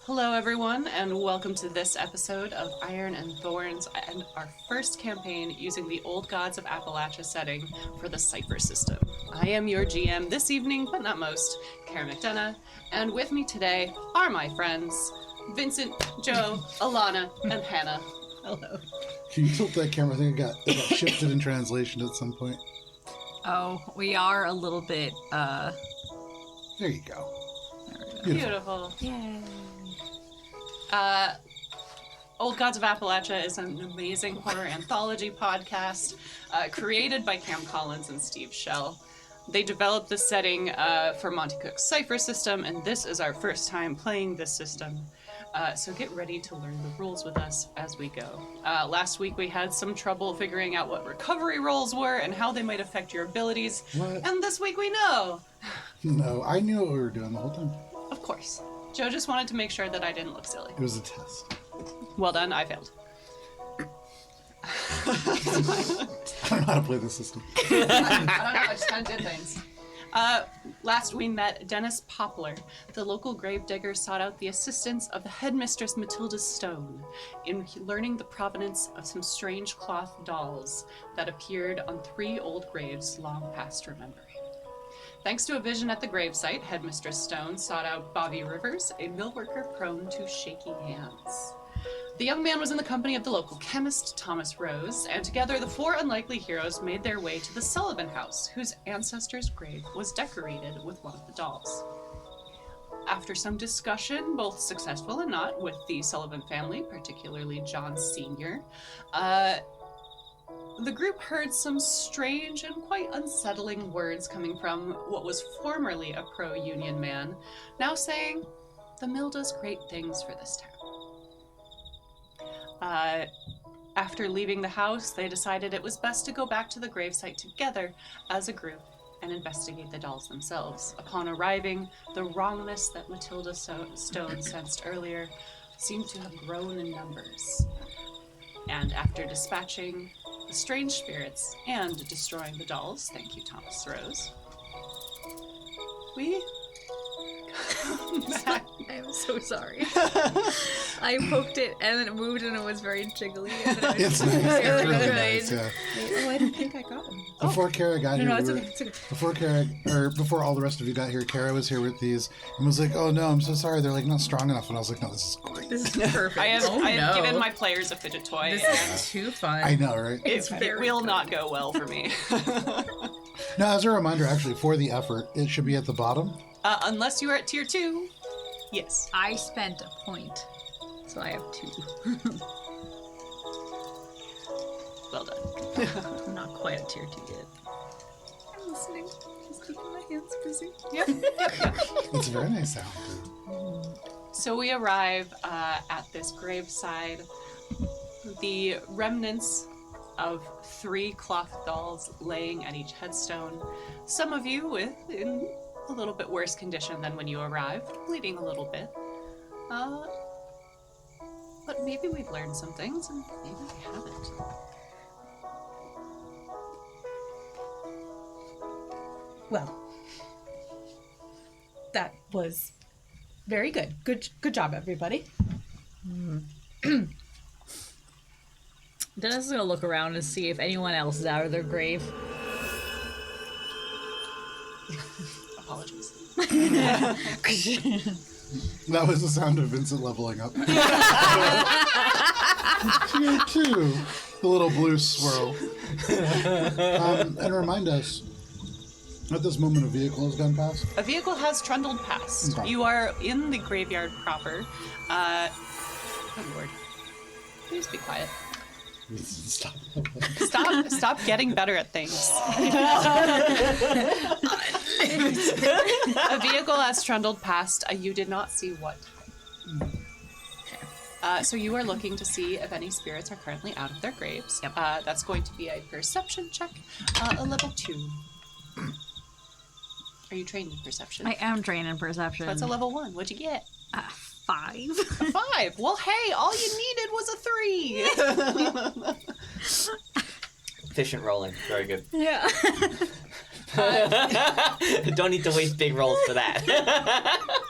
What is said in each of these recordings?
Hello everyone, and welcome to this episode of Iron and Thorns, and our first campaign using the Old Gods of Appalachia setting for the Cypher System. I am your GM this evening, but not most, Cara McDonough, and with me today are my friends, Vincent, Joe, Alanna, and Hannah. Hello. Can you tilt that camera? I think it got shifted in translation at some point. Oh, we are a little bit, There you go. Beautiful. Yay. Old Gods of Appalachia is an amazing horror anthology podcast created by Cam Collins and Steve Shell. They developed the setting for Monty Cook's Cypher System, and this is our first time playing this system. So get ready to learn the rules with us as we go. Last week we had some trouble figuring out what recovery rolls were and how they might affect your abilities. What? And this week we know. No, I knew what we were doing the whole time. Of course. Joe just wanted to make sure that I didn't look silly. It was a test. Well done, I failed. I don't know how to play the system. I don't know, I just kind of did things. Last we met Dennis Poplar. The local gravedigger sought out the assistance of the Headmistress Stone in learning the provenance of some strange cloth dolls that appeared on 3 old graves long past remembering. Thanks to a vision at the gravesite, Headmistress Stone sought out Bobby Rivers, a millworker prone to shaky hands. The young man was in the company of the local chemist, Thomas Rose, and together the 4 unlikely heroes made their way to the Sullivan house, whose ancestor's grave was decorated with one of the dolls. After some discussion, both successful and not, with the Sullivan family, particularly John Sr., the group heard some strange and quite unsettling words coming from what was formerly a pro-union man, now saying, "The mill does great things for this town." After leaving the house, they decided it was best to go back to the gravesite together as a group and investigate the dolls themselves. Upon arriving, the wrongness that Matilda Stone sensed earlier seemed to have grown in numbers. And after dispatching the strange spirits and destroying the dolls, thank you, Thomas Rose, we come back. I'm so sorry. I poked it and then it moved and it was very jiggly. And then It's nice. It's really nice, yeah. Oh, I don't think I got them. Before Cara got here, It's okay. before all the rest of you got here, Cara was here with these and was like, "Oh no, I'm so sorry. They're like not strong enough." And I was like, "No, this is great. This is perfect. I have given my players a fidget toy. This is too fun. I know, right?" It's It very will fun. not go well for me. Now, as a reminder, actually, for the effort, it should be at the bottom. Unless you are at tier 2, yes. I spent a point, so I have 2. Well done. I'm not quite at tier 2 yet. I'm listening. Just keeping my hands busy. Yep. It's a very nice sound. So we arrive at this graveside. The remnants of 3 cloth dolls laying at each headstone. Some of you in a little bit worse condition than when you arrived, bleeding a little bit. But maybe we've learned some things, and maybe we haven't. Well, that was very good. Good job, everybody. Dennis is gonna look around and see if anyone else is out of their grave. Apologies. That was the sound of Vincent leveling up. Tier 2. The little blue swirl. And remind us, at this moment a vehicle has gone past. A vehicle has trundled past. Okay. You are in the graveyard proper. Good lord. Please be quiet. Stop. Stop getting better at things. A vehicle has trundled past. You did not see what. So you are looking to see if any spirits are currently out of their graves. Yep. That's going to be a perception check, a level 2. Are you trained in perception? I am trained in perception. That's a level 1. What'd you get? 5. A 5. Well, hey, all you needed was a 3. Efficient rolling. Very good. Yeah. Don't need to waste big rolls for that.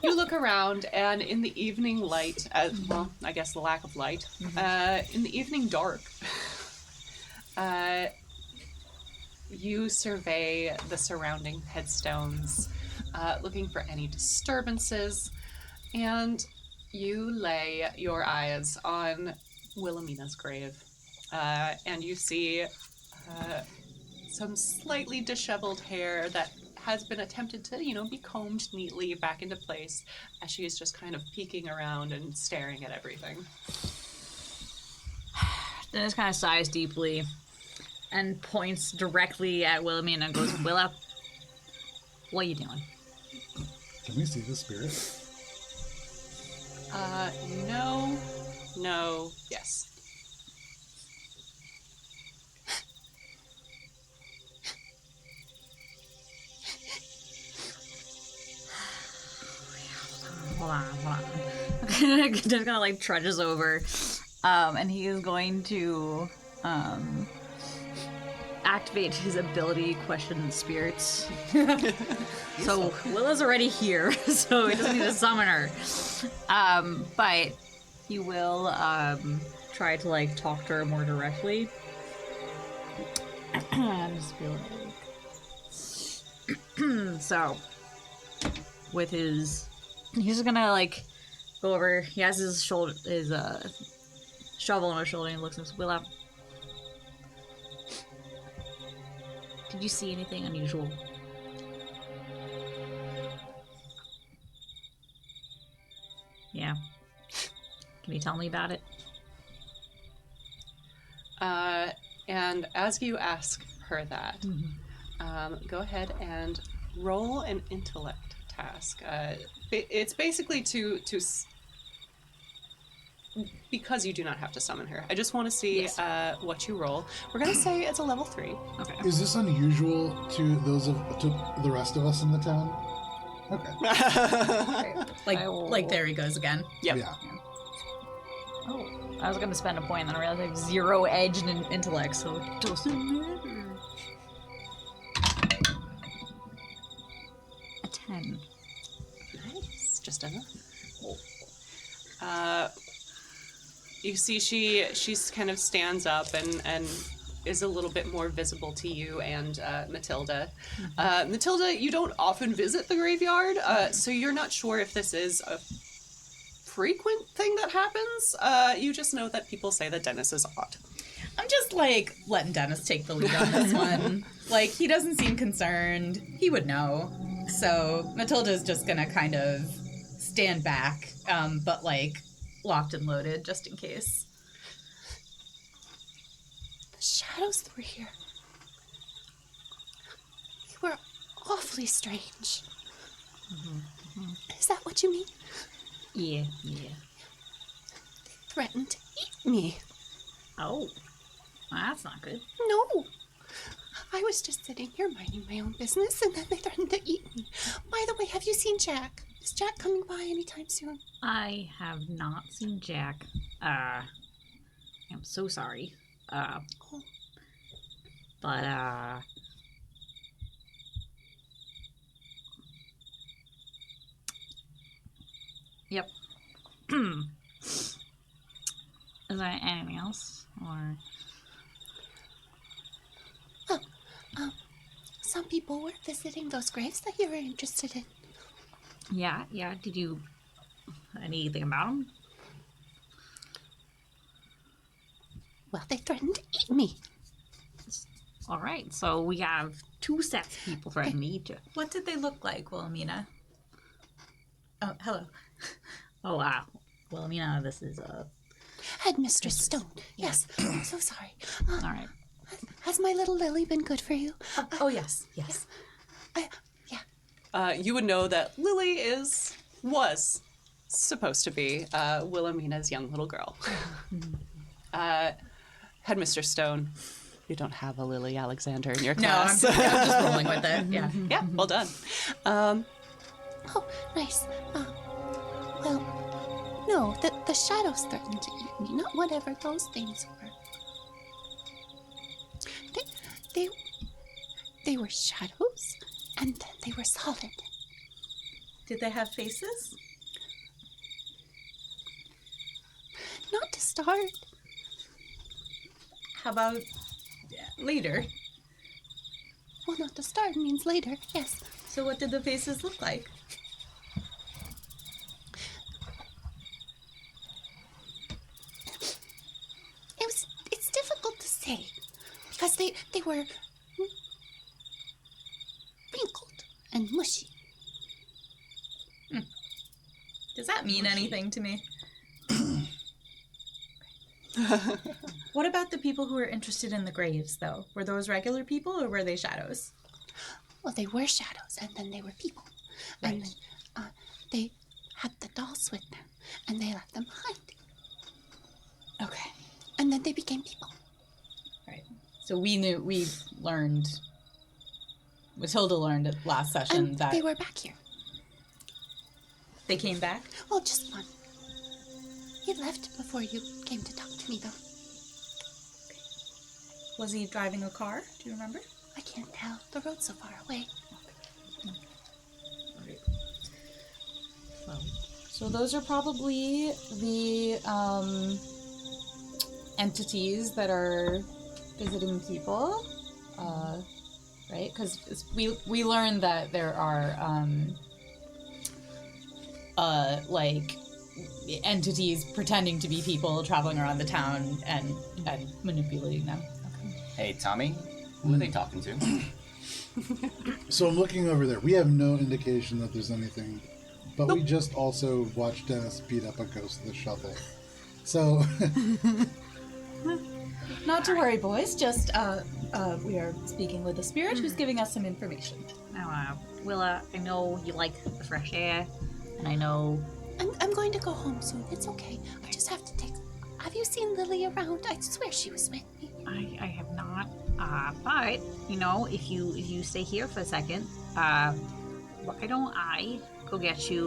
You look around, and in the evening light, well, I guess the lack of light, in the evening dark, you survey the surrounding headstones, looking for any disturbances, and you lay your eyes on Wilhelmina's grave, and you see some slightly disheveled hair that has been attempted to, be combed neatly back into place as she is just kind of peeking around and staring at everything. Dennis kind of sighs deeply and points directly at Wilhelmina and goes, Willa, what are you doing? Can we see the spirit? No, yes. Hold on. Just kind of like trudges over, and he is going to activate his ability, question spirits. So Willa's already here, so he doesn't need to summon her. But he will try to like talk to her more directly. Just feel like so with his. He's just gonna like go over. He has his shoulder, his shovel on his shoulder, and he looks and says, "Willa, did you see anything unusual?" Yeah. Can you tell me about it? And as you ask her that, go ahead and roll an intellect task. It's basically because you do not have to summon her. I just want to see what you roll. We're gonna say it's a level 3. Okay. Is this unusual to the rest of us in the town? Okay. Like there he goes again. Yep. Yeah. Oh, I was gonna spend a point, and then I realized I have 0 edge in intellect, so it doesn't matter. A 10. Nice. Just enough. You see she's kind of stands up and is a little bit more visible to you and Matilda. Matilda, you don't often visit the graveyard, so you're not sure if this is a frequent thing that happens. You just know that people say that Dennis is odd. I'm just like letting Dennis take the lead on this one. Like, he doesn't seem concerned. He would know. So Matilda's just gonna kind of stand back, but like locked and loaded just in case. The shadows that were here. They were awfully strange. Is that what you mean? Yeah. They threatened to eat me. Oh, that's not good. No. I was just sitting here minding my own business, and then they threatened to eat me. By the way, have you seen Jack? Is Jack coming by anytime soon? I have not seen Jack. I'm so sorry. But, yep. Is there anything else? Or... Some people were visiting those graves that you were interested in. Yeah. Did you... anything about them? Well, they threatened to eat me. All right, so we have 2 sets of people threatening to eat you. What did they look like, Wilhelmina? Oh, hello. Oh, wow. Wilhelmina, this is Headmistress Stone. Yes, I'm so sorry. all right. Has my little Lily been good for you? Oh, yes. You would know that Lily was supposed to be Wilhelmina's young little girl. Headmistress Stone, you don't have a Lily Alexander in your No, I'm class. just rolling with it. Yeah. Yeah, well done. Oh, nice. Well, no, the shadows threatened to eat me, not whatever those things were. They were shadows, and then they were solid. Did they have faces? Not to start. How about later? Well, not to start means later, yes. So what did the faces look like? It's difficult to say. Because they were wrinkled and mushy. Does that mean anything to me? What about the people who were interested in the graves, though? Were those regular people or were they shadows? Well, they were shadows, and then they were people. Right. And then they had the dolls with them, and they left them behind. Okay. And then they became people. Right. So we learned, Matilda learned at last session And that they were back here. they came back. Well, just one. He left before you came to talk to me, though. Was he driving a car? Do you remember? I can't tell. The road's so far away. So those are probably the entities that are visiting people, right? Because we learned that there are like entities pretending to be people traveling around the town and manipulating them. Hey, Tommy, who are they talking to? So I'm looking over there. We have no indication that there's anything, but we just also watched Dennis beat up a ghost with a shovel. So Not to worry, boys. Just we are speaking with a spirit who's giving us some information. Now, Willa, I know you like the fresh air, and I know. I'm going to go home soon. It's okay. I just have to take... Have you seen Lily around? I swear she was with me. I have not, but you know, if you stay here for a second, why don't I go get you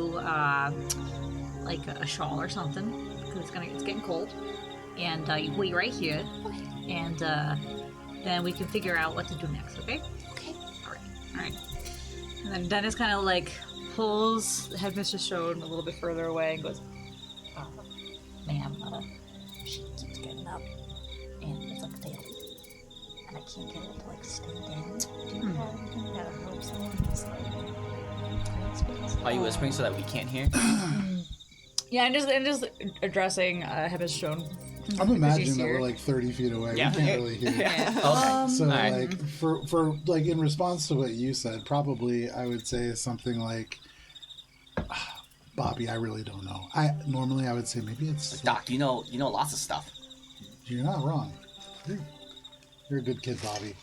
like a shawl or something, because it's getting cold, and you wait right here, Okay. and then we can figure out what to do next. Okay? Okay. All right. And then Dennis kind of like pulls the Headmistress Stone a little bit further away and goes, "Ma'am, she keeps getting up, and it's like daily, and I can't get her to like stay down. Do you have anything that helps her just like Are you whispering so that we can't hear? Yeah, and just addressing Headmistress Stone. I'm imagining that here. we're like 30 feet away. Yeah. We can't really hear. Okay. So Alright. like for like in response to what you said, probably I would say something like, Bobby, I really don't know. I would say maybe it's Doc, you know lots of stuff. You're not wrong. You're a good kid, Bobby.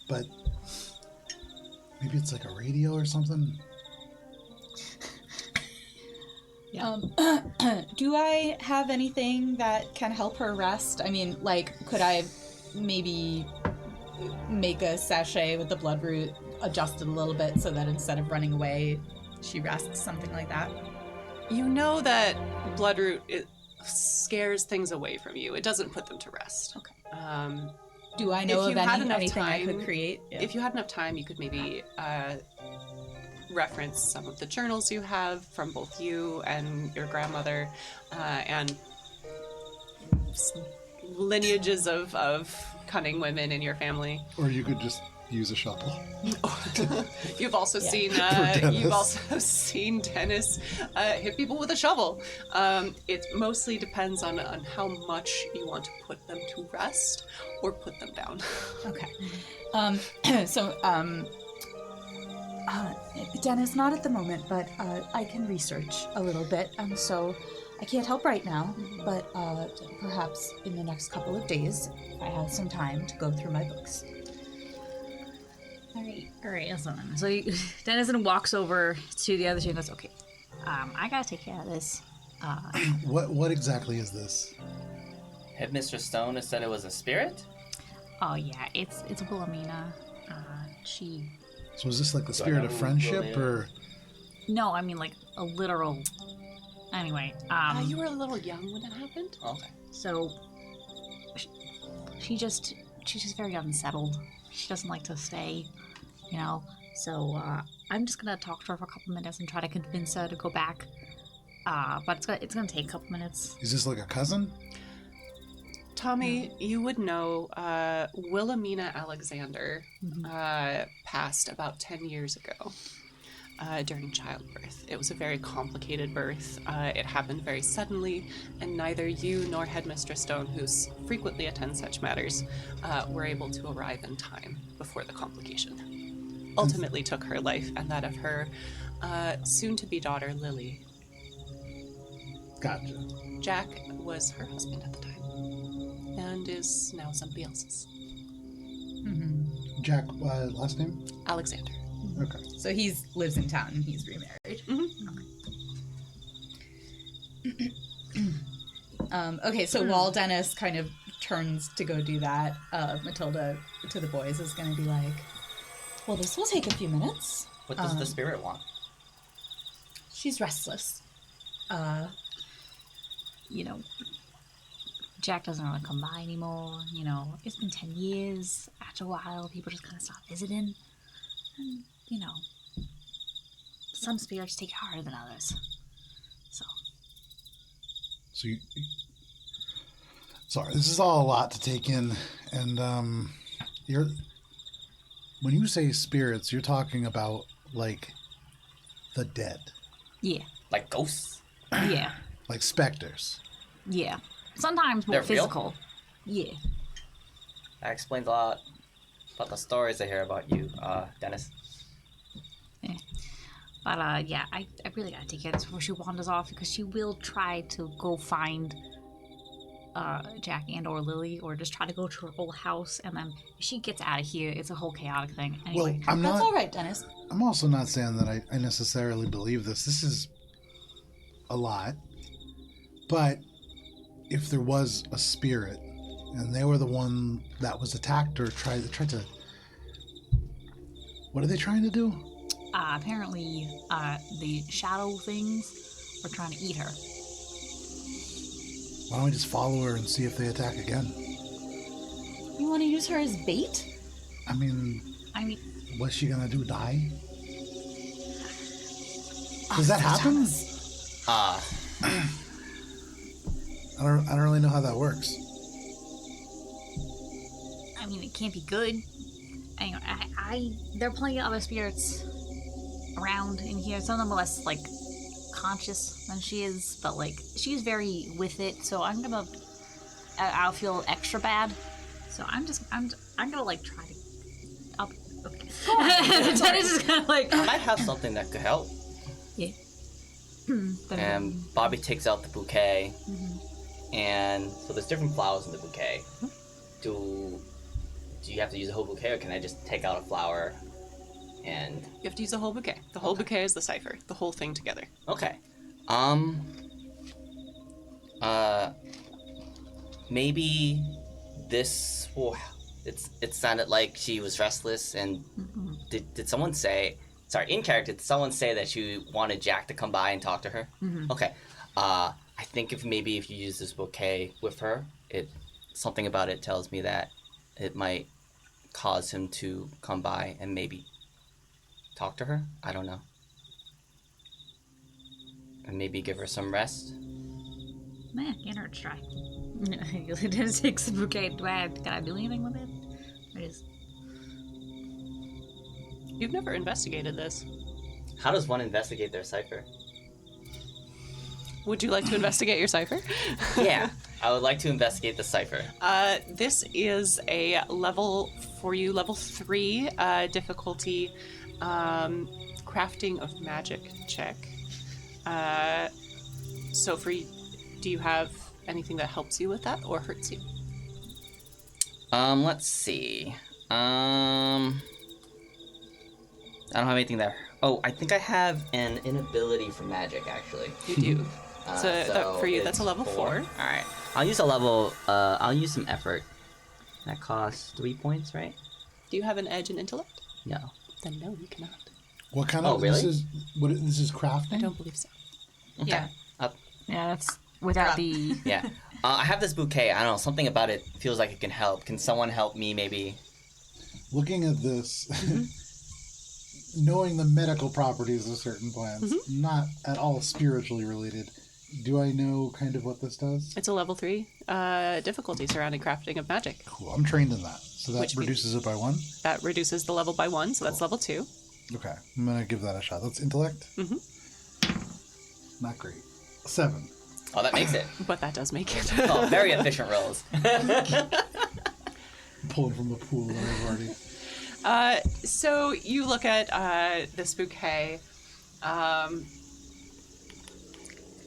But maybe it's like a radio or something. Yeah. Do I have anything that can help her rest? I mean, like, could I maybe make a sachet with the bloodroot, adjust it a little bit so that instead of running away, she rests, something like that? You know that bloodroot it scares things away from you. It doesn't put them to rest. Okay. If Do I know you of had enough anything I could time- create? Yeah. If you had enough time, you could maybe reference some of the journals you have from both you and your grandmother, and lineages of cunning women in your family. Or you could just use a shovel. You've also seen Dennis. you've also seen Dennis hit people with a shovel. It mostly depends on how much you want to put them to rest or put them down. Okay. Dennis, not at the moment, but I can research a little bit, and so I can't help right now, but perhaps in the next couple of days, I have some time to go through my books. All right, that's fine. So Dennis walks over to the other two and goes, "Okay, I gotta take care of this." What exactly is this? Headmistress Stone has said it was a spirit? Oh yeah, it's Wilhelmina. She. So is this like the Do I spirit know of who friendship, Wilhelmina or No, I mean like a literal. Anyway, You were a little young when it happened. Okay. so she's just very unsettled. She doesn't like to stay, you know. So I'm just gonna talk to her for a couple minutes and try to convince her to go back. But it's gonna take a couple minutes. Is this like a cousin? Tommy, you would know Wilhelmina Alexander passed about 10 years ago during childbirth. It was a very complicated birth. It happened very suddenly, and neither you nor Headmistress Stone, who frequently attends such matters, were able to arrive in time before the complication. Ultimately took her life and that of her soon-to-be daughter, Lily. Gotcha. Jack was her husband at the time. And is now somebody else's. Jack, last name? Alexander. Okay. So he lives in town and he's remarried. Okay, so while Dennis kind of turns to go do that, Matilda to the boys is going to be like, well, this will take a few minutes. What does the spirit want? She's restless. You know, Jack doesn't really come by anymore. You know, it's been 10 years. After a while, people just kind of stop visiting. And, you know, some spirits take it harder than others. So you sorry, this is all a lot to take in, and when you say spirits, you're talking about like the dead, yeah, Like ghosts? yeah, like specters. yeah. Sometimes more They're real? physical. Yeah. That explains a lot about the stories I hear about you, Dennis. But yeah, I really gotta take care of this before she wanders off, because she will try to go find Jack and or Lily, or just try to go to her old house, and then if she gets out of here, it's a whole chaotic thing. Anyway. Well, That's all right, Dennis. I'm also not saying that I necessarily believe this. This is a lot, but if there was a spirit and they were the one that was attacked or tried to, what are they trying to do? Apparently, the shadow things are trying to eat her. Why don't we just follow her and see if they attack again? You want to use her as bait? I mean, what's she gonna do? Die? Does that happen? I don't really know how that works. I mean, it can't be good. Anyway, there are plenty of other spirits around in here. Some of them are less, like, conscious than she is, but, like, she's very with it, so I'll feel extra bad. So I'm gonna, like, try to... Okay. Dennis is gonna, like... I might have something that could help. Yeah. And Bobby takes out the bouquet, and so there's different flowers in the bouquet. Do you have to use a whole bouquet, or can I just take out a flower and... You have to use the whole bouquet. The whole bouquet is the cipher. The whole thing together. Okay. Maybe this will... It sounded like she was restless, and did someone say... Sorry, in character, did someone say that she wanted Jack to come by and talk to her? Okay. I think if you use this bouquet with her, something about it tells me that it might cause him to come by and maybe talk to her. I don't know. And maybe give her some rest. Man, can't hurt to try. Dennis takes the bouquet. Can I do anything with it? Or just... You've never investigated this. How does one investigate their cipher? Would you like to investigate your cipher? Yeah, I would like to investigate the cipher. This is a level 3 difficulty crafting of magic check. So do you have anything that helps you with that or hurts you? Let's see. I don't have anything that... Oh, I think I have an inability for magic, actually. You do. For you, that's a level 4. Alright. I'll use I'll use some effort. That costs 3 points, right? Do you have an edge in intellect? No. Then no, you cannot. What kind of... Oh, really? This is crafting? I don't believe so. Okay. Yeah. Yeah, that's without the... Yeah. I have this bouquet. I don't know. Something about it feels like it can help. Can someone help me, maybe? Looking at this, knowing the medical properties of certain plants, not at all spiritually related, do I know kind of what this does? It's a level 3 difficulty surrounding crafting of magic. Cool. I'm trained in that. So that Which means- reduces it by 1? That reduces the level by 1, so that's level 2. Okay. I'm going to give that a shot. That's intellect? Not great. 7. Oh, that makes it. But that does make it. Oh, very efficient rolls. Pulling from the pool that I've already... So you look at this bouquet.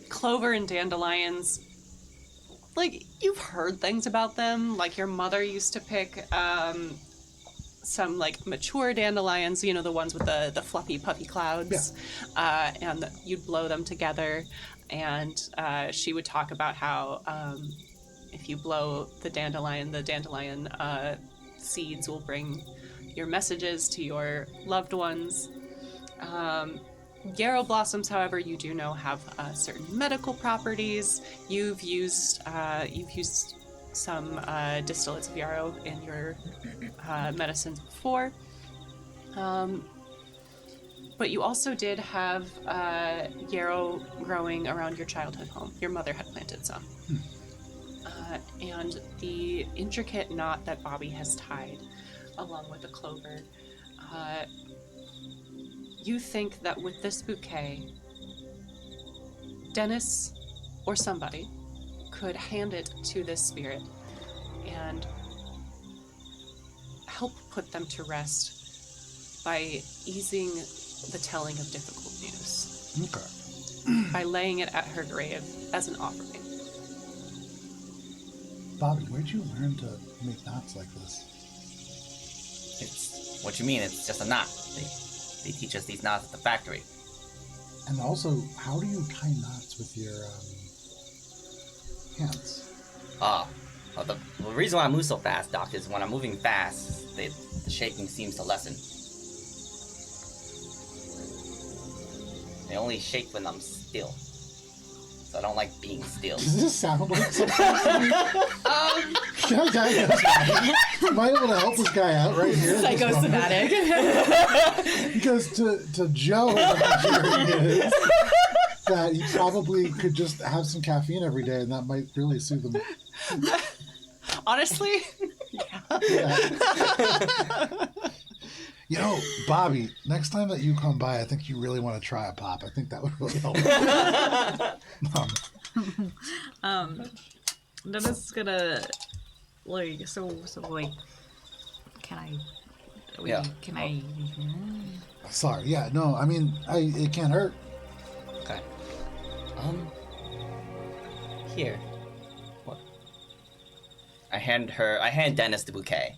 Clover and dandelions. Like, you've heard things about them. Like, your mother used to pick some, like, mature dandelions, you know, the ones with the fluffy, puffy clouds. Yeah. And you'd blow them together. And she would talk about how if you blow the dandelion seeds will bring your messages to your loved ones. Yarrow blossoms, however, you do know have certain medical properties. You've used some distillates of yarrow in your medicines before. But you also did have yarrow growing around your childhood home. Your mother had planted some. And the intricate knot that Bobby has tied along with the clover, you think that with this bouquet, Dennis or somebody could hand it to this spirit and help put them to rest by easing the telling of difficult news. Okay. By laying it at her grave as an offering. Bobby, where'd you learn to make knots like this? It's what you mean? It's just a knot. They teach us these knots at the factory. And also, how do you tie knots with your hands? Well, the reason why I move so fast, Doc, is when I'm moving fast, the shaking seems to lessen. They only shake when I'm still. So I don't like being still. Does this sound like something? Can I diagnose Bobby? Am I able to help this guy out right here? Psychosomatic. Because to Joe, what I'm hearing is that he probably could just have some caffeine every day, and that might really soothe him. Honestly, Yeah. You know, Bobby, next time that you come by, I think you really want to try a pop. I think that would really help. Dennis is gonna like so like can I Yeah. can I Sorry. Yeah, no, I mean, it can't hurt. Okay. Here. What? I hand Dennis the bouquet.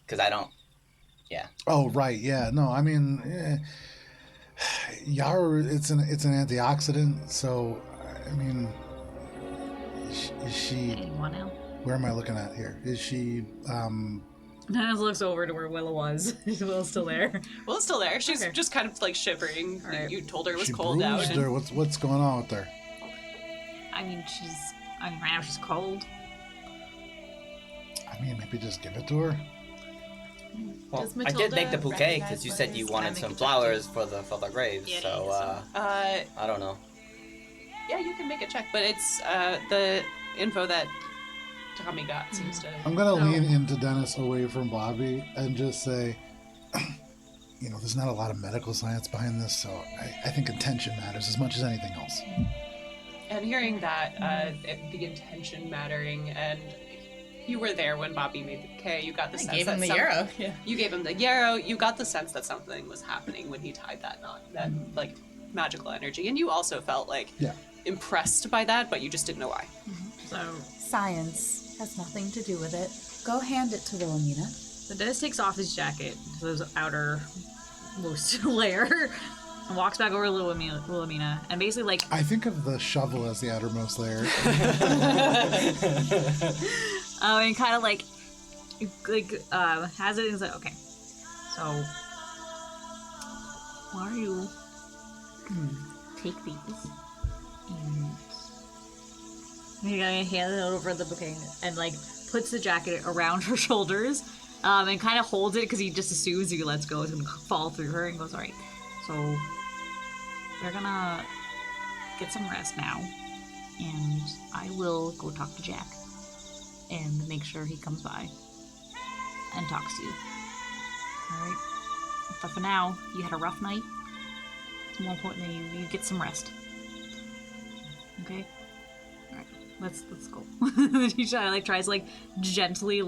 Because I don't. Yeah. Oh, right. Yeah. No, I mean, yarrow, it's an antioxidant, so, I mean, is she... anyone else? Where am I looking at here? Is she, Dennis looks over to where Willow was. Is Willow still there? Will's still there. She's Okay. just kind of like shivering. Alright. You told her it was she cold out. bruised, and- or what's going on with her? I mean right now she's cold. I mean, maybe just give it to her. Well, Does I did Matilda make the bouquet recognize because you what said it you is? wanted Can I make some a check flowers for the graves. Yeah, So Uh, I don't know. yeah, you can make a check, but it's the info that Tommy got seems to. I'm going to lean into Dennis away from Bobby and just say, you know, there's not a lot of medical science behind this, so I think intention matters as much as anything else. And hearing that, the intention mattering, and you were there when Bobby made the bouquet. You got the sense Gave that him the yarrow. Yeah. You gave him the yarrow. You got the sense that something was happening when he tied that knot, that like magical energy, and you also felt like Yeah. impressed by that, but you just didn't know why. So Science has nothing to do with it. Go hand it to Wilhelmina. Dennis takes off his jacket, his outermost layer, and walks back over to Wilhelmina, and basically like I think of the shovel as the outermost layer. and kind of like has it and is like, okay, so why are you take these and you're gonna hand it over the bouquet and like puts the jacket around her shoulders and kind of holds it because he just assumes if he lets go, it's gonna fall through her, and goes, "All right, so we're gonna get some rest now, and I will go talk to Jack and make sure he comes by and talks to you. All right, but for now, you had a rough night. It's more important that you get some rest. Okay." Let's go. He tries to gently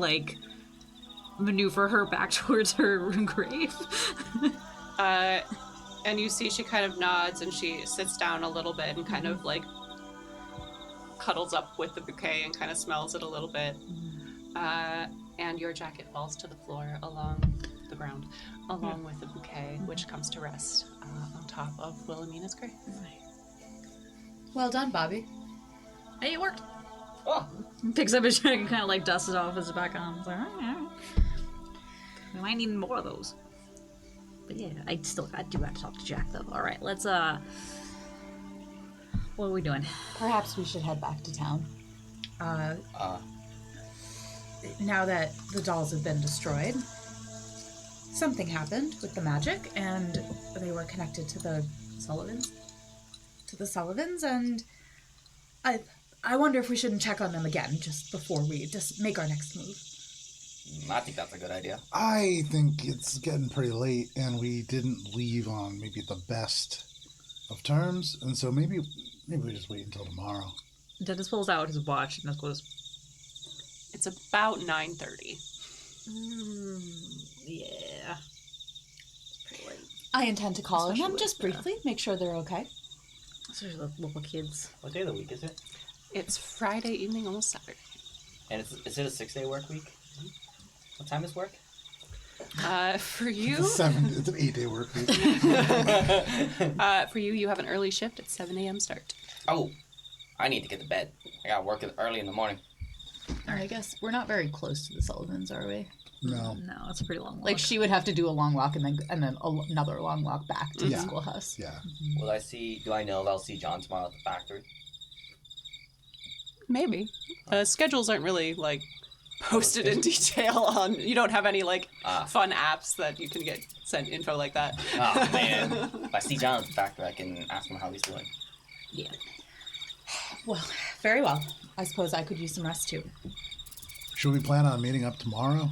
maneuver her back towards her grave. And you see she kind of nods and she sits down a little bit and kind of cuddles up with the bouquet and kind of smells it a little bit. And your jacket falls to the floor along the ground, along with the bouquet, which comes to rest on top of Wilhelmina's grave. Well done, Bobby. Hey, it worked. Oh, Picks up his jacket and kind of dusts it off his back on. It's like, all right. We might need more of those. But yeah, I do have to talk to Jack though. All right, let's what are we doing? Perhaps we should head back to town. Now that the dolls have been destroyed, something happened with the magic, and they were connected to the Sullivans. And I wonder if we shouldn't check on them again just before we just make our next move. I think that's a good idea. I think it's getting pretty late, and we didn't leave on maybe the best of terms, and so maybe we just wait until tomorrow. Dennis pulls out his watch and goes, It's about 9:30. yeah. Pretty late. I intend to call on Especially them with, just briefly, make sure they're okay. Especially the local kids. What day of the week is it? It's Friday evening, almost Saturday. And is it a 6-day work week? What time is work? For you, It's an 8-day work week. for you have an early shift at 7 a.m. start. Oh, I need to get to bed. I gotta work early in the morning. I guess we're not very close to the Sullivans, are we? No. No, it's a pretty long walk. Like she would have to do a long walk and then another long walk back to the Yeah. schoolhouse. Yeah. Do I know if I'll see John tomorrow at the factory? Maybe. Schedules aren't really posted in detail on. You don't have any fun apps that you can get sent info like that. Oh man. If I see John at the factory, I can ask him how he's doing. Yeah. Well, very well. I suppose I could use some rest too. Should we plan on meeting up tomorrow?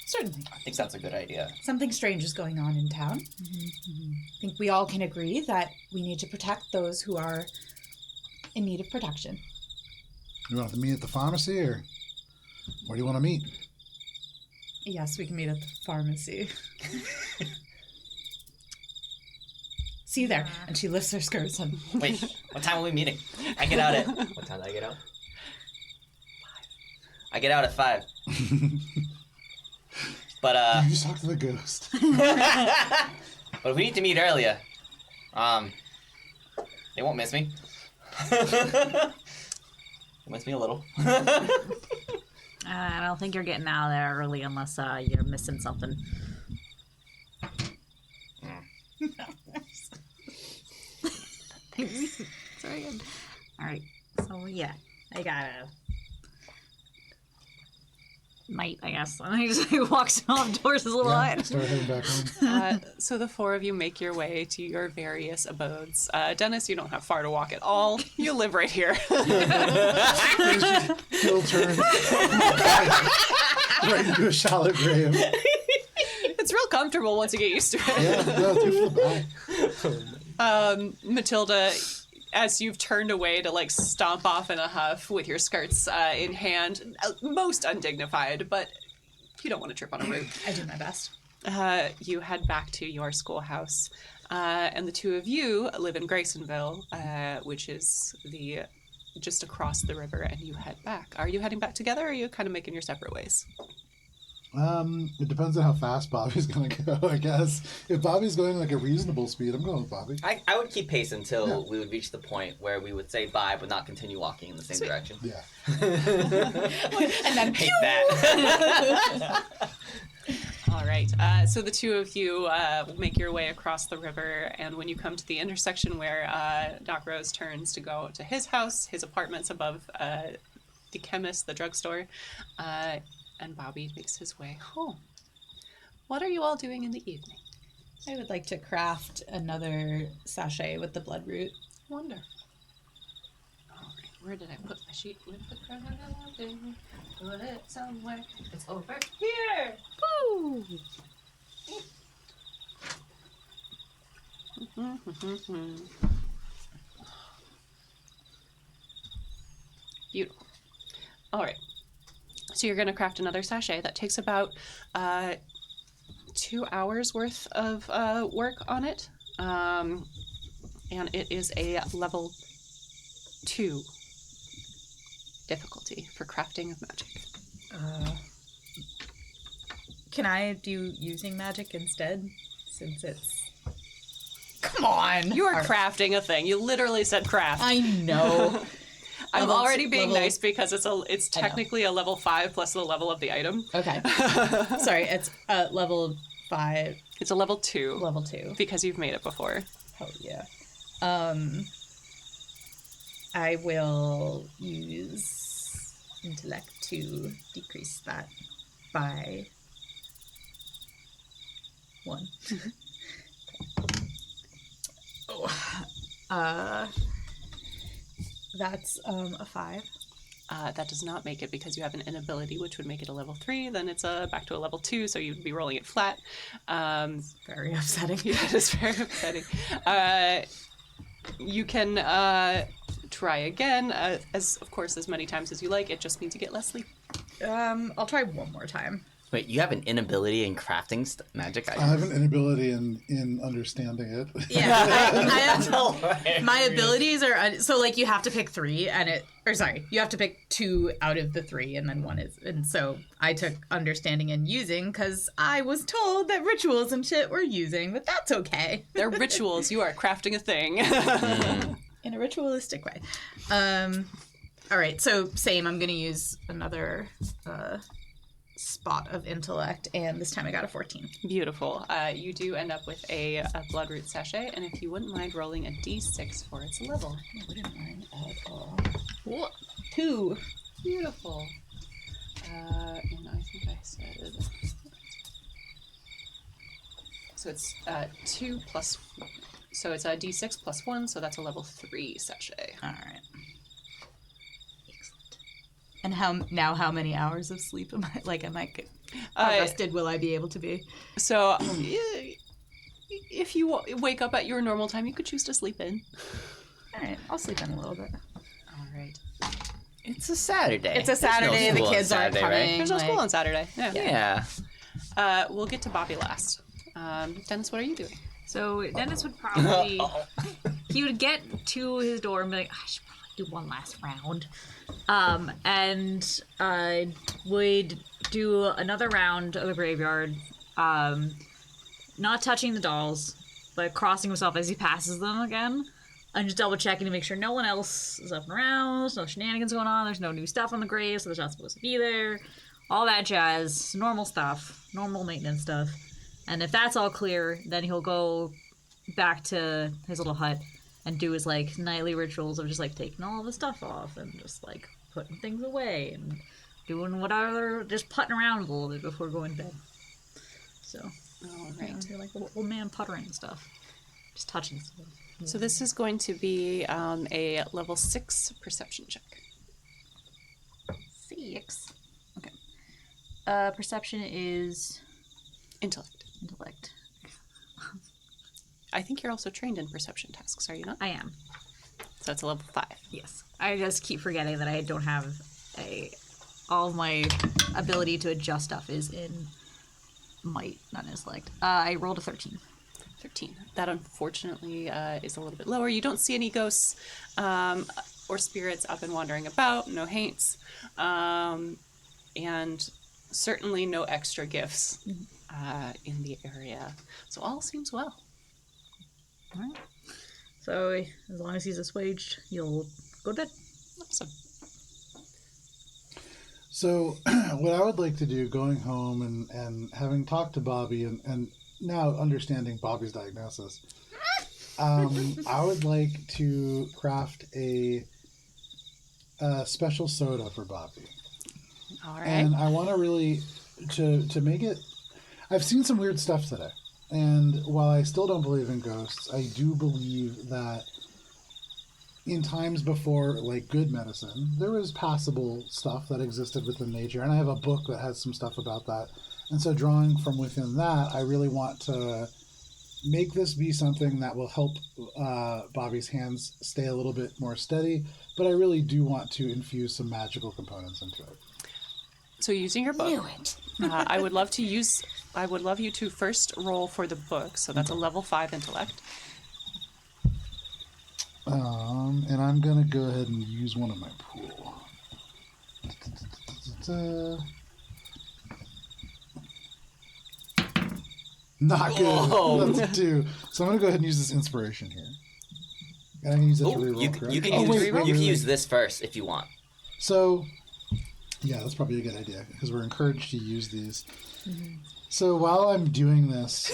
Certainly. I think that's a good idea. Something strange is going on in town. I think we all can agree that we need to protect those who are in need of protection. You want to meet at the pharmacy, or where do you want to meet? Yes, we can meet at the pharmacy. See you there. And she lifts her skirts and Wait, what time are we meeting? I get out at... What time did I get out? 5. I get out at 5. But, You just talked to the ghost. but we need to meet earlier. They won't miss me. Miss me a little. I don't think you're getting out of there early unless you're missing something. Sorry. All right. So yeah, I gotta night, I guess. And he just walks off towards his little hut. Start heading back home. So the four of you make your way to your various abodes. Dennis, you don't have far to walk at all. You live right here. Hill turn. Right into a shallow grave. It's real comfortable once you get used to it. Yeah, do for the back. Matilda, as you've turned away to stomp off in a huff with your skirts in hand, most undignified, but you don't want to trip on a root. I do my best. You head back to your schoolhouse, and the two of you live in Graysonville, which is just across the river, and you head back. Are you heading back together, or are you kind of making your separate ways? It depends on how fast Bobby's gonna go, I guess. If Bobby's going a reasonable speed, I'm going with Bobby. I would keep pace until we would reach the point where we would say bye but not continue walking in the same direction. Yeah. And then Hate that. All right. So the two of you make your way across the river, and when you come to the intersection where Doc Rose turns to go to his house, his apartment's above the chemist, the drugstore, and Bobby makes his way home. What are you all doing in the evening? I would like to craft another sachet with the bloodroot. Wonderful. All right, where did I put my sheet with the crafting? Put it somewhere. It's over here. Woo! Beautiful. All right. So you're going to craft another sachet. That takes about 2 hours worth of work on it. And it is a level 2 difficulty for crafting of magic. Can I do using magic instead? Since it's... Come on! You are crafting a thing. You literally said craft. I know. I'm Level already two- being level- nice because it's technically a level 5 plus the level of the item. Okay. Sorry, it's level 5, It's a level 2 level 2. because you've made it before. Oh, yeah. I will use intellect to decrease that by 1. That's a 5. That does not make it because you have an inability, which would make it a level 3. Then it's back to a level 2, so you'd be rolling it flat. Very upsetting. Yeah, it is very upsetting. You can try again, as many times as you like. It just means you get less sleep. I'll try one more time. Wait, you have an inability in crafting magic I items? have an inability in understanding it. Yeah, I have my abilities are so like you have to pick 3 and you have to pick 2 out of the 3 and then 1 is, and so I took understanding and using because I was told that rituals and shit were using, but that's okay. They're rituals. You are crafting a thing. In a ritualistic way. All right, so same. I'm gonna use another spot of intellect, and this time I got a 14. Beautiful. You do end up with a bloodroot sachet, and if you wouldn't mind rolling a d6 for its level. I wouldn't mind at all. 2. Beautiful. And I think I said... So it's 2 plus... So it's a d6 plus 1, so that's a level 3 sachet. All right. And how many hours of sleep am I? Like, how rested will I be able to be? So if you wake up at your normal time, you could choose to sleep in. All right, I'll sleep in a little bit. All right. It's a Saturday. It's a Saturday. There's no the school on kids aren't Saturday, coming. right? There's no school on Saturday. Yeah. Yeah. We'll get to Bobby last. Dennis, what are you doing? So Dennis would probably he would get to his door and be like, I should probably do one last round. And would do another round of the graveyard, not touching the dolls, but crossing himself as he passes them again, and just double checking to make sure no one else is up and around, there's no shenanigans going on, there's no new stuff on the grave, so there's not supposed to be there, all that jazz, normal stuff, normal maintenance stuff. And if that's all clear, then he'll go back to his little hut and do his like nightly rituals of just like taking all the stuff off and just like putting things away and doing whatever, just putting around a little bit before going to bed. So, All right. you're like little old man puttering and stuff, just touching stuff. So this is going to be a level 6 perception check. 6. Okay. Perception is Intellect. intellect. I think you're also trained in perception tasks, are you not? I am. So it's a level 5. Yes. I just keep forgetting that I don't have all of my ability to adjust stuff is in might, not in intellect. I rolled a 13. 13. That unfortunately is a little bit lower. You don't see any ghosts or spirits up and wandering about, no haints, and certainly no extra gifts in the area. So all seems well. All right. So as long as he's assuaged, you'll go to bed. Awesome. So what I would like to do, going home and having talked to Bobby and now understanding Bobby's diagnosis, I would like to craft a a special soda for Bobby. All right. And I want to really, to make it, I've seen some weird stuff today. And while I still don't believe in ghosts, I do believe that in times before, like, good medicine, there was passable stuff that existed within nature. And I have a book that has some stuff about that. And so drawing from within that, I really want to make this be something that will help Bobby's hands stay a little bit more steady. But I really do want to infuse some magical components into it. So using your book, Knew it. I would love you to first roll for the book. So that's a level 5 intellect. And I'm gonna go ahead and use one of my pool. Not good. Whoa. That's 2. So I'm gonna go ahead and use this inspiration here. And I can use it to Oh, reroll. you correct? can, Oh, use, wait, you wait, can wait, use wait. this first if you want. So, yeah, that's probably a good idea because we're encouraged to use these. Mm-hmm. So while I'm doing this,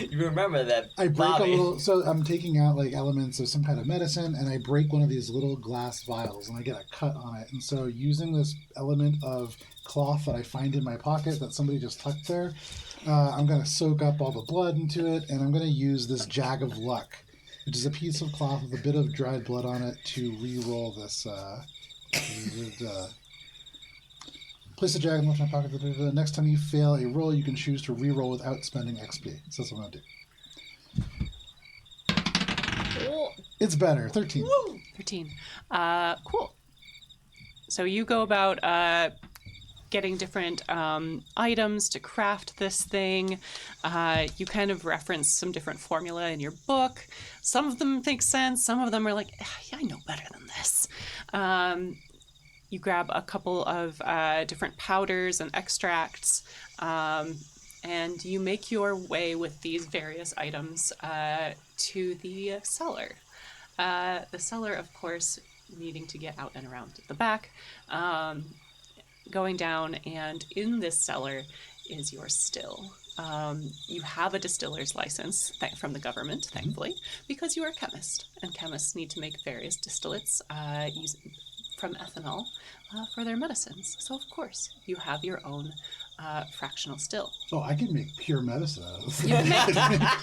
You remember that I break Bobby. a little. So I'm taking out like elements of some kind of medicine, and I break one of these little glass vials, and I get a cut on it. And so using this element of cloth that I find in my pocket that somebody just tucked there, I'm going to soak up all the blood into it, and I'm going to use this Jag of Luck, which is a piece of cloth with a bit of dried blood on it to re-roll this. Place a Jag in my pocket. The next time you fail a roll, you can choose to re-roll without spending XP. So that's what I'm going to do. It's better. 13. 13. Cool. So you go about getting different items to craft this thing. You kind of reference some different formula in your book. Some of them make sense. Some of them are like, yeah, I know better than this. You grab a couple of different powders and extracts, and you make your way with these various items to the cellar. The cellar, of course, needing to get out and around the back. Going down, and in this cellar is your still. You have a distiller's license from the government, thankfully, because you are a chemist, and chemists need to make various distillates from ethanol for their medicines. So, of course, you have your own fractional still. Oh, I can make pure medicine out of this.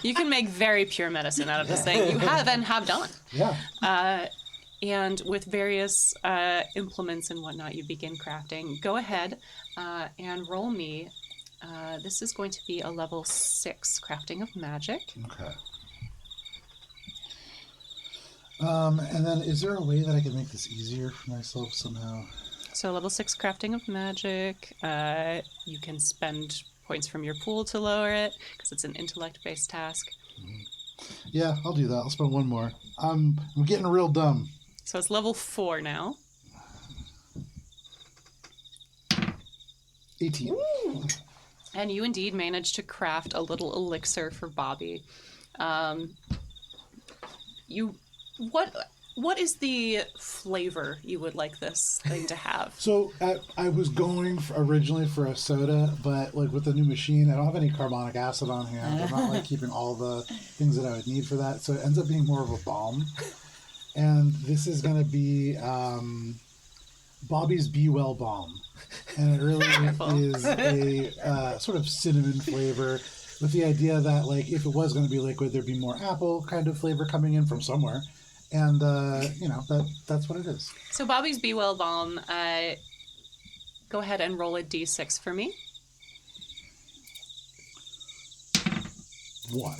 You can make very pure medicine out of this thing. You have and have done. Yeah. And with various implements and whatnot, you begin crafting. Go ahead and roll me. This is going to be a level 6 crafting of magic. Okay. And then is there a way that I can make this easier for myself somehow? So level 6 crafting of magic. You can spend points from your pool to lower it because it's an intellect-based task. Yeah, I'll do that. I'll spend one more. I'm getting real dumb. So it's level 4 now. 18. And you indeed managed to craft a little elixir for Bobby. What is the flavor you would like this thing to have? So I was going originally for a soda, but like with the new machine, I don't have any carbonic acid on hand. I'm not like keeping all the things that I would need for that. So it ends up being more of a balm. And this is going to be Bobby's Be Well Balm. And it really is a sort of cinnamon flavor with the idea that like if it was going to be liquid, there'd be more apple kind of flavor coming in from somewhere. And, that's what it is. So Bobby's Be Well Balm, go ahead and roll a d6 for me. 1.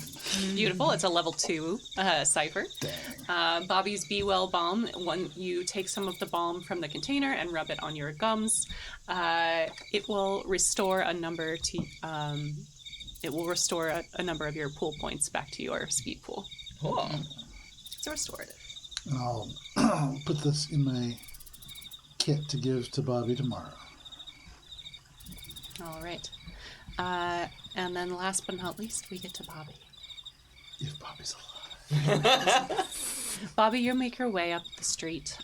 Beautiful. It's a level 2 Cypher. Dang. Bobby's Be Well Balm, when you take some of the balm from the container and rub it on your gums, it will restore a number a number of your pool points back to your speed pool. Cool. It's restorative. And I'll put this in my kit to give to Bobby tomorrow. All right. And then last but not least, we get to Bobby. If Bobby's alive. Bobby, you make your way up the street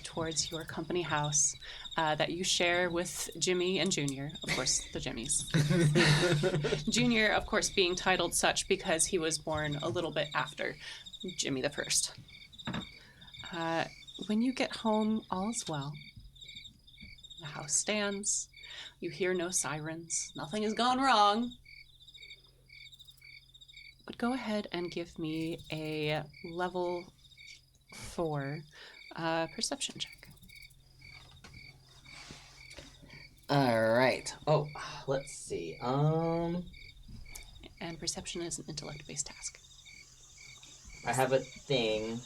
towards your company house that you share with Jimmy and Junior, of course, the Jimmies. Junior, of course, being titled such because he was born a little bit after Jimmy the First. When you get home, all is well. The house stands. You hear no sirens. Nothing has gone wrong. But go ahead and give me a level 4 perception check. All right. Oh, let's see. And perception is an intellect-based task. I have a thing.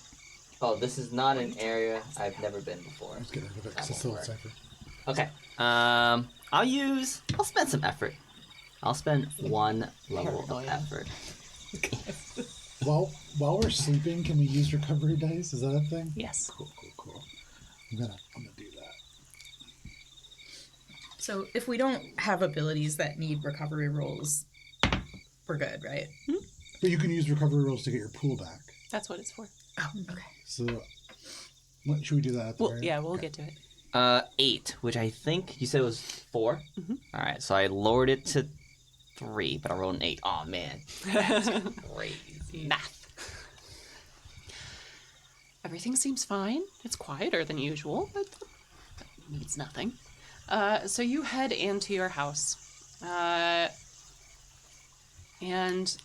Oh, this is not an area I've never been before. Let's get rid of it because it's still a Cypher. Okay. I'll spend some effort. I'll spend 1 level of effort. While we're sleeping, can we use recovery dice? Is that a thing? Yes. Cool. I'm gonna do that. So if we don't have abilities that need recovery rolls, we're good, right? But you can use recovery rolls to get your pool back. That's what it's for. Oh, okay. So, should we do that? At the very end? We'll Okay. get to it. 8, which I think you said was 4. Mhm. All right, so I lowered it to 3, but I rolled an 8. Oh man, that's crazy. Math. Everything seems fine. It's quieter than usual, but that means nothing. So you head into your house. And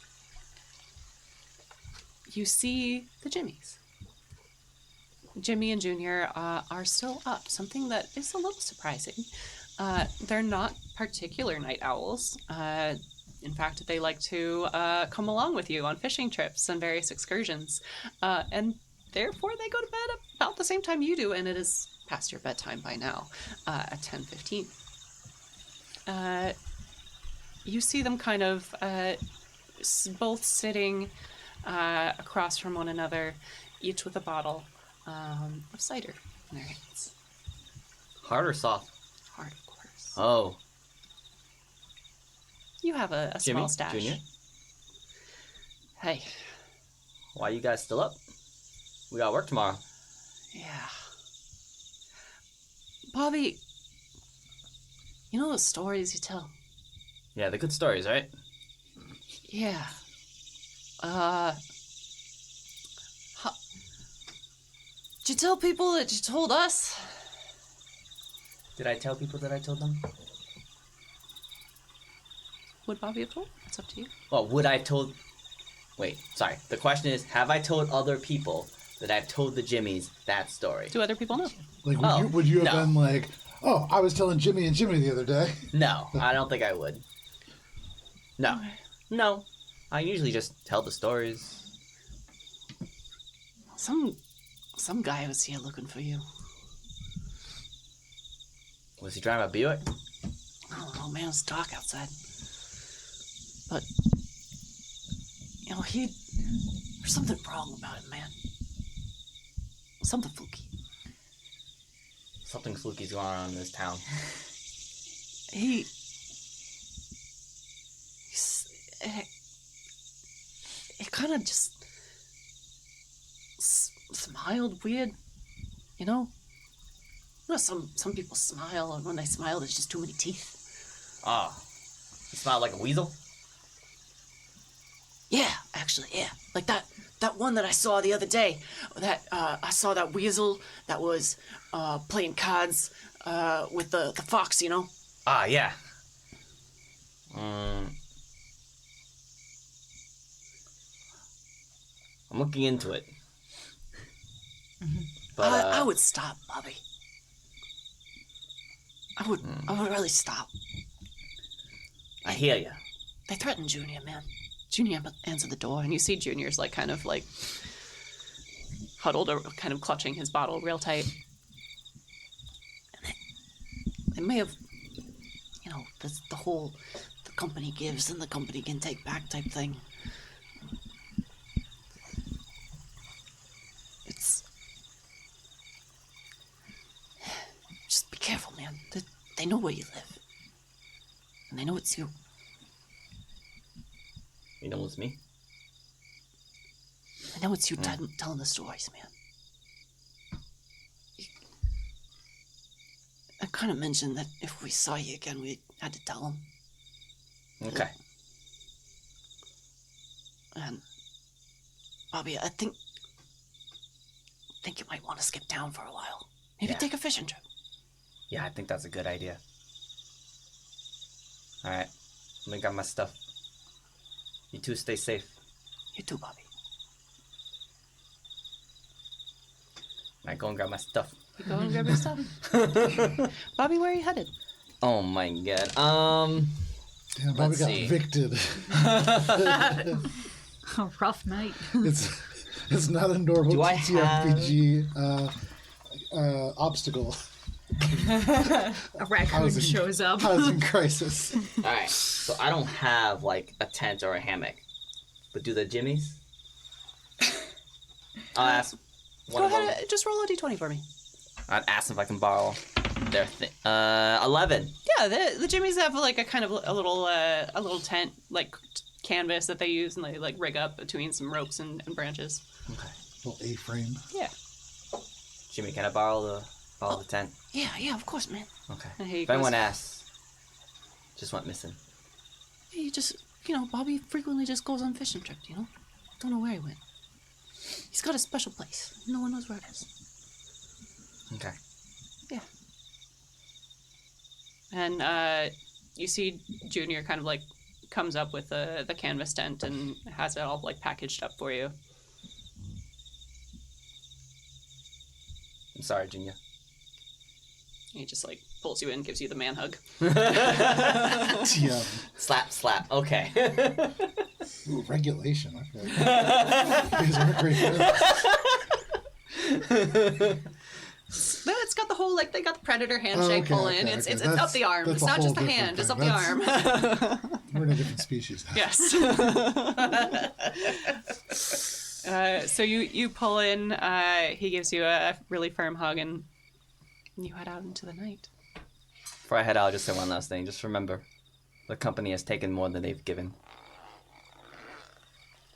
you see the Jimmies. Jimmy and Junior are still up, something that is a little surprising. They're not particular night owls. In fact, they like to come along with you on fishing trips and various excursions. And therefore, they go to bed about the same time you do, and it is past your bedtime by now, at 10:15. You see them kind of both sitting across from one another, each with a bottle of cider in their hands. Hard or soft? Hard, of course. Oh, You have a Jimmy, small stash. Junior, Hey, why you guys still up? We got work tomorrow. yeah. Bobby, you know those stories you tell? Yeah, the good stories, right? Yeah. Did you tell people that you told us? Did I tell people that I told them? Would Bobby have told? It's up to you. Well, would I told... Wait, sorry. The question is, have I told other people that I've told the Jimmies that story? Do other people know? Like, Oh, would you have no. been like, oh, I was telling Jimmy and Jimmy the other day? No, I don't think I would. No. No. I usually just tell the stories. Some guy was here looking for you. Was he driving a Buick? I don't know, man. It's dark outside. But, you know, there's something wrong about him, man. Something fluky. Something fluky's going on in this town. It kind of just smiled weird, you know? You know, some people smile, and when they smile, there's just too many teeth. Ah, he smiled like a weasel? Yeah, actually, yeah. Like that one that I saw the other day. That I saw that weasel that was playing cards with the fox, you know? Ah, yeah. I'm looking into it. But I would stop, Bobby. I would really stop. I hear you. They threatened Junior, man. Junior answered the door, and you see Junior's like kind of like huddled or kind of clutching his bottle real tight. And they may have, you know, the whole the company gives and the company can take back type thing. It's just be careful, man. They know where you live, and they know it's you. You know it's me? I know it's you telling the stories, man. I kind of mentioned that if we saw you again, we had to tell them. Okay. And Bobby, I think think you might want to skip town for a while. Maybe Yeah. take a fishing trip. Yeah, I think that's a good idea. Alright. Let me grab my stuff. You two stay safe. You too, Bobby. I go and grab my stuff. You go and grab your stuff. Bobby, where are you headed? Oh my god. Damn, Bobby Let's got see. evicted. A rough night. It's not a normal Do I TTRPG obstacle. A raccoon shows up. Housing crisis. Alright, so I don't have like a tent or a hammock. But do the jimmies? I'll ask one Go of them. ahead, just roll a d20 for me. I'd ask them if I can borrow their thing. 11. Yeah, the Jimmies have like a kind of a little tent, like canvas that they use, and they like rig up between some ropes and branches. Okay. Little A-frame. Yeah. Jimmy, can I borrow the tent? Yeah, of course, man. Okay. And he If goes, anyone asks, just went missing. You just, Bobby frequently just goes on fishing trips, Don't know where he went. He's got a special place. No one knows where it is. Okay. Yeah. And you see Junior kind of like comes up with the canvas tent and has it all like packaged up for you. I'm sorry, Junior. He just like pulls you in, gives you the man hug. Yeah. Slap. Okay. Ooh, regulation. Okay. These are great good. No, it's got the whole like they got the predator handshake okay, pull in. okay, It's okay. it's up the arm. That's It's a not just whole the hand. different It's up thing. the arm. We're in a different species now. Yes. So you pull in. He gives you a really firm hug, and you head out into the night. Before I head out, I'll just say one last thing. Just remember, the company has taken more than they've given.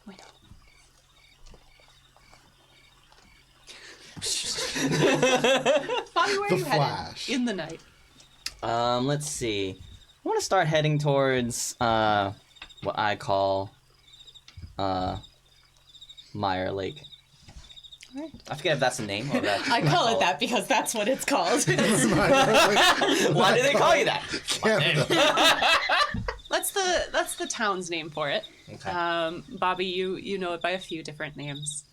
We know. Bobby, where are The you Flash. headed in the night? Let's see. I want to start heading towards what I call Meyer Lake. Alright. I forget if that's a name or that's I call it that because that's what it's called. Why do they call you that? Canada. That's the town's name for it. Okay. Bobby, you know it by a few different names.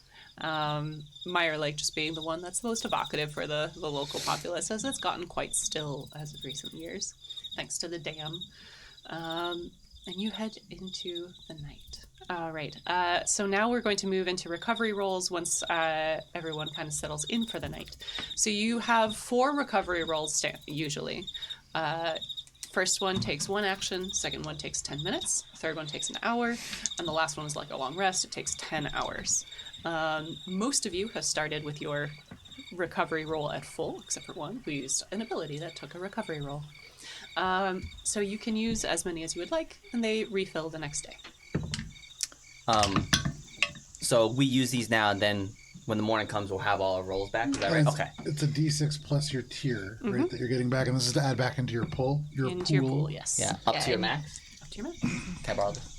Meyer Lake just being the one that's the most evocative for the local populace, as it's gotten quite still as of recent years, thanks to the dam. And you head into the night. All right. So now we're going to move into recovery rolls once everyone kind of settles in for the night. So you have 4 recovery rolls usually. First one takes 1 action, second one takes 10 minutes, third one takes an hour, and the last one is like a long rest. It takes 10 hours. Most of you have started with your recovery roll at full, except for one who used an ability that took a recovery roll. So you can use as many as you would like, and they refill the next day. So we use these now, and then when the morning comes, we'll have all our rolls back. Is that right? Okay. It's a D6 plus your tier, right, that you're getting back, and this is to add back into your pool. Into your pool, yes. Yeah. Up to your and- max. Up to your max. Can I borrow this?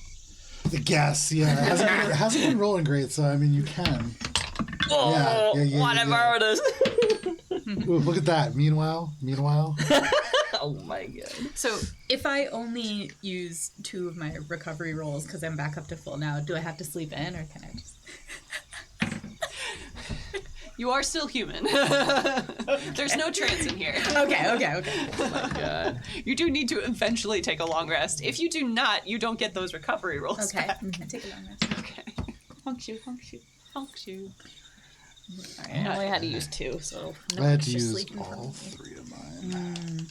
I guess, yeah. It hasn't been rolling great, so I mean, you can. Oh, yeah, why did I borrow this? Ooh, look at that. Meanwhile. Oh my god. So if I only use 2 of my recovery rolls because I'm back up to full now, do I have to sleep in or can I just... You are still human. There's no trance in here. Okay. Oh my god. You do need to eventually take a long rest. If you do not, you don't get those recovery rolls Okay. back. I take a long rest. Okay. Honk you. Honk you. I only had to use 2, so I had to just use sleep in front all of me. 3 of mine.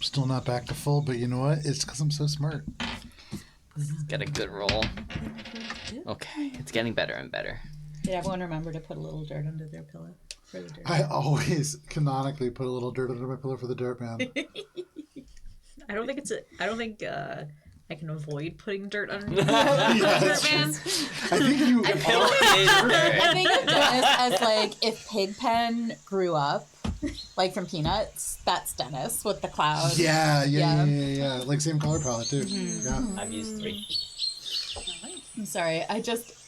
Still not back to full, but you know what? It's because I'm so smart. Get a good roll. Okay, it's getting better and better. Did everyone remember to put a little dirt under their pillow for the dirt? I always canonically put a little dirt under my pillow for the dirt man. I don't think I can avoid putting dirt under Yeah, that's dirt man. I think you. Pill is dirt. I think of Dennis as like if Pigpen grew up, like from Peanuts. That's Dennis with the cloud. Yeah. Like same color palette too. Yeah. I've used 3. I'm sorry.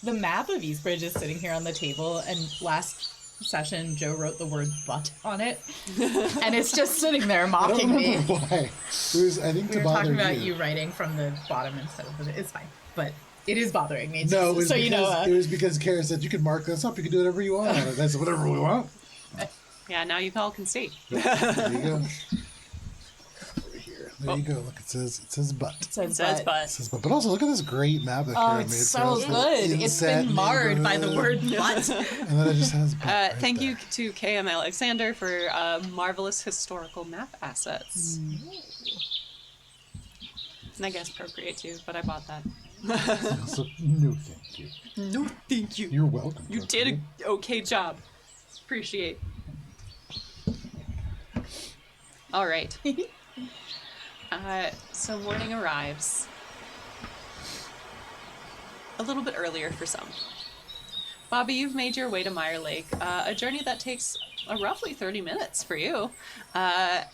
The map of Eastbridge is sitting here on the table, and last session Joe wrote the word butt on it, and it's just sitting there I don't mocking me. remember why. It was, I think, We to were bother talking about you writing from the bottom instead of the... It's fine, but it is bothering me. No, it was so because, you know. it was because Cara said you can mark this up. You can do whatever you want. And I said whatever we want. Yeah, now you all can see. There you go. Over here. There you go. Look, it says butt. It says It says butt. but. It says butt. But also look at this great map that Oh, Cara made it's for so us. good. It's Inset been marred by the neighborhood. word butt. And then it just has butt. Right Thank there. you to KM Alexander for marvelous historical map assets. And I guess Procreate too, but I bought that. So, no, thank you. No, thank you. You're welcome. You did an okay job. Appreciate. All right. So morning arrives. A little bit earlier for some. Bobby, you've made your way to Mire Lake, a journey that takes roughly 30 minutes for you.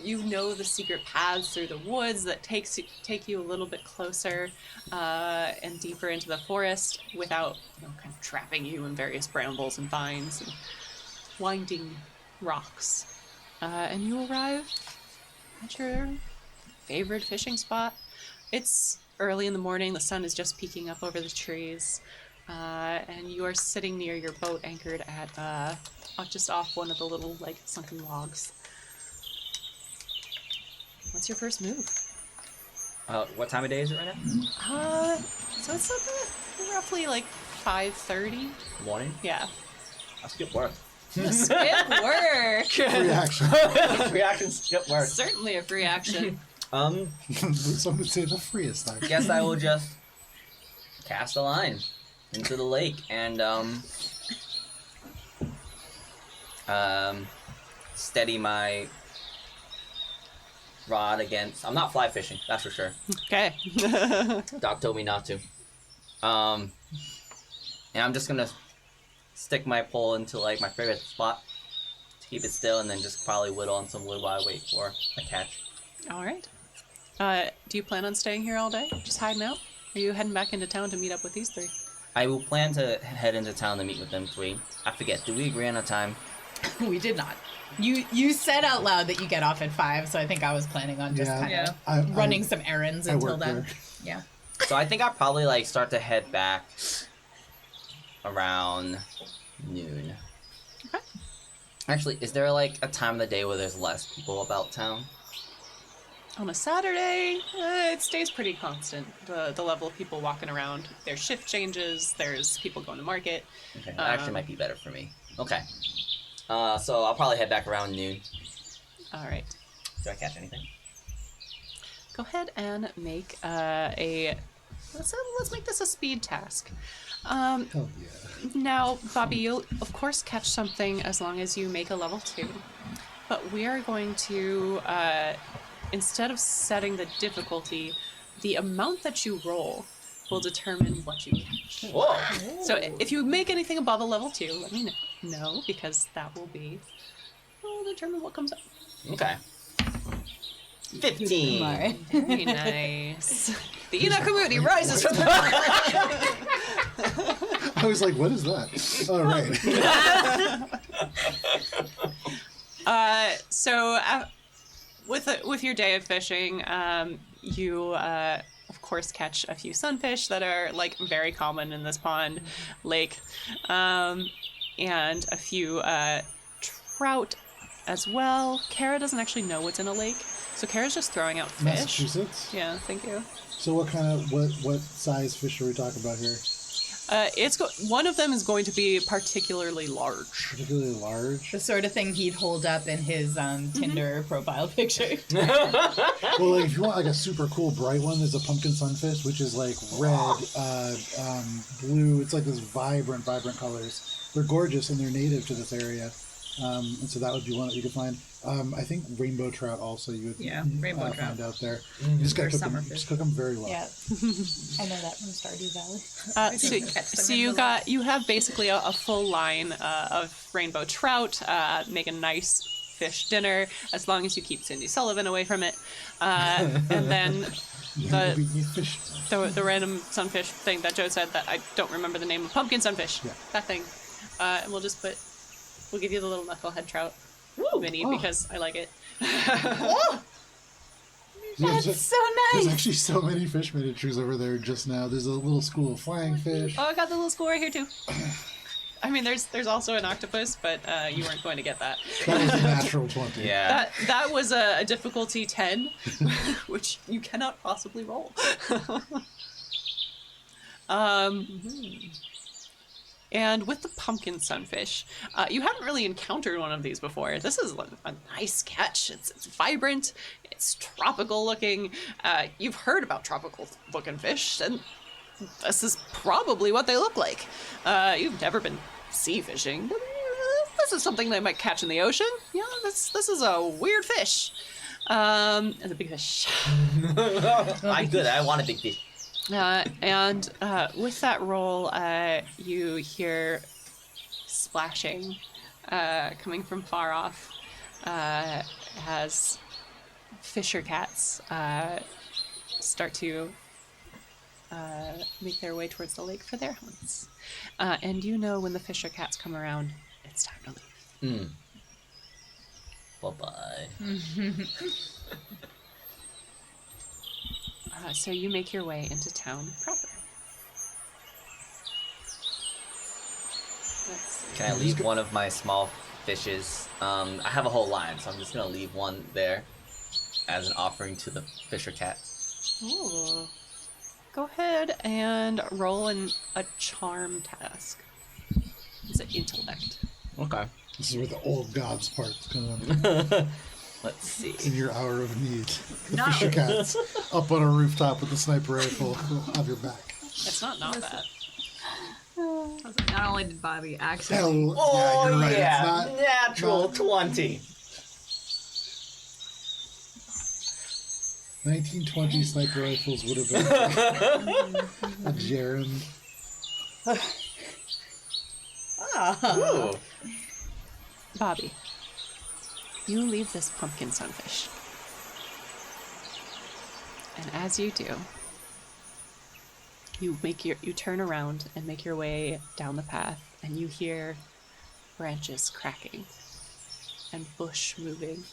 You know the secret paths through the woods that take you a little bit closer and deeper into the forest without kind of trapping you in various brambles and vines and winding rocks. And you arrive at your favorite fishing spot. It's early in the morning, the sun is just peeking up over the trees, and you are sitting near your boat anchored at just off one of the little sunken logs. What's your first move? What time of day is it right now? So it's about roughly 5:30. Morning. Yeah. I'll skip work. Skip work. Free action. Reaction skip work. Certainly a free action. Some would say the freest. I Guess I will just cast a line into the lake and steady my rod against. I'm not fly fishing, that's for sure. Okay. Doc told me not to. And I'm just gonna stick my pole into my favorite spot to keep it still, and then just probably whittle on some wood while I wait for a catch. All right. Do you plan on staying here all day? Just hiding out? Are you heading back into town to meet up with these three? I will plan to head into town to meet with them three. I forget, do we agree on a time? We did not. You said out loud that you get off at 5, so I think I was planning on just kind of running some errands until work then. there. Yeah. So I think I'll probably start to head back around noon. Okay. Actually, is there a time of the day where there's less people about town? On a Saturday, it stays pretty constant. The level of people walking around. There's shift changes. There's people going to market. Okay, that actually might be better for me. Okay. So I'll probably head back around noon. All right. Do I catch anything? Go ahead and make let's make this a speed task. Hell yeah. Now, Bobby, you'll of course catch something as long as you make a level 2. But we are going to, instead of setting the difficulty, the amount that you roll will determine what you catch. Whoa! So if you make anything above a level 2, let me know, because that will determine what comes up. Okay. 15! Alright. Very nice. The Inakamuni rises from the... I was like, what is that? All right. So with your day of fishing, you of course catch a few sunfish that are very common in this pond lake, and a few trout as well. Cara doesn't actually know what's in a lake, so Kara's just throwing out fish. Massachusetts. Yeah, thank you. So what size fish are we talking about here? One of them is going to be particularly large. Particularly large. The sort of thing he'd hold up in his Tinder profile picture. Well, if you want a super cool bright one, there's a pumpkin sunfish, which is red, blue. It's this vibrant colors. They're gorgeous and they're native to this area. And so that would be one that you could find. I think rainbow trout also you would rainbow trout. find out there. You just gotta They're cook them. summer fish. Just cook them very well. Yeah. I know that from Stardew Valley. So you have basically a full line of rainbow trout. Make a nice fish dinner as long as you keep Cindy Sullivan away from it, and then Fish. the random sunfish thing that Joe said that I don't remember the name of. Pumpkin sunfish. Yeah. That thing. And we'll give you the little knucklehead trout mini because I like it. That's so There's nice. actually so many fish miniatures over there just now. There's a little school of flying fish. Oh, I got the little school right here too. I mean, there's also an octopus, but you weren't going to get that. That was a natural 20. Yeah. That was a difficulty 10, which you cannot possibly roll. And with the pumpkin sunfish, you haven't really encountered one of these before. This is a nice catch. It's vibrant. It's tropical looking. You've heard about tropical looking fish, and this is probably what they look like. You've never been sea fishing, but this is something they might catch in the ocean. Yeah, this is a weird fish. It's a big fish. I'm good. I want a big fish. And with that roll, you hear splashing coming from far off as fisher cats start to make their way towards the lake for their hunts. And you know when the fisher cats come around, it's time to leave. Bye-bye. So you make your way into town proper. Let's see. Can I leave one of my small fishes? I have a whole line, so I'm just gonna leave one there as an offering to the fisher cats. Ooh. Go ahead and roll a charm task. It's an intellect. Okay. This is where the old gods part's come Let's see. in your hour of need. The fisher cats up on a rooftop with a sniper rifle on your back. It's not bad. Not only did Bobby actually. Hell, Oh yeah, you're right. yeah, It's natural not- 20. 1920 sniper rifles would have been a gerund. Ooh. Bobby, you leave this pumpkin sunfish. And as you do, you turn around and make your way down the path, and you hear branches cracking and bush moving.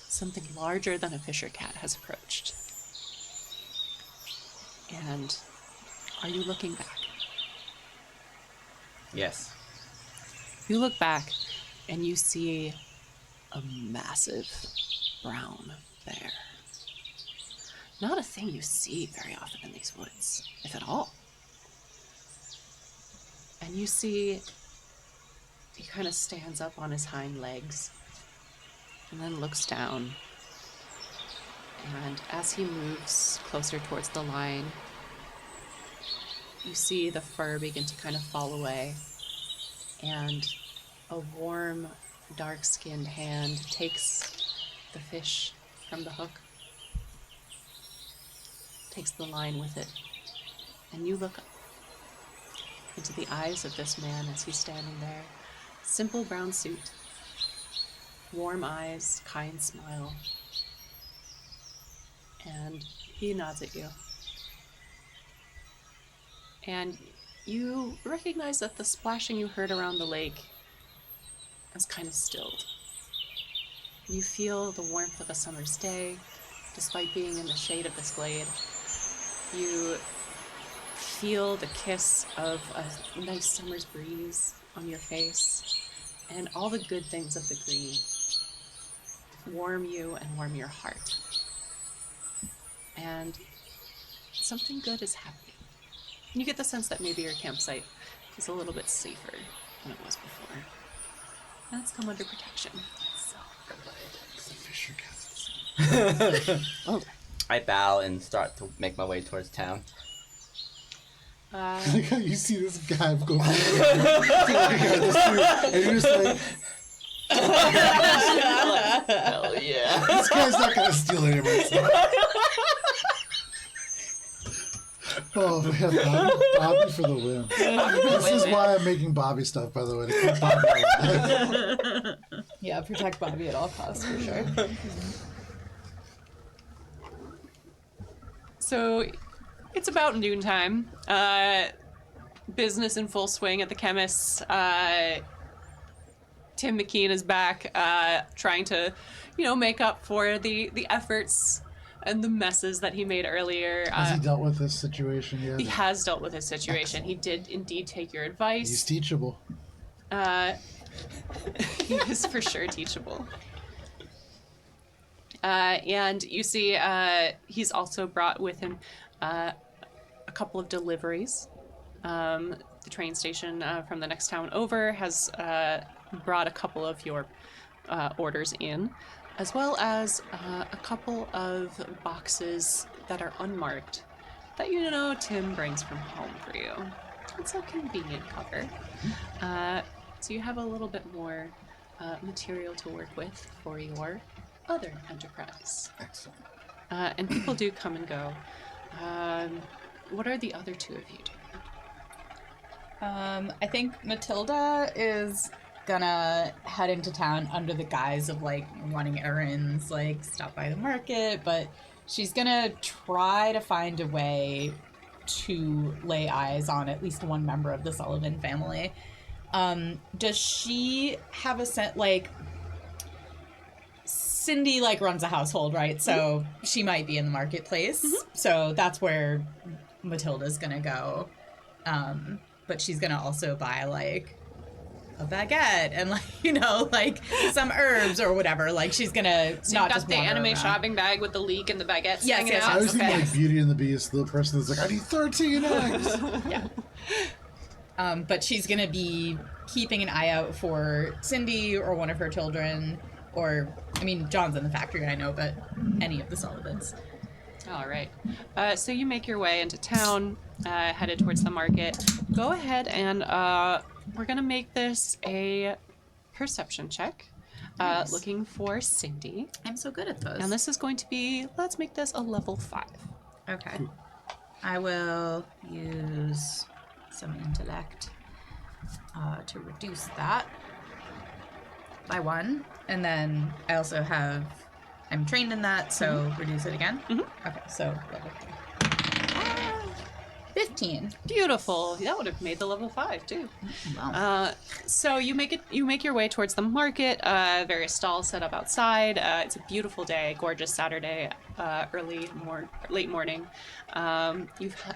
Something larger than a fisher cat has approached. And are you looking back? Yes. You look back and you see a massive brown bear. Not a thing you see very often in these woods, if at all. And you see he kind of stands up on his hind legs and then looks down. And as he moves closer towards the line, you see the fur begin to kind of fall away. And a warm, dark-skinned hand takes the fish from the hook, takes the line with it, and you look up into the eyes of this man as he's standing there. Simple brown suit, warm eyes, kind smile, and he nods at you. And you recognize that the splashing you heard around the lake is kind of stilled. You feel the warmth of a summer's day, despite being in the shade of this glade. You feel the kiss of a nice summer's breeze on your face, and all the good things of the green warm you and warm your heart. And something good is happening. You get the sense that maybe your campsite is a little bit safer than it was before. And it's come under protection. So It's the fisher cats. oh, I bow and start to make my way towards town. I like how you see this guy go and you're just like, Hell yeah. this guy's not gonna steal any of my stuff. Oh man, Bobby for the win. This is why I'm making Bobby stuff, by the way, to keep Bobby alive. Yeah, protect Bobby at all costs for sure. So it's about noontime. Business in full swing at the chemist's. Tim McKean is back, trying to, make up for the efforts and the messes that he made earlier. Has he dealt with this situation yet? He has dealt with his situation. He did indeed take your advice. He's teachable. He is for sure teachable. And you see, he's also brought with him a couple of deliveries. The train station from the next town over has brought a couple of your orders in, as well as a couple of boxes that are unmarked that Tim brings from home for you. It's a convenient cover. So you have a little bit more material to work with for your other enterprise. Excellent. And people do come and go. What are the other two of you doing? I think Matilda is gonna head into town under the guise of running errands, stop by the market, but she's gonna try to find a way to lay eyes on at least one member of the Sullivan family. Does she have a sense, Cindy runs a household, right? So she might be in the marketplace. So that's where Matilda's gonna go. But she's gonna also buy a baguette and some herbs or whatever. She's gonna So not you've just got the wander anime around. shopping bag with the leek and the baguettes Yes, hanging yes, out. I was Okay. thinking Beauty and the Beast, the person that's I need 13 eggs. Yeah. But she's gonna be keeping an eye out for Cindy or one of her children, or John's in the factory, I know, but any of the Sullivans. All right. So you make your way into town, headed towards the market. Go ahead and we're going to make this a perception check, Nice. looking for Cindy. I'm so good at those. And this is going to be, let's make this a level 5. Okay. I will use some intellect to reduce that by 1. And then I also I'm trained in that, so reduce it again. Okay, so level 3. 15. Beautiful. That would have made the level 5 too. Wow. So you make your way towards the market. Various stalls set up outside. It's a beautiful day, gorgeous Saturday, late morning.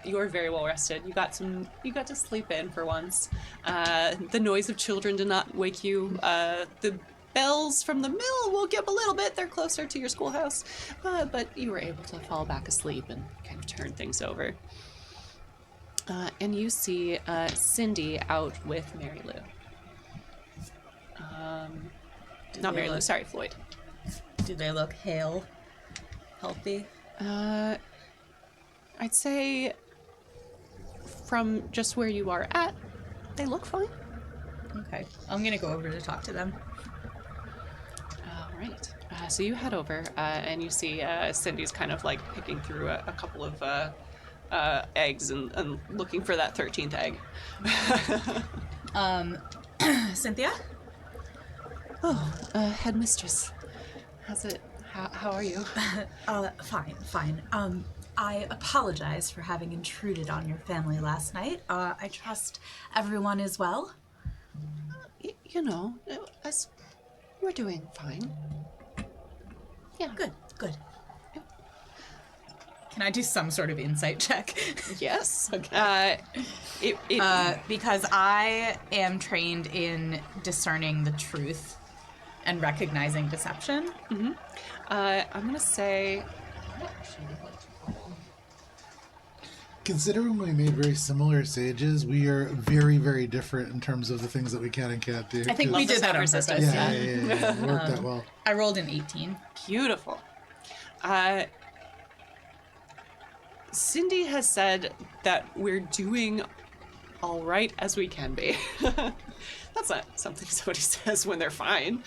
You're very well rested. You got to sleep in for once. The noise of children did not wake you. The bells from the mill woke you up a little bit. They're closer to your schoolhouse, but you were able to fall back asleep and kind of turn things over. And you see Cindy out with Mary Lou. Not Mary Lou, sorry, Floyd. Do they look hale? Healthy? I'd say from just where you are at, they look fine. Okay. I'm gonna go over to talk to them. All right. So you head over and you see Cindy's kind of picking through a couple of eggs and looking for that 13th egg. Cynthia? Oh, Headmistress. How's it? How are you? Fine. I apologize for having intruded on your family last night. I trust everyone is well. We're doing fine. Yeah. Good. Can I do some sort of insight check? Yes. Okay. Because I am trained in discerning the truth and recognizing deception. I'm gonna say. Considering we made very similar sages, we are very, very different in terms of the things that we can and can't do. I think we did that on purpose. Yeah. It worked out well. I rolled an 18. Beautiful. Cindy has said that we're doing all right as we can be. That's not something somebody says when they're fine.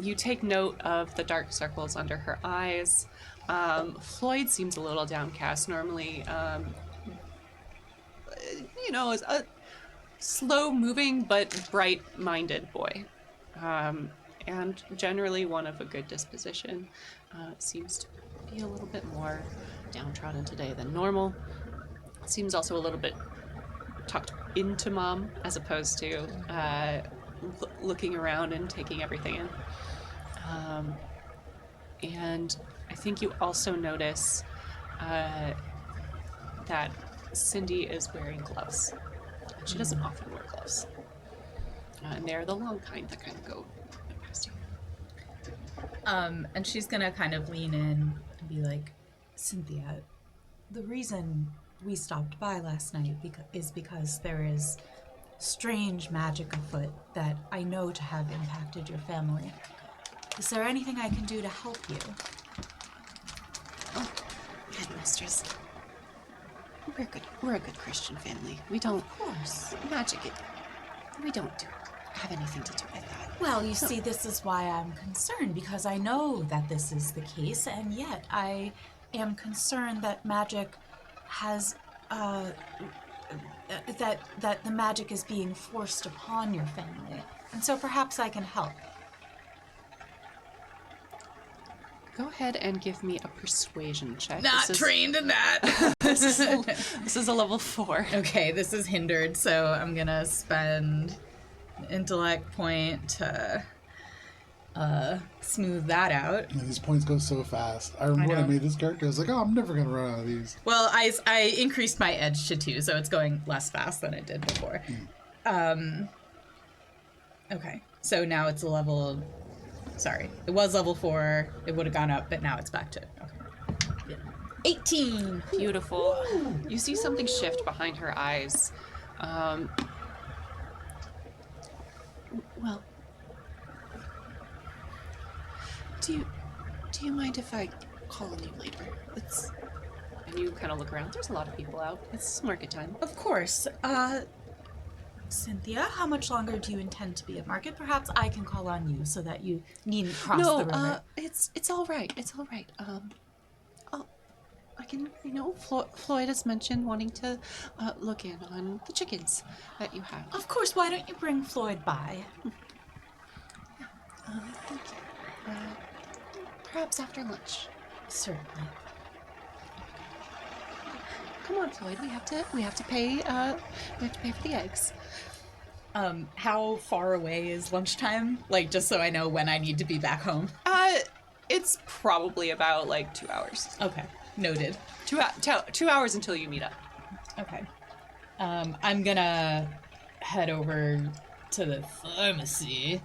You take note of the dark circles under her eyes. Floyd seems a little downcast. Normally, is a slow-moving but bright-minded boy. And generally one of a good disposition. Seems to be a little bit more downtrodden today than normal. Seems also a little bit tucked into Mom as opposed to looking around and taking everything in. And I think you also notice that Cindy is wearing gloves. She doesn't often wear gloves. And they're the long kind that kind of go past you. And she's gonna kind of lean in and be like, Cynthia, the reason we stopped by last night is because there is strange magic afoot that I know to have impacted your family. Is there anything I can do to help you? Oh, Headmistress. We're a good Christian family. We don't... Of course. We don't have anything to do with that. Well, you see, this is why I'm concerned, because I know that this is the case, and yet I am concerned that magic has, that the magic is being forced upon your family. And so perhaps I can help. Go ahead and give me a persuasion check. not trained in that. This is a level 4. Okay, this is hindered, so I'm gonna spend an intellect point to smooth that out. And these points go so fast. I remember when I know. made this character, I was like, oh, I'm never going to run out of these. Well, I increased my edge to 2, so it's going less fast than it did before. Okay, so now it's a level... Sorry, it was level 4. It would have gone up, but now it's back to... Okay. 18! Beautiful. You see something shift behind her eyes. Well, do you mind if I call on you later? And you kind of look around. There's a lot of people out. It's market time. Of course. Cynthia, how much longer do you intend to be at market? Perhaps I can call on you so that you needn't cross the river. It's all right. It's all right. I can, Floyd has mentioned wanting to look in on the chickens that you have. Of course, why don't you bring Floyd by? Thank you. Perhaps after lunch. Certainly. Come on, Floyd. We have to pay. We have to pay for the eggs. How far away is lunchtime? Like, just so I know when I need to be back home. It's probably about like 2 hours. Okay, noted. 2 hours until you meet up. Okay. I'm gonna head over to the pharmacy,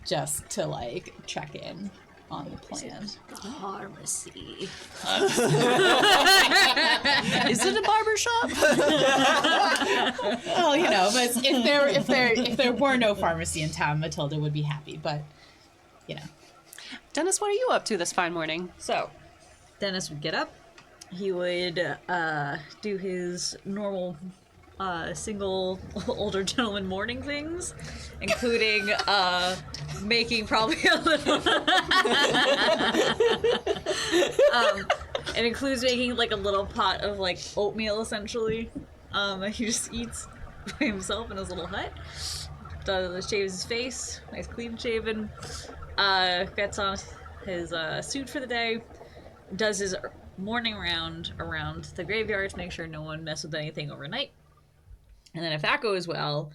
just to, like, check in on the plan. Pharmacy. Is it a barber shop? Well, you know, but if there were no pharmacy in town, Matilda would be happy, but, you know. Dennis, what are you up to this fine morning? So, Dennis would get up. He would do his normal single older gentleman morning things, including making probably a little. It includes making like a little pot of like oatmeal essentially. That he just eats by himself in his little hut. Shaves his face, nice clean shaven. Gets on his suit for the day. Does his morning round around the graveyard to make sure no one messes with anything overnight. And then if that goes well,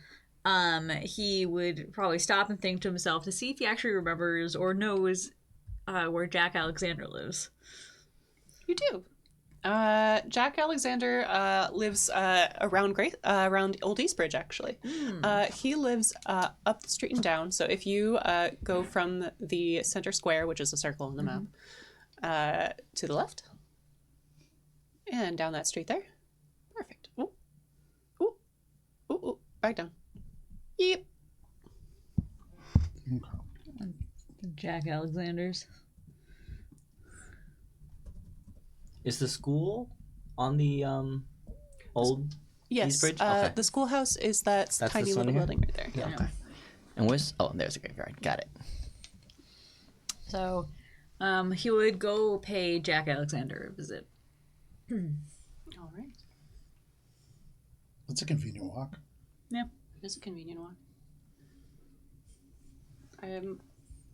he would probably stop and think to himself to see if he actually remembers or knows where Jack Alexander lives. You do. Jack Alexander lives around Old Eastbridge, actually. He lives up the street and down. So if you go from the center square, which is a circle on the map, to the left, and down that street there. Perfect. Ooh. Ooh. Ooh, ooh. Back down. Yep. Jack Alexander's. Is the school on the old Yes. Eastbridge? Okay. The schoolhouse is that That's tiny this one little here? building right there. Yeah. Okay. And where's? Oh, there's a graveyard. Got it. So, he would go pay Jack Alexander a visit. All right. It's a convenient walk. It is a convenient one.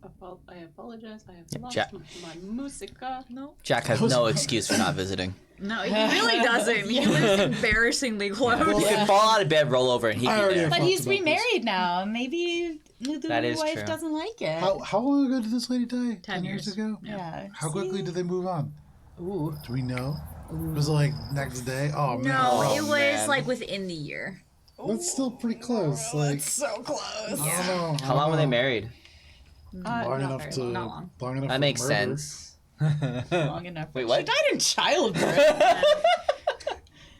I apologize. I have lost Jack. my musica. No. Jack has no excuse for not visiting. No, he really doesn't. He lives embarrassingly close. He could fall out of bed, roll over, and he'd I be already there. have But talked he's about this. remarried now. Maybe the That is wife true. doesn't like it. How long ago did this lady die? 10 years. ago? Yeah. How quickly did they move on? Ooh. Do we know? Was it like next day? Oh man. No, Oh, it was man. like within the year. That's still pretty close. Like So close. I don't know. How long were they married? Long Not enough very to long. Not long. long enough. That for makes murder. sense. Long enough. Wait, She what? died in childbirth.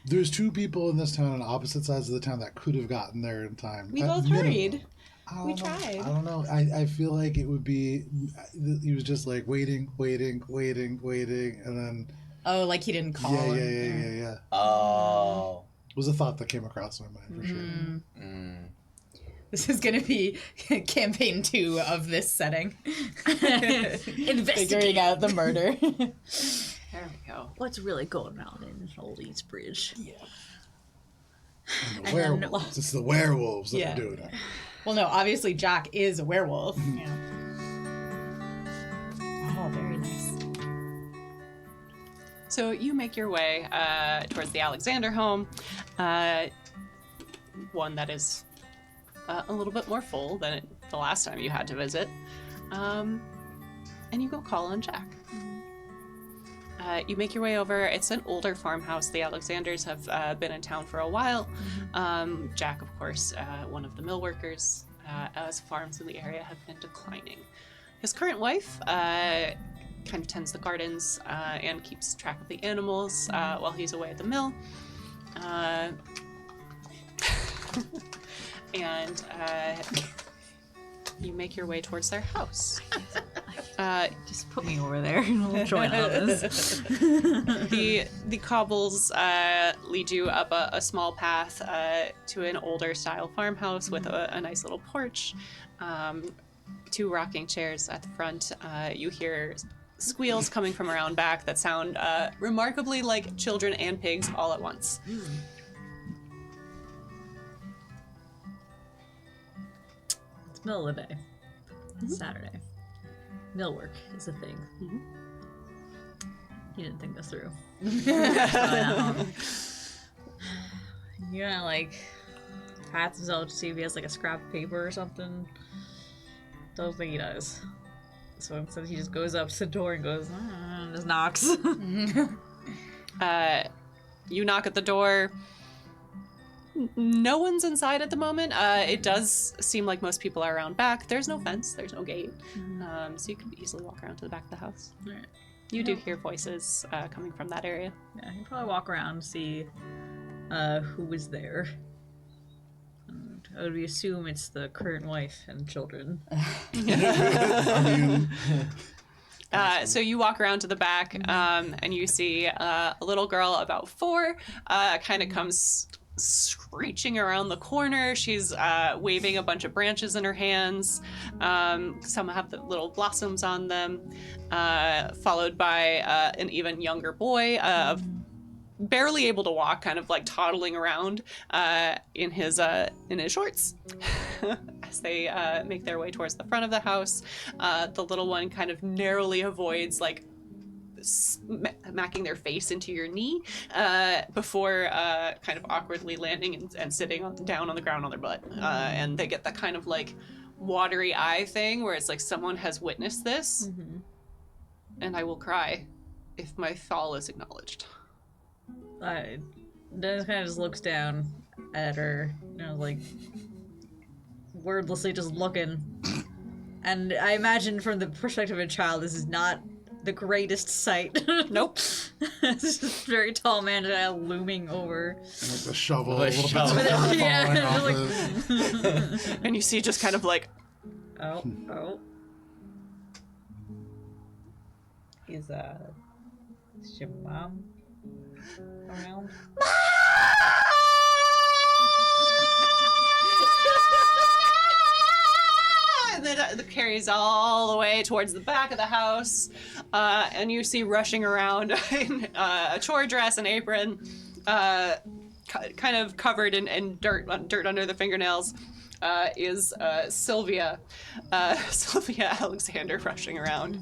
There's two people in this town on opposite sides of the town that could have gotten there in time. We At both minimum. hurried. I don't We know. tried. I don't know. I feel like it would be. He was just like waiting, and then Oh, like he didn't call. yeah. Oh. Was a thought that came across my mind for sure. Mm. This is going to be campaign 2 of this setting. Investigate. Figuring out the murder. There we go. What's really going on in old Eastbridge? And the werewolves. It's the werewolves that Yeah. are doing it. Well, no, obviously Jack is a werewolf. Oh, very nice. So you make your way towards the Alexander home, one that is a little bit more full than the last time you had to visit, and you go call on Jack. You make your way over. It's an older farmhouse. The Alexanders have been in town for a while. Jack, of course, one of the millworkers, as farms in the area have been declining. His current wife kind of tends the gardens and keeps track of the animals while he's away at the mill. And you make your way towards their house. Just put me over there and we'll join on this. The cobbles lead you up a small path to an older style farmhouse with a nice little porch, 2 rocking chairs at the front. You hear squeals coming from around back that sound remarkably like children and pigs all at once. It's middle of the day. It's Saturday. Millwork is a thing. He didn't think this through. You know, like, pats himself to see if he has like a scrap of paper or something. Don't think he does. So instead he just goes up to the door and goes, and just knocks. You knock at the door. No one's inside at the moment. It does seem like most people are around back. There's no fence. There's no gate. So you can easily walk around to the back of the house. Alright. You do hear voices coming from that area. Yeah, you probably walk around and see who was there. And I would assume it's the current wife and children. I mean, So you walk around to the back and you see a little girl about 4 kind of comes screeching around the corner. She's waving a bunch of branches in her hands. Some have the little blossoms on them, followed by an even younger boy, barely able to walk, kind of like toddling around in his shorts. As they make their way towards the front of the house, the little one kind of narrowly avoids like smacking their face into your knee before kind of awkwardly landing and sitting down on the ground on their butt. And they get that kind of like watery eye thing where it's like someone has witnessed this, and I will cry if my fall is acknowledged. Dennis kind of just looks down at her, like wordlessly just looking. And I imagine from the perspective of a child, this is not the greatest sight. Nope. It's just a very tall man looming over. like the shovel, The a little shovel. bit falling Yeah, off like- it. And you see just kind of like Oh. Is your mom around? and then it carries all the way towards the back of the house, and you see rushing around in a chore dress and apron, kind of covered in dirt under the fingernails, is Sylvia. Sylvia Alexander rushing around.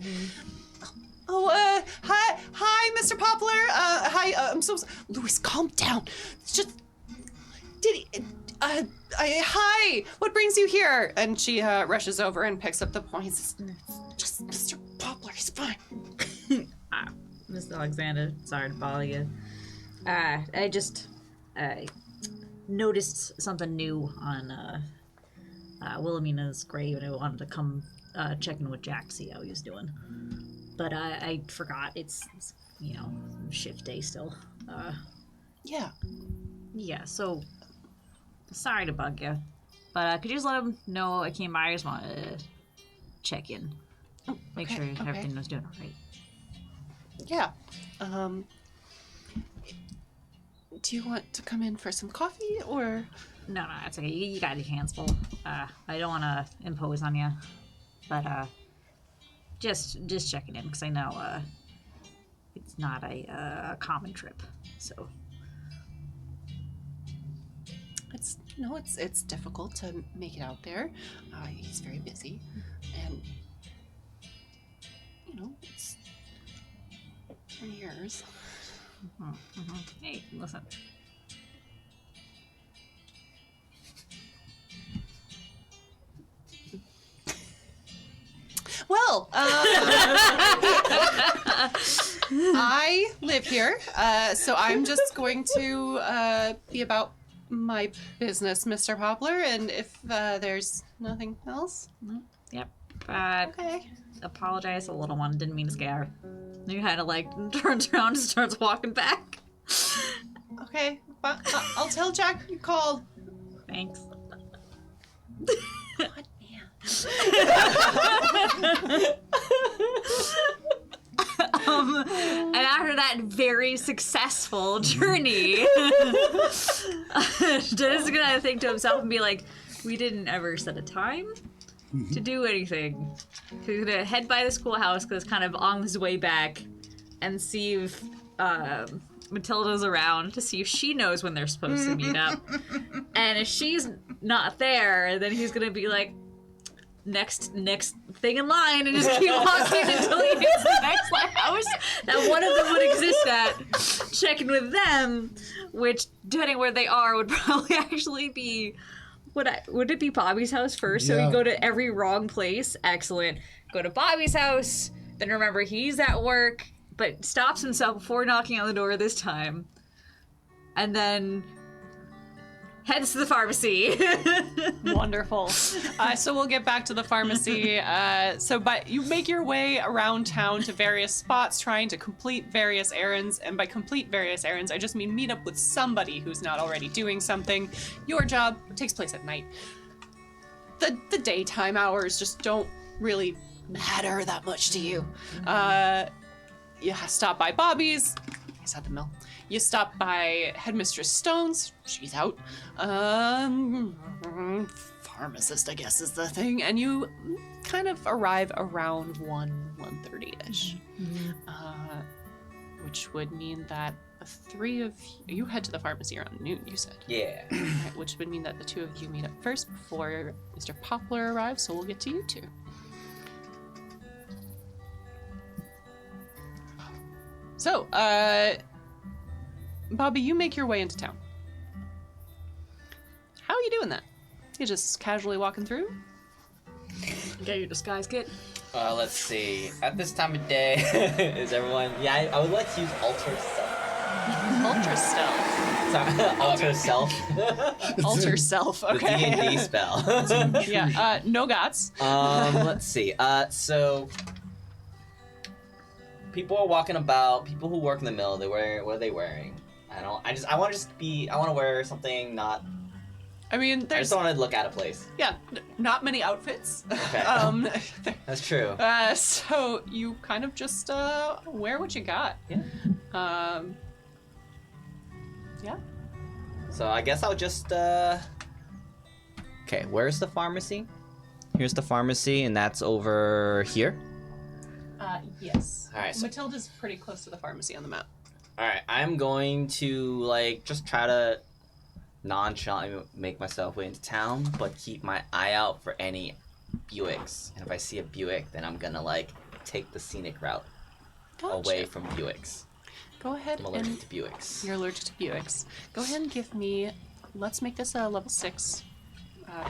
Oh, hi, Mr. Poplar. Hi, I'm so Louis, calm down. It's just, hi, what brings you here? And she rushes over and picks up the points. Just Mr. Poplar, he's fine. Miss Alexander, sorry to bother you. I just noticed something new on Wilhelmina's grave, and I wanted to come check in with Jack, see how he was doing. But I forgot. It's shift day still. Yeah. Yeah, so sorry to bug you. But could you just let him know I came by? I just want to check in. Make sure everything was doing all right. Yeah. Do you want to come in for some coffee, or? No, it's okay. You got your hands full. I don't want to impose on you, but just checking in because I know it's not a common trip. So it's difficult to make it out there. He's very busy, and it's 10 years. Hey, listen. Well, I live here, so I'm just going to be about my business, Mr. Poplar, and if there's nothing else. Yep. Okay. Apologize, a little one. Didn't mean to scare. He kind of turns around and starts walking back. Okay, but I'll tell Jack you called. Thanks. God, man. And after that very successful journey, Dennis is gonna think to himself and be like, we didn't ever set a time to do anything. So he's gonna head by the schoolhouse because it's kind of on his way back and see if Matilda's around to see if she knows when they're supposed to meet up. And if she's not there, then he's gonna be like, next thing in line, and just keep walking until he hits the next house that one of them would exist at. Checking with them, which, depending where they are, would probably actually be... Would it be Bobby's house first? So we go to every wrong place. Excellent. Go to Bobby's house. Then remember he's at work, but stops himself before knocking on the door this time. And then heads to the pharmacy. Wonderful. So we'll get back to the pharmacy. But you make your way around town to various spots trying to complete various errands. And by complete various errands, I just mean meet up with somebody who's not already doing something. Your job takes place at night. The daytime hours just don't really matter that much to you. You stop by Bobby's. He's at the mill. You stop by Headmistress Stone's. She's out. Pharmacist, I guess, is the thing. And you kind of arrive around 1:30-ish. Which would mean that the three of you head to the pharmacy around noon, you said. Yeah. Right, which would mean that the two of you meet up first before Mr. Poplar arrives, so we'll get to you two. So, Bobby, you make your way into town. How are you doing that? You just casually walking through? Get your disguise kit. Let's see. At this time of day, is everyone... Yeah, I would like to use alter self. Ultra stealth. Sorry, alter self. Alter self, The okay. D&D spell. Yeah, no gots. Let's see. So... People are walking about. People who work in the mill, what are they wearing? I want to wear something not... I mean, I there's... just don't want to look out of place. Yeah, not many outfits. Okay. That's true. So you kind of just wear what you got. Yeah. Yeah. So I guess I'll just Okay, where's the pharmacy? Here's the pharmacy, and that's over here. Yes. All right. So, Matilda's pretty close to the pharmacy on the map. all right. I'm going to just try to nonchalantly make myself way into town, but keep my eye out for any Buicks. And if I see a Buick, then I'm gonna like take the scenic route away from Buicks. Go ahead I'm allergic and to Buicks. you're allergic to Buicks. Go ahead and give me. Let's make this a level 6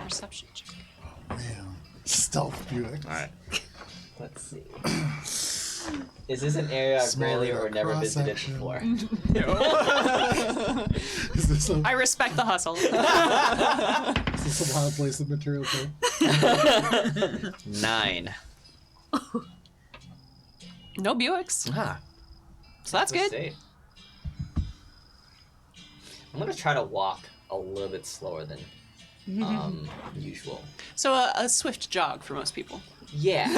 perception check. Man, stealth Buick. All right. Let's see. Is this an area I've rarely or never visited before? Is this a, I respect the hustle. is this a wild place of material too? 9. No Buicks, Ah, so that's good. safe. I'm gonna try to walk a little bit slower than usual. So a swift jog for most people. Yeah.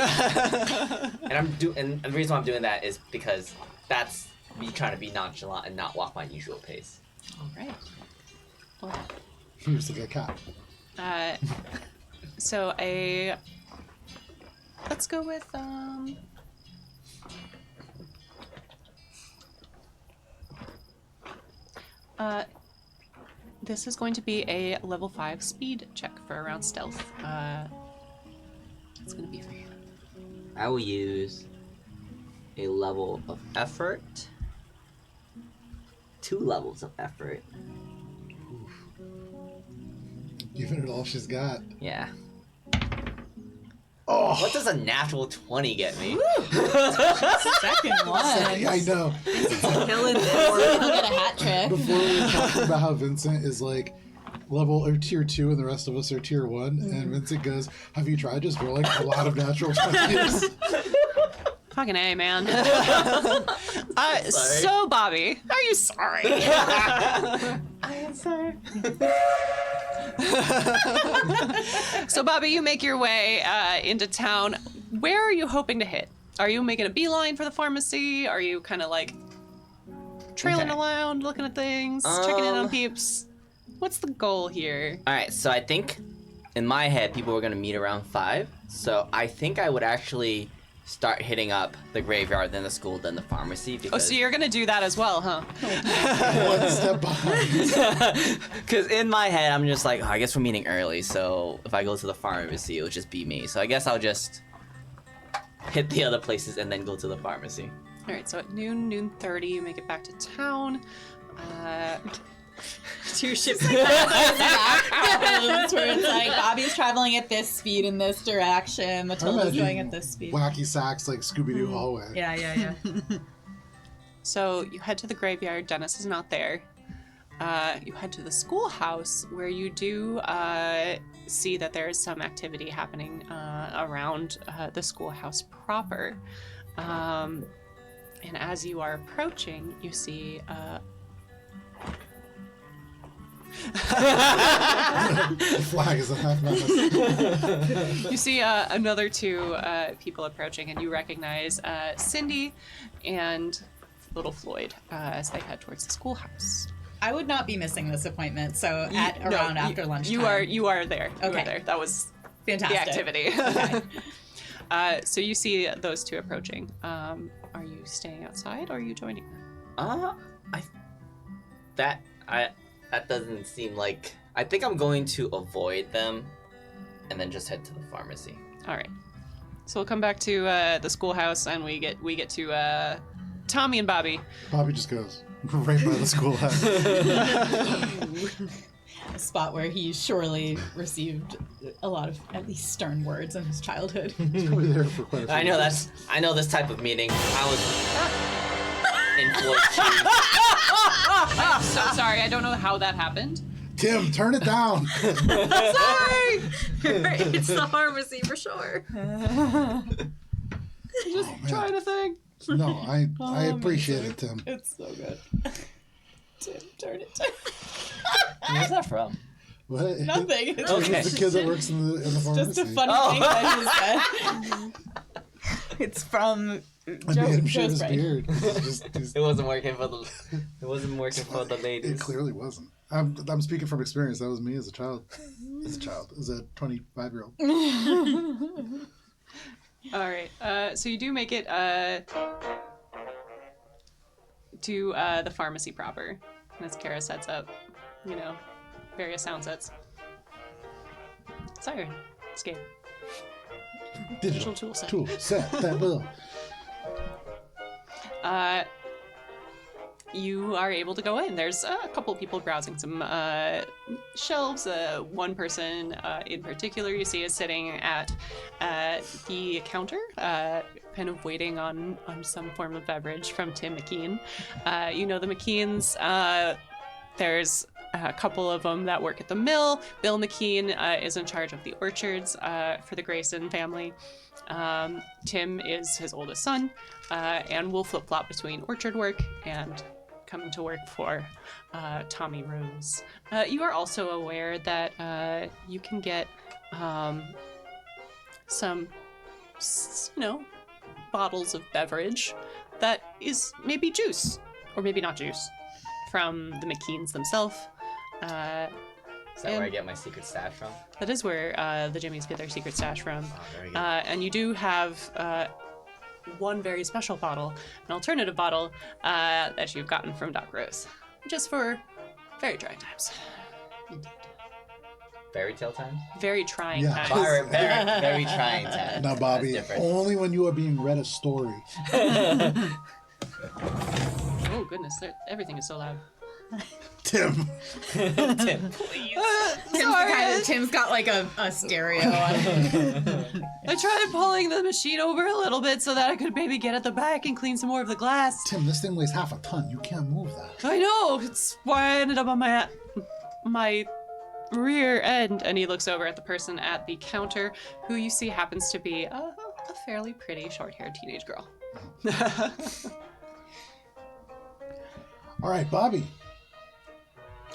and the reason why I'm doing that is because that's me trying to be nonchalant and not walk my usual pace. All right. Well, You're just like a cat. so let's go with this is going to be a level 5 speed check for around stealth. It's going to be for you. I will use a level of effort. 2 levels of effort. Giving it all she's got. Yeah. Oh, What does a natural 20 get me? Second one. I know. Killing this. He'll get a hat trick. Before we were talking about how Vincent is like level or tier 2 and the rest of us are tier 1, and Vincent goes, "Have you tried just rolling a lot of natural 20s?" Fucking A, man. So, Bobby, are you sorry? I am sorry. So, Bobby, you make your way into town. Where are you hoping to hit? Are you making a beeline for the pharmacy? Are you kind of like trailing Okay. around, looking at things, checking in on peeps? What's the goal here? Alright, so I think in my head people were going to meet around 5. So I think I would actually start hitting up the graveyard, then the school, then the pharmacy. Oh, Because... so you're gonna do that as well, huh? One step behind. Because in my head, I'm just like, oh, I guess we're meeting early, so if I go to the pharmacy, it'll just be me. So I guess I'll just hit the other places and then go to the pharmacy. All right, so at noon 30, you make it back to town. 2 ships. Where it's like Bobby's traveling at this speed in this direction, Matilda's going at this speed. Wacky sacks like Scooby-Doo hallway. Yeah. So you head to the graveyard. Dennis is not there. You head to the schoolhouse, where you do see that there is some activity happening around the schoolhouse proper. And as you are approaching, you see The flag is a half mast. you see another 2 people approaching, and you recognize Cindy and little Floyd as they head towards the schoolhouse. I would not be missing this appointment, so after lunchtime. You are there. You Okay. are there. That was Fantastic. the activity. Okay. So you see those 2 approaching. Are you staying outside or are you joining them? That doesn't seem like... I think I'm going to avoid them and then just head to the pharmacy. All right. So we'll come back to the schoolhouse, and we get to Tommy and Bobby. Bobby just goes right by the schoolhouse. A spot where he surely received a lot of at least stern words in his childhood. He's probably there for quite a few years. I know this type of meeting. I was in Floyd's shoes. I'm so sorry. I don't know how that happened. Tim, turn it down. Sorry. It's the pharmacy for sure. Just trying to think. No, I appreciate it, Tim. It's so good. Tim, turn it down. Where's that from? What? Nothing. It's Okay. It's the kid that works in the pharmacy. just a funny thing that he said. It's from I made him shave Joe's his brain. beard. It wasn't working for the. It wasn't working for the It ladies. clearly wasn't. I'm speaking from experience. That was me as a child. As a 25-year-old. All right. So you do make it to the pharmacy proper. And as Cara sets up, various sound sets. Siren. This game. Digital tool set. Tool set. That will. You are able to go in. There's a couple people browsing some shelves. One person in particular you see is sitting at the counter, kind of waiting on some form of beverage from Tim McKean. You know the McKeans. There's a couple of them that work at the mill. Bill McKean is in charge of the orchards for the Grayson family. Tim is his oldest son, and will flip-flop between orchard work and coming to work for Tommy Rose. You are also aware that you can get some, bottles of beverage that is maybe juice, or maybe not juice, from the McKeans themselves. Is that where I get my secret stash from? That is where the Jimmies get their secret stash from. Oh, very good. And you do have one very special bottle, an alternative bottle that you've gotten from Doc Rose, just for very trying times. Fairy tale time? Very trying Yeah. times. Very, very, very trying time. Now, Bobby, That's different. only when you are being read a story. Oh goodness, everything is so loud. Tim. Tim, please. Tim's got like a stereo on. I tried pulling the machine over a little bit so that I could maybe get at the back and clean some more of the glass. Tim, this thing weighs half a ton. You can't move that. I know, it's why I ended up on my rear end. And he looks over at the person at the counter, who you see happens to be a fairly pretty short-haired teenage girl. All right, Bobby.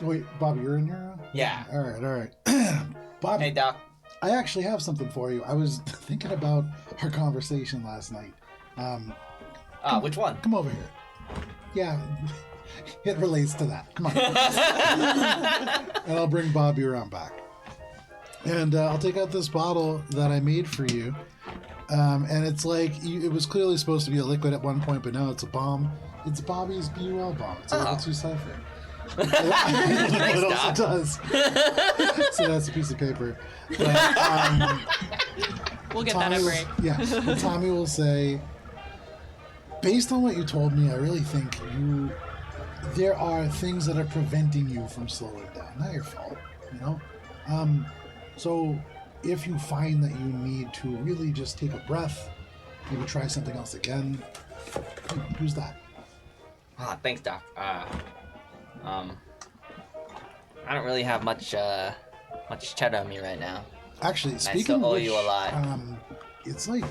Wait, Bobby, you're in here? Yeah. All right. Bobby, Hey, Doc. I actually have something for you. I was thinking about our conversation last night. Which one? Come over here. Yeah, it relates to that. Come on. And I'll bring Bobby around back. And I'll take out this bottle that I made for you. And it's like, it was clearly supposed to be a liquid at one point, but now it's a bomb. It's Bobby's BUL bomb. It's a level 2 Cypher. It also does. So that's a piece of paper. But, We'll get that at will, break. yeah, and Tommy will say, based on what you told me, I really think there are things that are preventing you from slowing down. Not your fault, you know? So if you find that you need to really just take a breath, maybe try something else again, use that. Thanks, Doc. I don't really have much cheddar on me right now. Actually, I speaking still of owe which, you a lot. it's like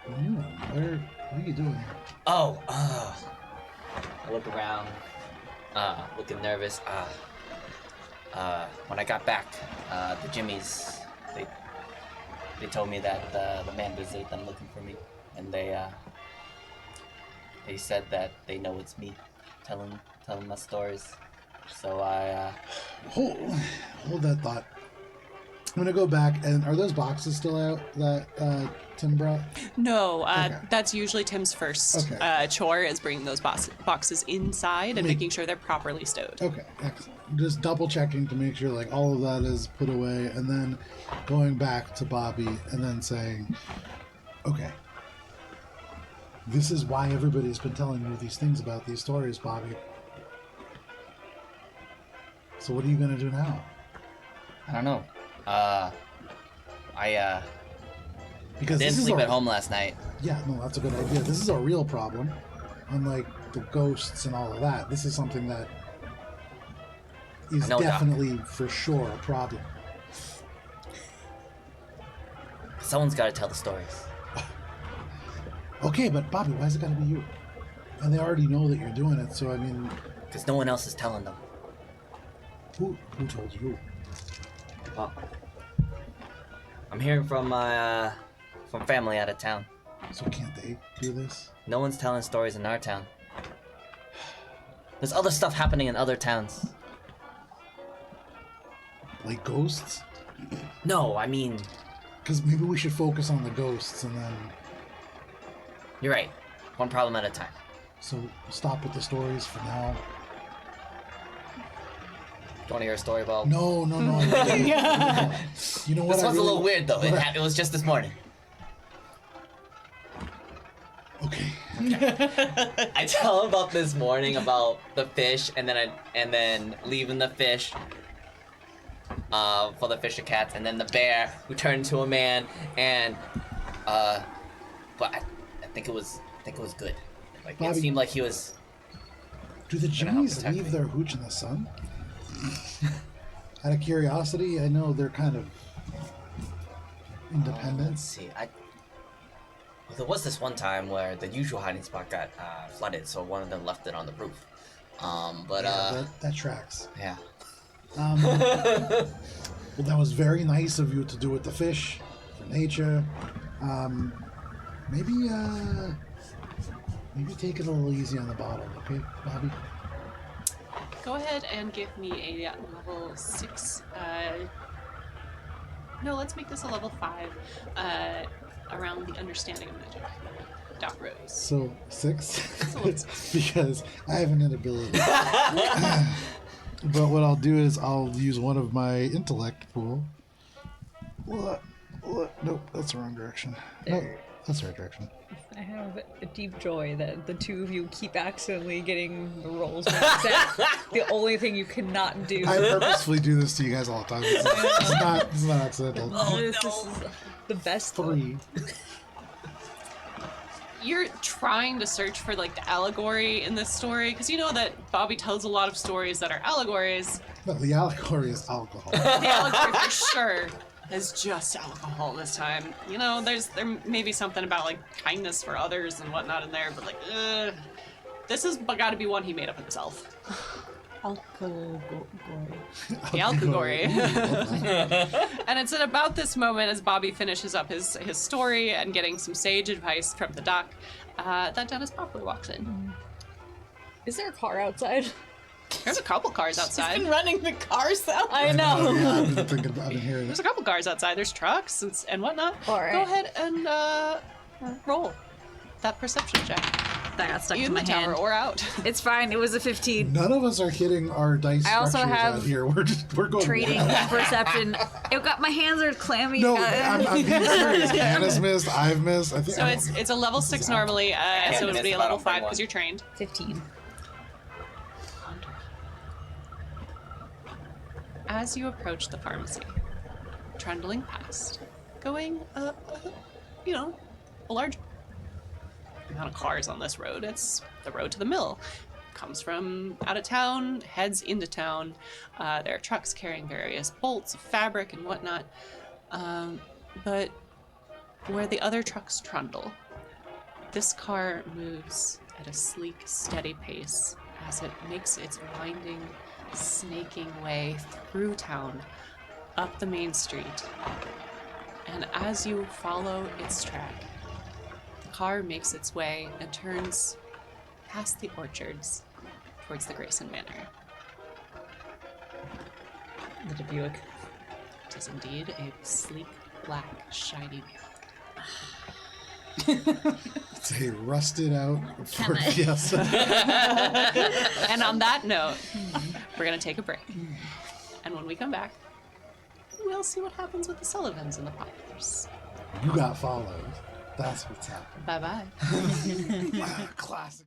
noon. What are you doing here? Oh, I look around, looking nervous. When I got back, the Jimmies, they told me that the man visited them looking for me, and they said that they know it's me, telling my stories. So I Hold that thought. I'm gonna go back, and are those boxes still out that Tim brought? No, Okay. that's usually Tim's first chore, is bringing those boxes inside and making sure they're properly stowed. Okay, excellent. Just double checking to make sure like all of that is put away, and then going back to Bobby and then saying, okay, this is why everybody's been telling you these things about these stories, Bobby. So what are you gonna do now? I don't know. I Because didn't this is sleep a, at home last night. Yeah, no, that's a good idea. This is a real problem. Unlike the ghosts and all of that, this is something that is I know, Doc. definitely for sure a problem. Someone's got to tell the stories. Okay, but Bobby, why is it gotta be you? And they already know that you're doing it, so I mean, Because no one else is telling them. who told you? Well, I'm hearing from family out of town. So can't they do this? No one's telling stories in our town. There's other stuff happening in other towns. Like ghosts? No, I mean, Because maybe we should focus on the ghosts and then you're right. One problem at a time. so stop with the stories for now. you want to hear a story about? No. You know what? This one's a little weird though. It was just this morning. Okay. I tell him about this morning about the fish, and then leaving the fish for the fisher cats, and then the bear who turned into a man, and but I think it was good. Like Bobby, it seemed like he was. Do the Gonna help genies protect leave me. their hooch in the sun? Out of curiosity, I know they're kind of independent. Let's see. Well, there was this one time where the usual hiding spot got flooded, so one of them left it on the roof. That tracks. Yeah. Well, that was very nice of you to do with the fish, for nature. Maybe take it a little easy on the bottle, okay, Bobby? Go ahead and give me a level 6. No, let's make this a level 5. Around the understanding of magic. Dot rose. So 6, So it's- because I have an inability. But what I'll do is I'll use one of my intellect pool. Nope, that's the wrong direction. Nope, that's the right direction. I have a deep joy that the two of you keep accidentally getting the rolls mixed up. The only thing you cannot do. I purposefully do this to you guys all the time. It's not accidental. This is the best. 3. You're trying to search for like the allegory in this story because you know that Bobby tells a lot of stories that are allegories. No, the allegory is alcohol. The allegory for sure is just alcohol this time. You know, there may be something about like kindness for others and whatnot in there, but like, this has got to be one he made up himself. The allegory. And it's at about this moment as Bobby finishes up his story and getting some sage advice from the doc that Dennis Poplar walks in. Is there a car outside? There's a couple cars outside. Been running the car cell. I know. Oh, yeah, I've been hearing There's it. a couple cars outside. There's trucks and whatnot. All right. Go ahead and roll that perception check. That got stuck In to my the tower hand. or out. It's fine. It was a 15. None of us are hitting our dice I also structures have out here. We're going Trading wild. and perception. It got my hands are clammy. No, I'm being serious. Hannah's missed. I've missed. I think. So it's a level 6 normally, so it would be a miss, but I level don't bring 5 because one. you're trained. 15. As you approach the pharmacy, trundling past, going, a large amount of cars on this road. It's the road to the mill. Comes from out of town, heads into town. There are trucks carrying various bolts of fabric and whatnot. But where the other trucks trundle, this car moves at a sleek, steady pace as it makes its winding, snaking way through town, up the main street. And as you follow its track, the car makes its way and turns past the orchards towards the Grayson Manor. The Buick. It is indeed a sleek, black, shiny It's a rusted out Ford Fiesta. And on that note, we're going to take a break. And when we come back, we'll see what happens with the Sullivans and the Poplars. You got followed. That's what's happening. Bye-bye. Classic.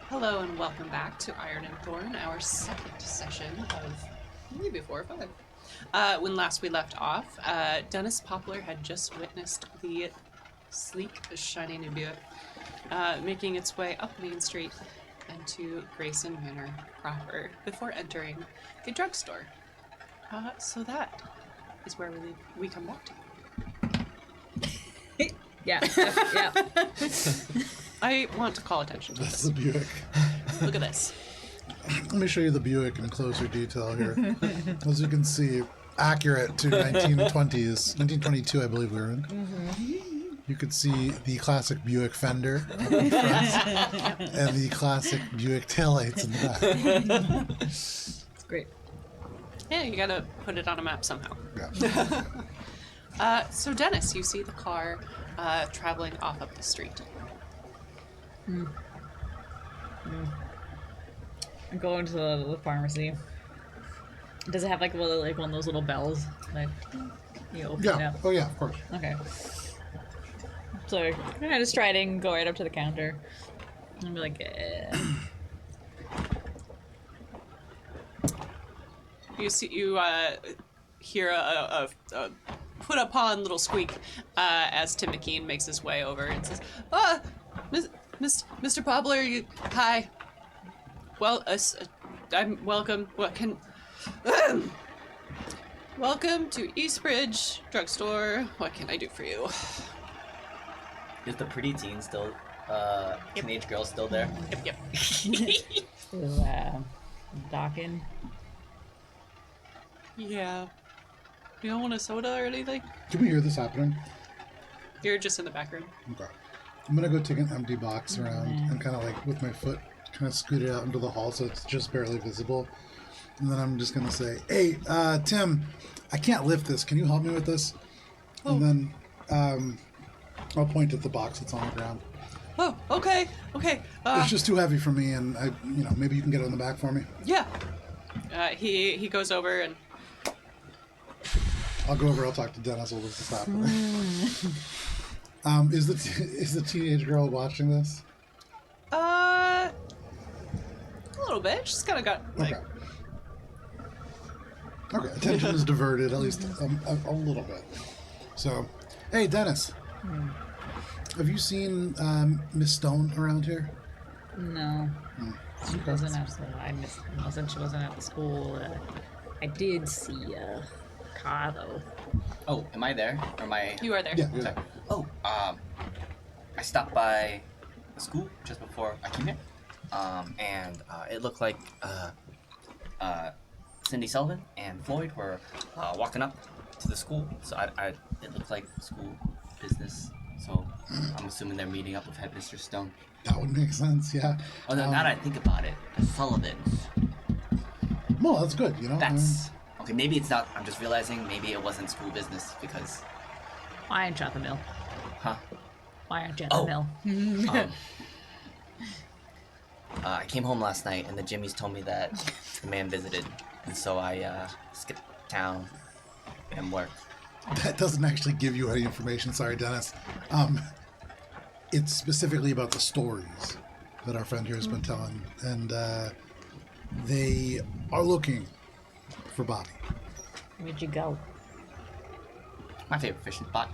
Hello and welcome back to Iron and Thorn, our second session of maybe 4 or 5. When last we left off, Dennis Poplar had just witnessed the sleek, shiny new Buick making its way up Main Street and to Grayson Manor proper before entering a drugstore. So that is where we come back to. Yeah. I want to call attention to That's this. the Buick. Look at this. Let me show you the Buick in closer detail here. As you can see, accurate to 1920s, 1922, I believe we were in. Mm-hmm. You could see the classic Buick fender on the front and the classic Buick taillights in the back. It's great. Yeah, you gotta put it on a map somehow. Yeah. So Dennis, you see the car traveling off up the street. I'm going to the pharmacy. Does it have like one of those little bells? Like you open it Yeah. up? Oh, yeah, of course. Okay. So kind of striding, go right up to the counter, and be like, You see, you hear a put upon little squeak as Tim McKean makes his way over and says, Mr. Poplar, hi. Well, I'm welcome. What can? Welcome to Eastbridge drugstore. What can I do for you? Is the pretty teen still, teenage girl still there? Yep. to docking. Yeah. You don't want a soda or anything? Can we hear this happening? You're just in the back room. Okay. I'm going to go take an empty box around and kind of like with my foot kind of scoot it out into the hall so it's just barely visible. And then I'm just going to say, hey, Tim, I can't lift this. Can you help me with this? Oh. And then I'll point at the box that's on the ground. Oh, okay. It's just too heavy for me, and maybe you can get it on the back for me. Yeah. He goes over and I'll go over. I'll talk to Dennis. We'll just stop. Is the teenage girl watching this? a little bit. She's kind of got like. Okay. Attention is diverted at least a little bit. So, hey, Dennis. Have you seen Miss Stone around here? No. She Okay. wasn't at since she wasn't at the school. I did see Cara though. Oh, am I there? Or am I? You are there. Yeah. Okay. Oh, I stopped by the school just before I came here, and it looked like Cindy Sullivan and Floyd were walking up to the school. So it looked like school business. So I'm assuming they're meeting up with Headmistress Stone. That would make sense. Yeah. Oh, now that I think about it, the Sullivans. Well, that's good. That's okay. Maybe it's not. I'm just realizing maybe it wasn't school business because. Why aren't you at the mill? Huh? Why aren't you at the mill? I came home last night and the Jimmies told me that the man visited, and so I skipped town and work. That doesn't actually give you any information. Sorry, Dennis. It's specifically about the stories that our friend here has been telling, and they are looking for Bobby. Where'd you go? My favorite fishing spot.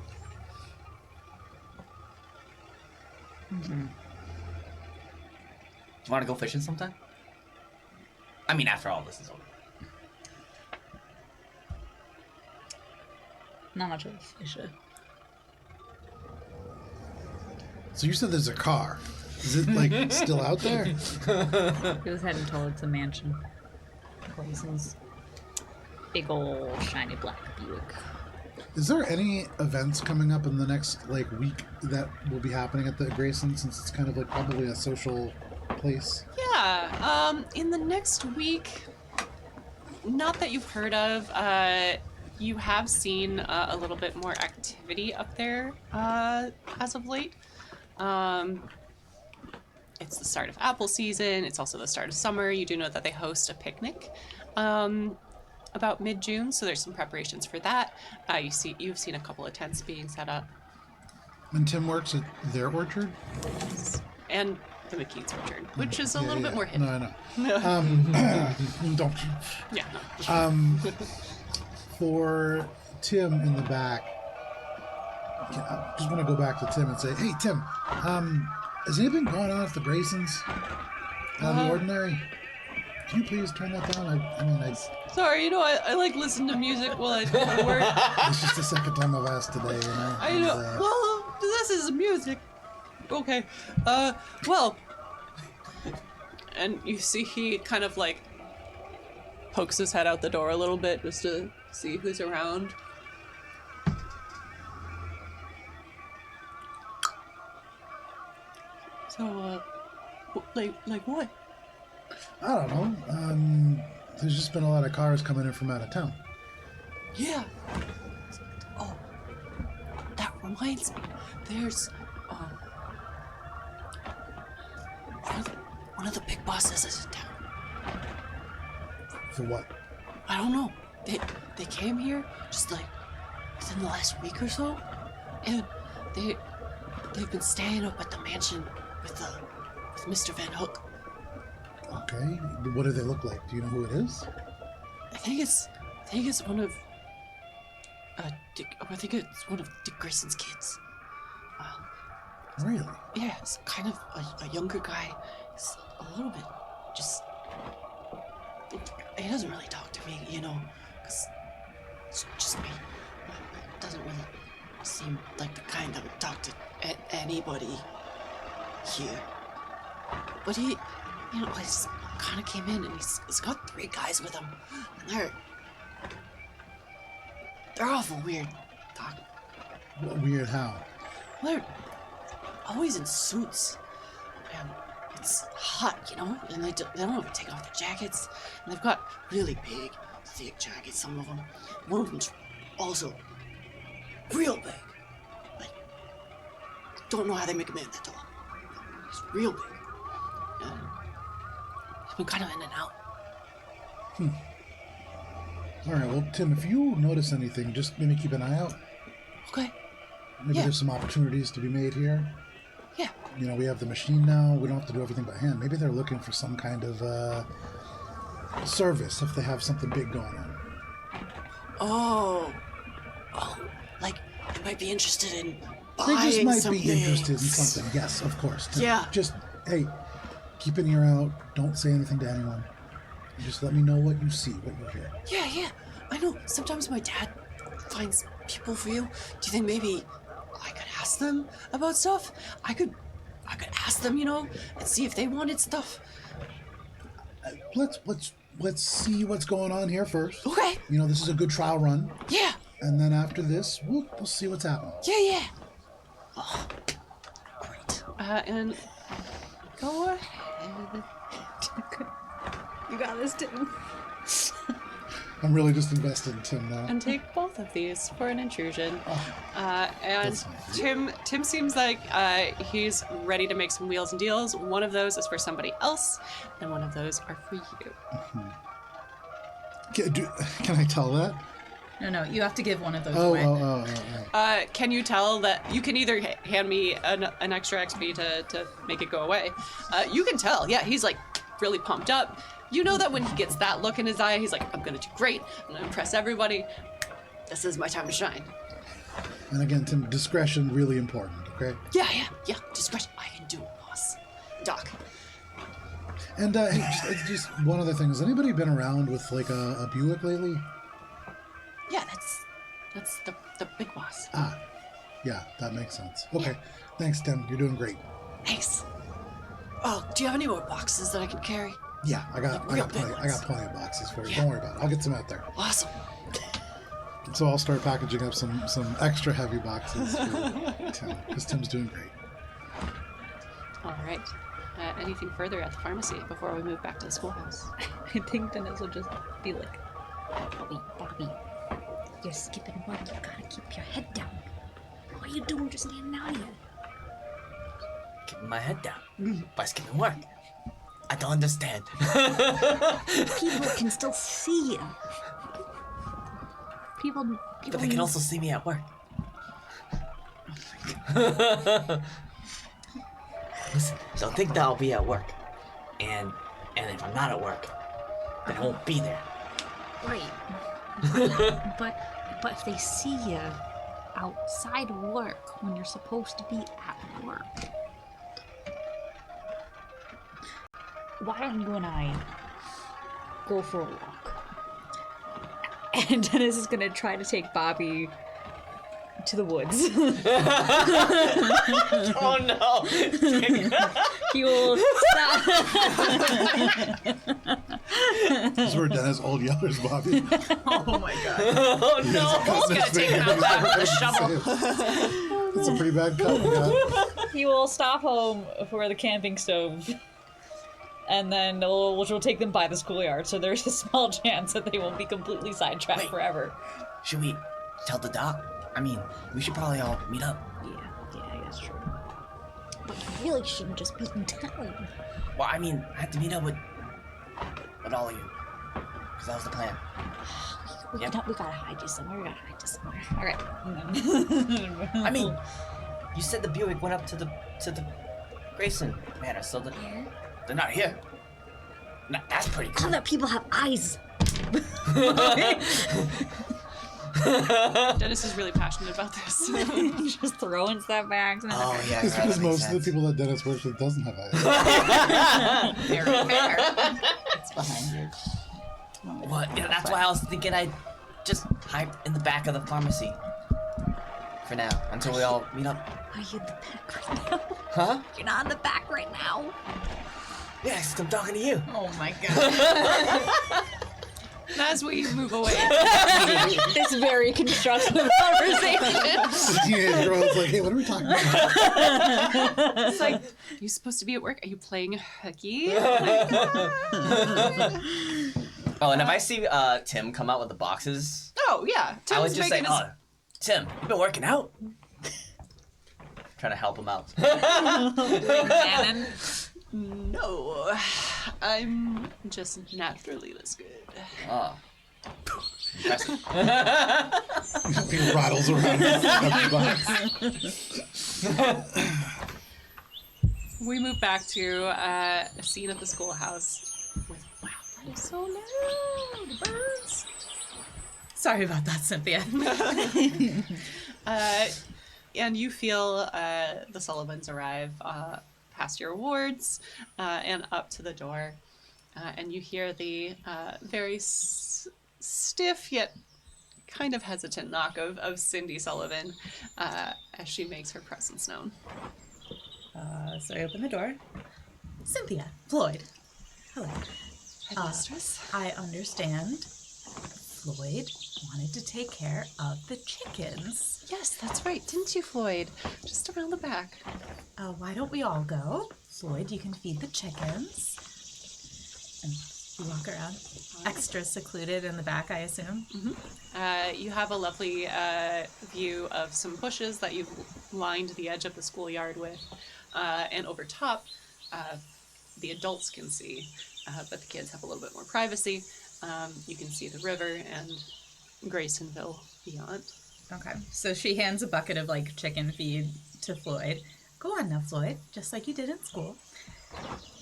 Do you want to go fishing sometime? I mean, after all this is over. Not much of a fisher. So you said there's a car. Is it like still out there? He was heading towards the mansion. Grayson's big old shiny black Buick. Is there any events coming up in the next week that will be happening at the Grayson, since it's kind of like probably a social place? Yeah. In the next week, not that you've heard of, you have seen a little bit more activity up there as of late. It's the start of apple season. It's also the start of summer. You do know that they host a picnic about mid-June, so there's some preparations for that. You've seen a couple of tents being set up. And Tim works at their orchard? And the McKean's return, which is a little bit more hidden. No, I know. Don't you? Yeah. No. For Tim in the back, I just want to go back to Tim and say, hey, Tim, has anything going on at the Graysons out of the ordinary? Can you please turn that down? I Sorry, I like listen to music while I work. It's just the second time I've asked today, I know. Well, this is music. Okay. Well. And you see he kind of like pokes his head out the door a little bit just to see who's around. So, like what? I don't know. There's just been a lot of cars coming in from out of town. Yeah. Oh, that reminds me. There's one of the big bosses is in town. For what? I don't know. They came here just like within the last week or so, and they've been staying up at the mansion with Mr. Van Hook. Okay. What do they look like? Do you know who it is? I think it's one of it's one of Dick Grayson's kids. Really? Yeah, it's kind of a younger guy. He's a little bit just. He doesn't really talk to me, because it's just me. It doesn't really seem like the kind that would talk to anybody here. But he just kind of came in and he's got 3 guys with him, and they're awful weird. Doc. Weird how? They're always in suits, and it's hot, and they don't ever take off their jackets, and they've got really big, thick jackets, some of them. One of them's also real big. Like, don't know how they make a man that tall. He's real big. And he's been kind of in and out. All right, well, Tim, if you notice anything, just maybe keep an eye out. Okay. Maybe there's some opportunities to be made here. Yeah. We have the machine now. We don't have to do everything by hand. Maybe they're looking for some kind of service if they have something big going on. Oh, like they might be interested in buying They just might something. be interested in something. Yes, of course. Tim. Yeah. Just, hey, keep an ear out. Don't say anything to anyone. Just let me know what you see, what you hear. Yeah. I know. Sometimes my dad finds people for you. Do you think maybe I could ask them about stuff? I could ask them, and see if they wanted stuff. Let's see what's going on here first. Okay. This is a good trial run. Yeah. And then after this, we'll see what's happening. Yeah. Oh, great. And go ahead. You got this, Tim. I'm really just invested in Tim now. And take both of these for an intrusion. And that's nice. Tim seems like he's ready to make some wheels and deals. One of those is for somebody else, and one of those are for you. Can I tell that? No, you have to give one of those Oh. away. Can you tell that you can either hand me an extra XP to make it go away? You can tell, yeah, he's like really pumped up. You know that when he gets that look in his eye, he's like, I'm gonna do great. I'm gonna impress everybody. This is my time to shine. And again, Tim, discretion really important, okay? Yeah. Discretion. I can do it, boss. Doc. And hey, just one other thing. Has anybody been around with like a Buick lately? Yeah, that's the big boss. Yeah, that makes sense. Okay, thanks, Tim. You're doing great. Thanks. Oh, do you have any more boxes that I can carry? Yeah, I got plenty of boxes for you. Don't worry about it. I'll get some out there. Awesome. So I'll start packaging up some extra heavy boxes for Tim, because Tim's doing great. All right. Anything further at the pharmacy before we move back to the schoolhouse? I think Dennis will just be like, Bobby, you're skipping work. You gotta keep your head down. What are you doing just standing out here? Keeping my head down by skipping work. I don't understand. People can still see you. People But they can also see me at work. Listen, don't think that I'll be at work. And if I'm not at work, then I won't be there. Right. but if they see you outside of work when you're supposed to be at work, why don't you and I go for a walk? And Dennis is gonna try to take Bobby to the woods. Oh no! He will stop. This is where Dennis old yellers Bobby. Oh my god. Oh no! He's gonna take him out back with a shovel. That's a pretty bad cut we got. He will stop home for the camping stove. And then which will take them by the schoolyard, so there's a small chance that they won't be completely sidetracked Wait. forever. Should we tell the doc? I mean, we should probably all meet up. Yeah, I guess true. But you really shouldn't just be in town. Well, I mean, I have to meet up with all of you. Because that was the plan. We Yep. gotta hide you somewhere. All right. I mean, you said the Buick went up to the Grayson Manor, so they're not here. No, that's pretty cool. Other people have eyes. Dennis is really passionate about this. Just throwing stuff back. Oh yeah, It's right, because that makes most of the sense. people that Dennis works with doesn't have eyes. Very fair. It's behind you. What? Yeah, that's why I was thinking I'd just hide in the back of the pharmacy. For now, until we all meet up. Are you in the back right now? Huh? You're not in the back right now. Yes, I'm talking to you. Oh my god. As we move away, This very constructive conversation. The teenage girl is like, hey, what are we talking about? it's like, are you supposed to be at work? Are you playing hooky? Oh, and if I see Tim come out with the boxes, Oh, yeah. I would Tim's just say, making his... "Oh, Tim, you been working out?" Trying to help him out. Cannon. No, I'm just naturally this good. Oh. Impressive. He rattles around in the box. We move back to a scene at the schoolhouse with, wow, that is so loud, birds. Sorry about that, Cynthia. And you feel the Sullivans arrive past your wards and up to the door. And you hear the very stiff yet kind of hesitant knock of Cindy Sullivan as she makes her presence known. So I open the door. Cynthia, Floyd. Hello. Headmistress? I understand Floyd wanted to take care of the chickens. Yes, that's right. Didn't you, Floyd? Just around the back. Why don't we all go? Floyd, you can feed the chickens. And you walk around. Extra secluded in the back, I assume. You have a lovely view of some bushes that you've lined the edge of the schoolyard with. And over top, the adults can see, but the kids have a little bit more privacy. You can see the river and Graysonville beyond. Okay. So she hands a bucket of like chicken feed to Floyd. Go on now, Floyd, just like you did in school.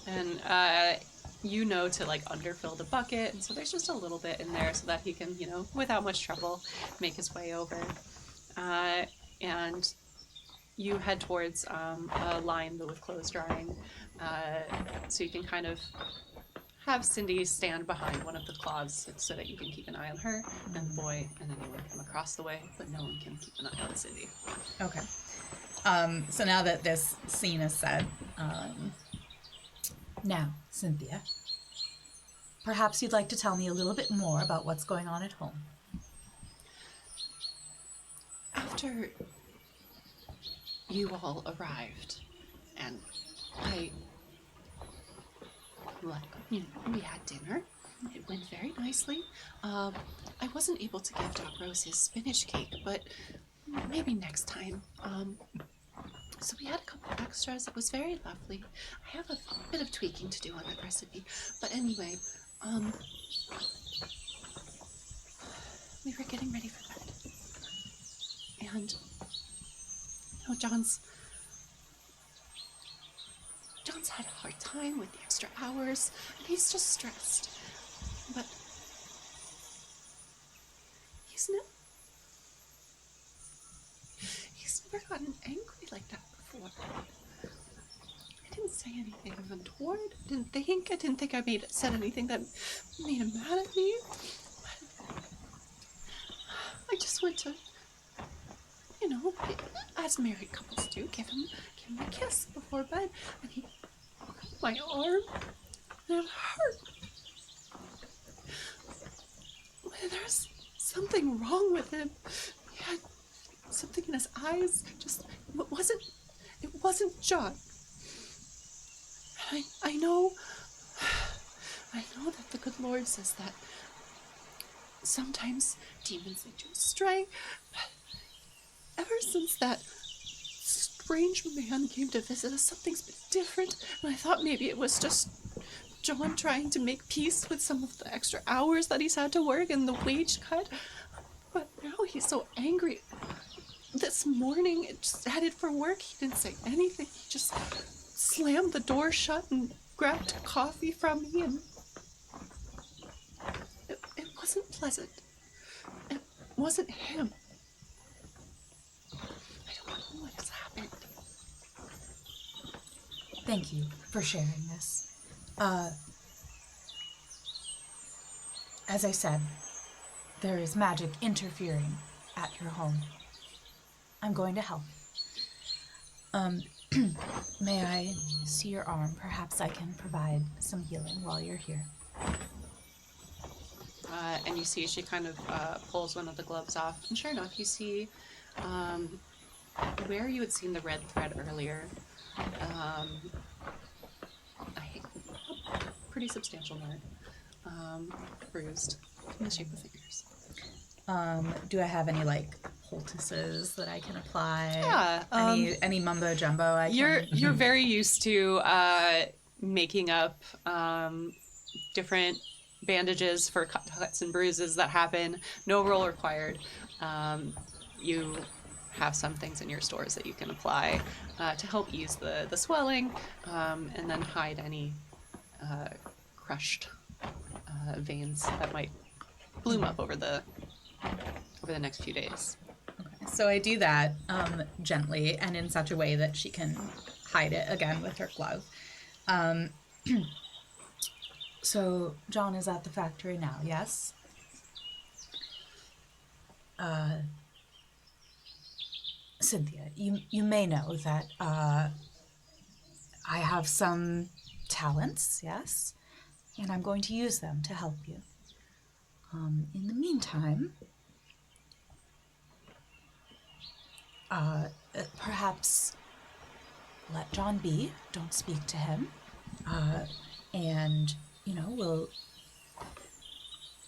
And you know to like underfill the bucket, and so there's just a little bit in there so that he can, you know, without much trouble, make his way over. And you head towards a line with clothes drying, so you can kind of have Cindy stand behind one of the cloths so that you can keep an eye on her and the boy and anyone from across the way, but no one can keep an eye on Cindy. Okay. So now that this scene is set, Now, Cynthia, perhaps you'd like to tell me a little bit more about what's going on at home. After you all arrived, and we had dinner. It went very nicely. I wasn't able to give Doc Rose his spinach cake, but maybe next time. So we had a couple of extras. It was very lovely. I have a bit of tweaking to do on that recipe, but anyway, we were getting ready for bed, and John's John's had a hard time with the extra hours, and he's just stressed. But he's never gotten angry like that before. I didn't say anything untoward. I didn't think I said anything that made him mad at me. I just went to, as married couples do, give him a kiss before bed, and he grabbed my arm, and it hurt. There's something wrong with him. He had something in his eyes. It wasn't John. And I know that the good Lord says that sometimes demons lead you astray. But ever since that strange man came to visit us, something's been different. And I thought maybe it was just John trying to make peace with some of the extra hours that he's had to work and the wage cut. But now he's so angry. This morning, just headed for work, he didn't say anything. He just slammed the door shut and grabbed coffee from me, and it wasn't pleasant. It wasn't him. I don't know what has happened. Thank you for sharing this. As I said, there is magic interfering at your home. I'm going to help. May I see your arm? Perhaps I can provide some healing while you're here. And you see she kind of pulls one of the gloves off. And sure enough, you see where you had seen the red thread earlier. A pretty substantial mark. Bruised in the shape of fingers. Do I have any poultices that I can apply? Yeah. Any mumbo jumbo I can? You're very used to making up different bandages for cuts and bruises that happen. No roll required. You have some things in your stores that you can apply to help ease the swelling, and then hide any crushed veins that might bloom up over the next few days. Okay. So I do that gently and in such a way that she can hide it again with her glove. So, John is at the factory now, yes? Cynthia, you may know that I have some talents, yes? And I'm going to use them to help you. In the meantime, perhaps let John be. Don't speak to him. And,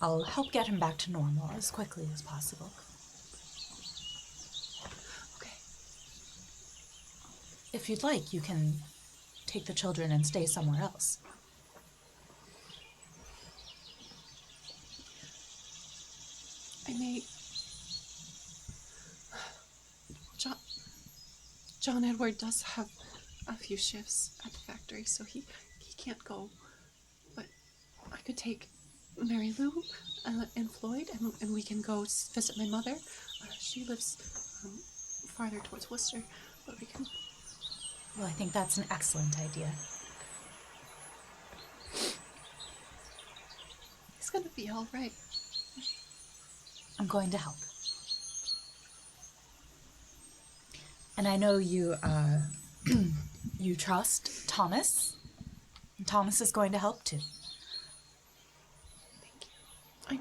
I'll help get him back to normal as quickly as possible. Okay. If you'd like, you can take the children and stay somewhere else. I may... John Edward does have a few shifts at the factory, so he can't go. But I could take Mary Lou and Floyd, and we can go visit my mother. She lives farther towards Worcester, but we can... Well, I think that's an excellent idea. He's gonna be all right. I'm going to help. And I know you, you trust Thomas. And Thomas is going to help too. Thank you.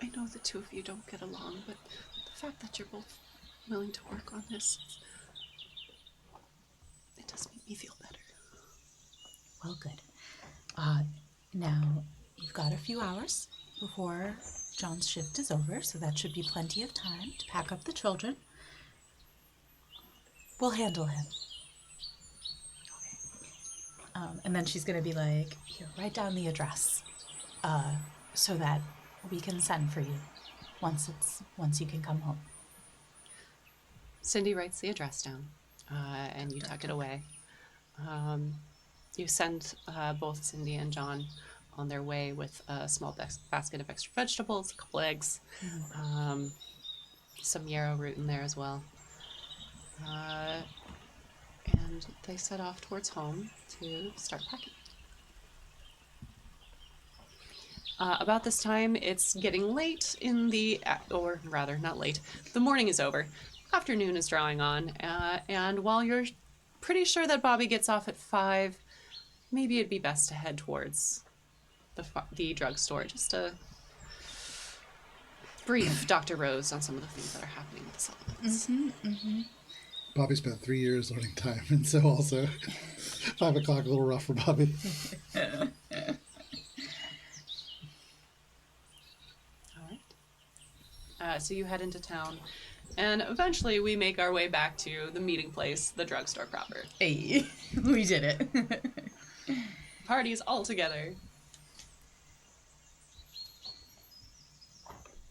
I know the two of you don't get along, but the fact that you're both willing to work on this, it does make me feel better. Well, good. Now, you've got a few hours before John's shift is over, so that should be plenty of time to pack up the children. We'll handle him. And then she's going to be like, Here, write down the address, so that we can send for you once you can come home. Cindy writes the address down, and you tuck it away. You send both Cindy and John on their way with a small basket of extra vegetables, a couple eggs, some yarrow root in there as well. And they set off towards home to start packing. About this time, it's getting late in the, or rather, not late. The morning is over. Afternoon is drawing on, and while you're pretty sure that Bobby gets off at 5, maybe it'd be best to head towards the drugstore just to brief Dr. Rose on some of the things that are happening with the supplements. Bobby spent 3 years learning time, and so also 5 o'clock a little rough for Bobby. So you head into town, and eventually we make our way back to the meeting place, the drugstore proper. Hey, we did it. Parties all together.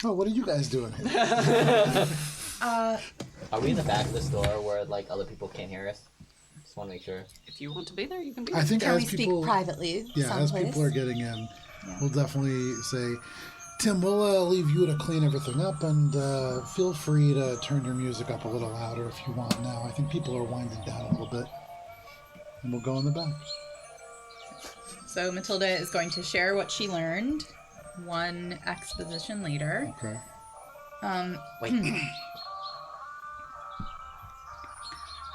Oh, what are you guys doing here? Are we in the back of the store where like other people can't hear us? Just want to make sure. If you want to be there, you can be I there. think Can we as people, speak privately? yeah, as someplace? people are getting in, we'll definitely say, Tim, we'll leave you to clean everything up, and feel free to turn your music up a little louder if you want now. I think people are winding down a little bit. And we'll go in the back. So Matilda is going to share what she learned one exposition later. Okay. Wait.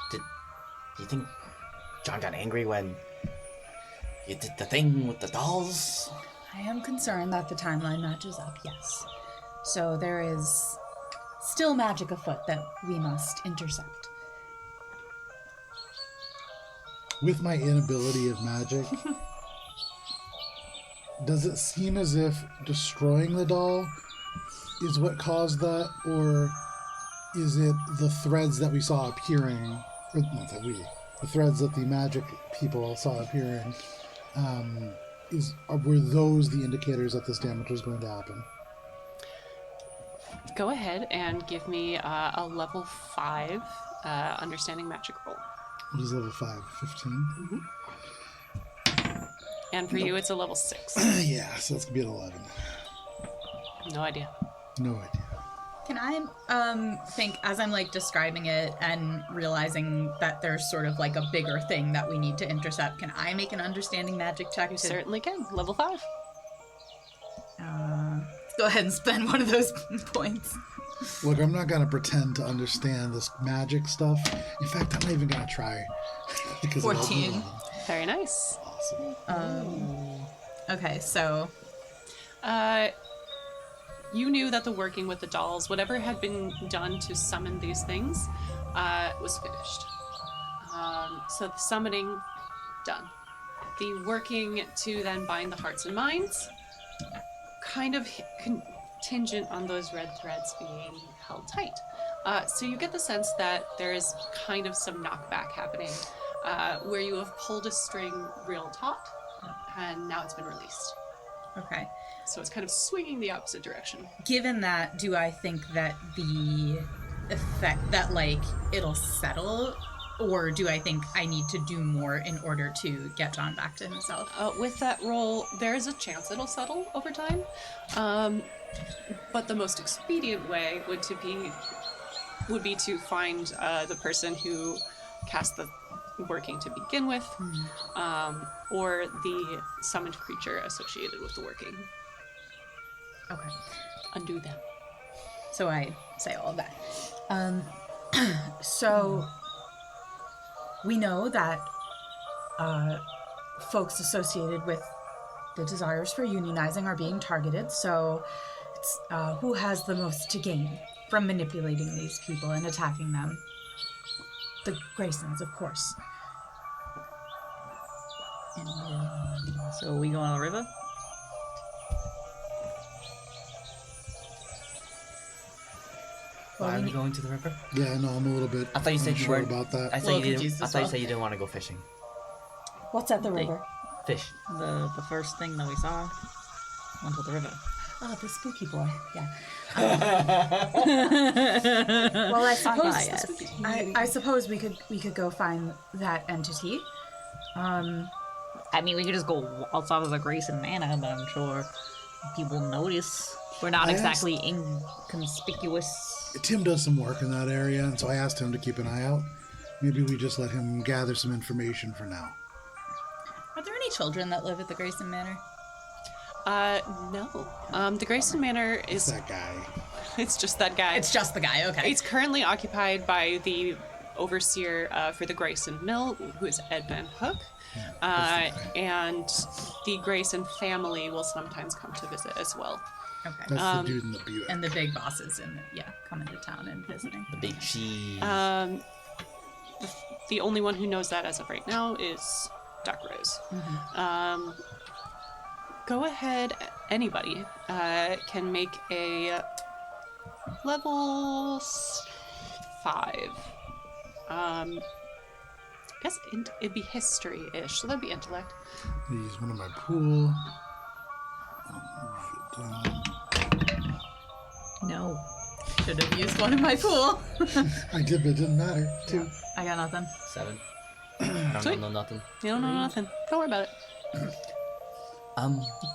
Do you think John got angry when you did the thing with the dolls? I am concerned that the timeline matches up, yes. So there is still magic afoot that we must intercept. With my inability of magic, does it seem as if destroying the doll is what caused that, or is it the threads that we saw appearing, or not that the threads that the magic people saw appearing, were those the indicators that this damage was going to happen? Go ahead and give me a level 5 understanding magic roll. What is level 5? 15? And for you, it's a level 6. Yeah, so it's going to be an 11. No idea. No idea. Can I think as I'm like describing it and realizing that there's sort of like a bigger thing that we need to intercept, can I make an understanding magic check? You certainly can. Level 5. Go ahead and spend one of those points. Look, I'm not going to pretend to understand this magic stuff. In fact, I'm not even going to try. Because 14. Very nice. Awesome. Okay, so You knew that the working with the dolls, whatever had been done to summon these things, was finished. So the summoning, done. The working to then bind the hearts and minds, kind of contingent on those red threads being held tight. So you get the sense that there is kind of some knockback happening, where you have pulled a string real taut, and now it's been released. okay. So it's kind of swinging the opposite direction. Given that, do I think that the effect that like it'll settle, or do I think I need to do more in order to get John back to himself? With that roll, there is a chance it'll settle over time, but the most expedient way would be to find the person who cast the working to begin with, or the summoned creature associated with the working. Okay. Undo them. So I say all of that. So we know that folks associated with the desires for unionizing are being targeted. So it's who has the most to gain from manipulating these people and attacking them? The Graysons, of course. So we go on the river? Why are we going to the river? Yeah, no, I'm a little bit I thought you said you unsure weren't about that. I thought Well, you didn't. confused I as thought you well. said you didn't want to go fishing. What's at the river? Fish. The first thing that we saw went to the river. Oh, the spooky boy. Yeah. Well, I suppose I suppose we could go find that entity. I mean, we could just go outside of the Grayson Manor, but I'm sure people notice. We're not I asked- exactly inconspicuous. Tim does some work in that area, and so I asked him to keep an eye out. Maybe we just let him gather some information for now. Are there any children that live at the Grayson Manor? No. The Grayson Manor It's is, that guy. it's just that guy. It's just the guy, okay. It's currently occupied by the overseer for the Grayson Mill, who is Ed Van Hook. And the Grayson family will sometimes come to visit as well. Okay. That's the dude in the Buick. And the big bosses come into town and visiting. The big cheese. The only one who knows that as of right now is Duck Rose. Go ahead, anybody can make a level 5. I guess it'd be history-ish, so that'd be intellect. Use one of my pool. I'll move it down. No. Should have used one in my pool. I did, but it didn't matter. 2. I got nothing. 7. I Sweet. don't know nothing. You don't know nothing. Don't worry about it.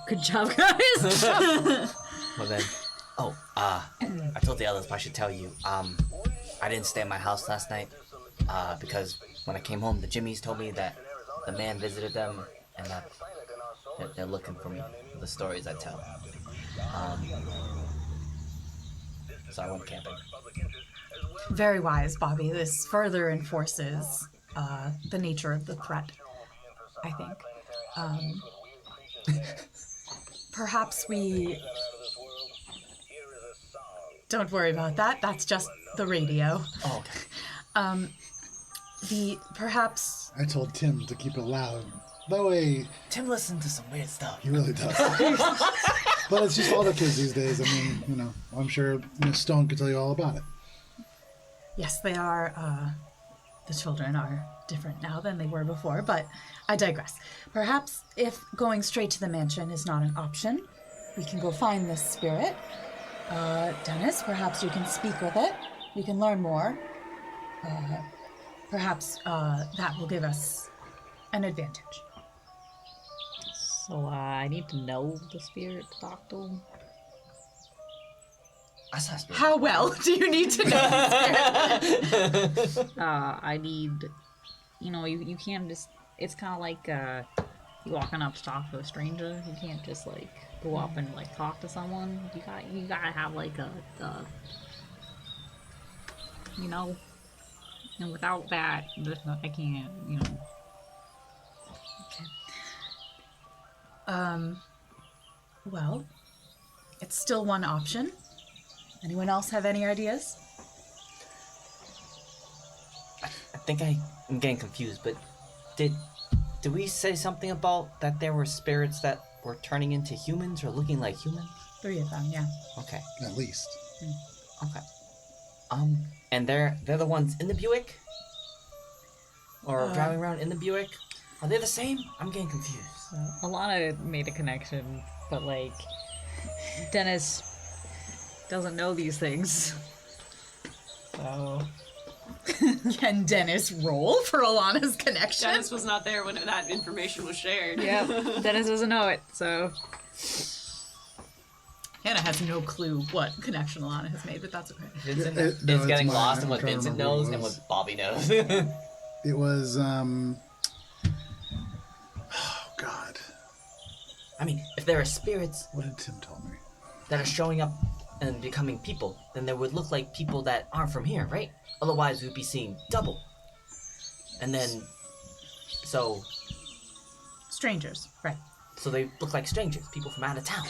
Good job, guys. Well then, I told the others, but I should tell you, I didn't stay at my house last night, because when I came home, the Jimmies told me that the man visited them, and that they're looking for me, for the stories I tell. So I went camping. Very wise, Bobby. This further enforces the nature of the threat, I think. Perhaps we... Don't worry about that. That's just the radio. Oh, okay. Perhaps... I told Tim to keep it loud. That way, Tim listened to some weird stuff. he really does. But it's just all the kids these days. I mean, I'm sure Miss Stone could tell you all about it. Yes, they are, the children are different now than they were before, but I digress. Perhaps if going straight to the mansion is not an option, we can go find this spirit. Dennis, perhaps you can speak with it. We can learn more. Perhaps that will give us an advantage. So, I need to know the spirit, Doctor. I saw a spirit. How well do you need to know the spirit? I need, you can't just, it's kind of like, you walking up to talk to a stranger. You can't just, go up and, talk to someone. You gotta have, and without that, I can't, Well, it's still one option. Anyone else have any ideas? I think I'm getting confused, but did we say something about that there were spirits that were turning into humans or looking like humans? 3 of them, yeah. Okay. At least. Okay. And they're the ones in the Buick? Or driving around in the Buick? Are they the same? I'm getting confused. Alana made a connection, but Dennis doesn't know these things. So Can Dennis roll for Alana's connection? Dennis was not there when that information was shared. yeah, Dennis doesn't know it. So Hannah has no clue what connection Alana has made, but that's okay. Vincent No, is it's getting mine. lost in I'm what trying to Vincent remember what knows it and was. what Bobby knows. It was, oh, God. I mean, if there are spirits What did Tim tell me? that are showing up and becoming people, then they would look like people that aren't from here, right? Otherwise, we'd be seeing double. And then, so Strangers, right. they look like strangers, people from out of town.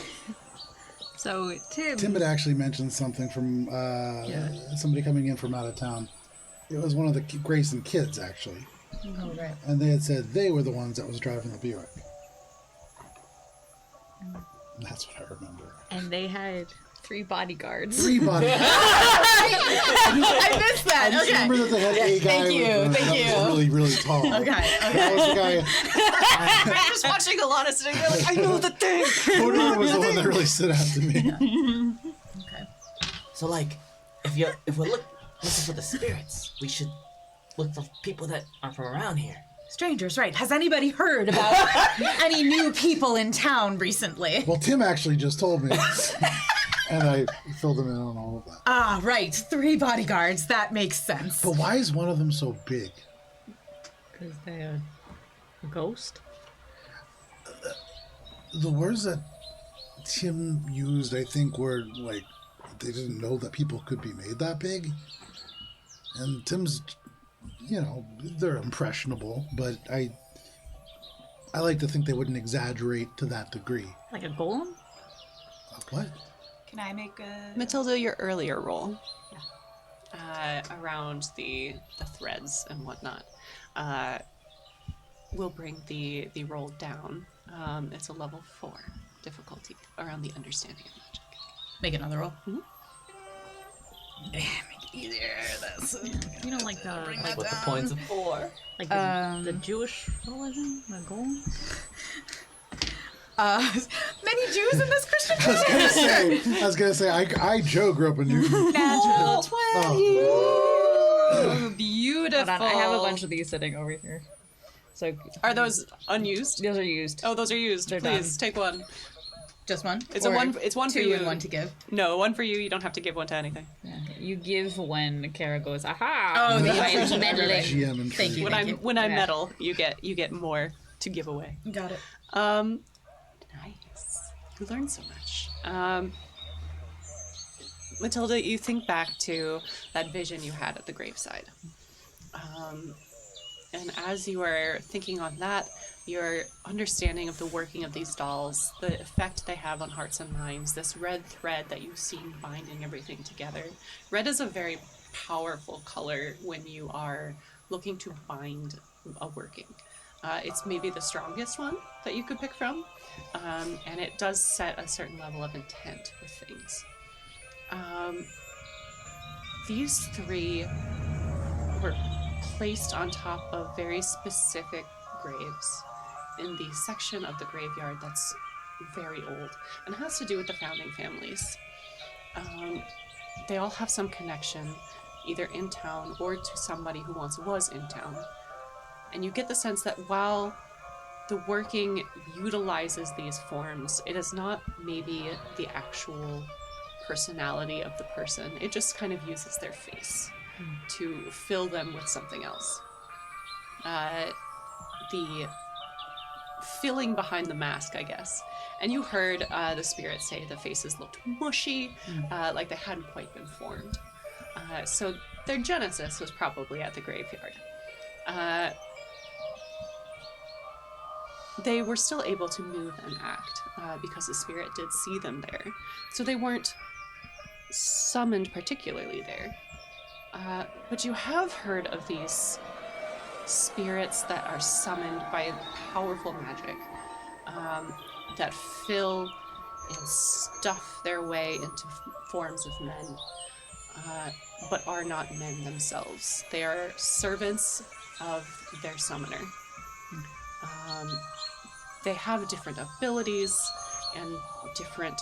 Tim had actually mentioned something from somebody coming in from out of town. It was one of the Grayson kids, actually. Oh, right. And they had said they were the ones that was driving the Buick. That's what I remember. and they had 3 bodyguards. 3 bodies. I missed that. I just Okay. remember that they had a guy thank you, with, thank that you. was really, really tall. Okay. That was the guy. I'm just watching Alana sitting there like, I know the thing. Cody was the one that really stood out to me. Okay. So, if we listen for the spirits, we should look for people that are from around here. Strangers, right. Has anybody heard about any new people in town recently? Well, Tim actually just told me. And I filled him in on all of that. Ah, right. 3 bodyguards. That makes sense. But why is one of them so big? Because they're a ghost. The words that Tim used, I think, were like, they didn't know that people could be made that big. And Tim's, you know, they're impressionable, but I like to think they wouldn't exaggerate to that degree. Like a golem? What? Can I make a... Matilda, your earlier roll around the threads and whatnot will bring the roll down. It's a level 4 difficulty around the understanding of magic. Make another roll. Mm-hmm. Make it easier. That's... You know, like the With the points of 4. like the Jewish religion, the golem. Many Jews in this Christian I was gonna say, I Joe grew up in Newton. Natural 20. Oh, beautiful. Hold on, I have a bunch of these sitting over here. So Are those unused? those are used. Oh, those are used. They're Please take one. Just one? It's Or It's one for 2 you. and 1 to give. No, one for you. You don't have to give one to anything. Yeah. You give when Cara goes, aha! Oh, the By information meddling. GM and Thank you. When I Yeah. meddle, you get more to give away. Got it. Nice. You learn so much. Matilda, you think back to that vision you had at the graveside. And as you are thinking on that, your understanding of the working of these dolls, the effect they have on hearts and minds, this red thread that you've seen binding everything together. Red is a very powerful color when you are looking to bind a working. It's maybe the strongest one that you could pick from, and it does set a certain level of intent with things. These 3 were placed on top of very specific graves in the section of the graveyard that's very old and has to do with the founding families. They all have some connection, either in town or to somebody who once was in town. And you get the sense that while the working utilizes these forms, it is not maybe the actual personality of the person. It just kind of uses their face to fill them with something else. The filling behind the mask, I guess. And you heard the spirit say the faces looked mushy, like they hadn't quite been formed. So their genesis was probably at the graveyard. They were still able to move and act because the spirit did see them there. So they weren't summoned particularly there. But you have heard of these spirits that are summoned by powerful magic that fill and stuff their way into forms of men, but are not men themselves. They are servants of their summoner. They have different abilities and different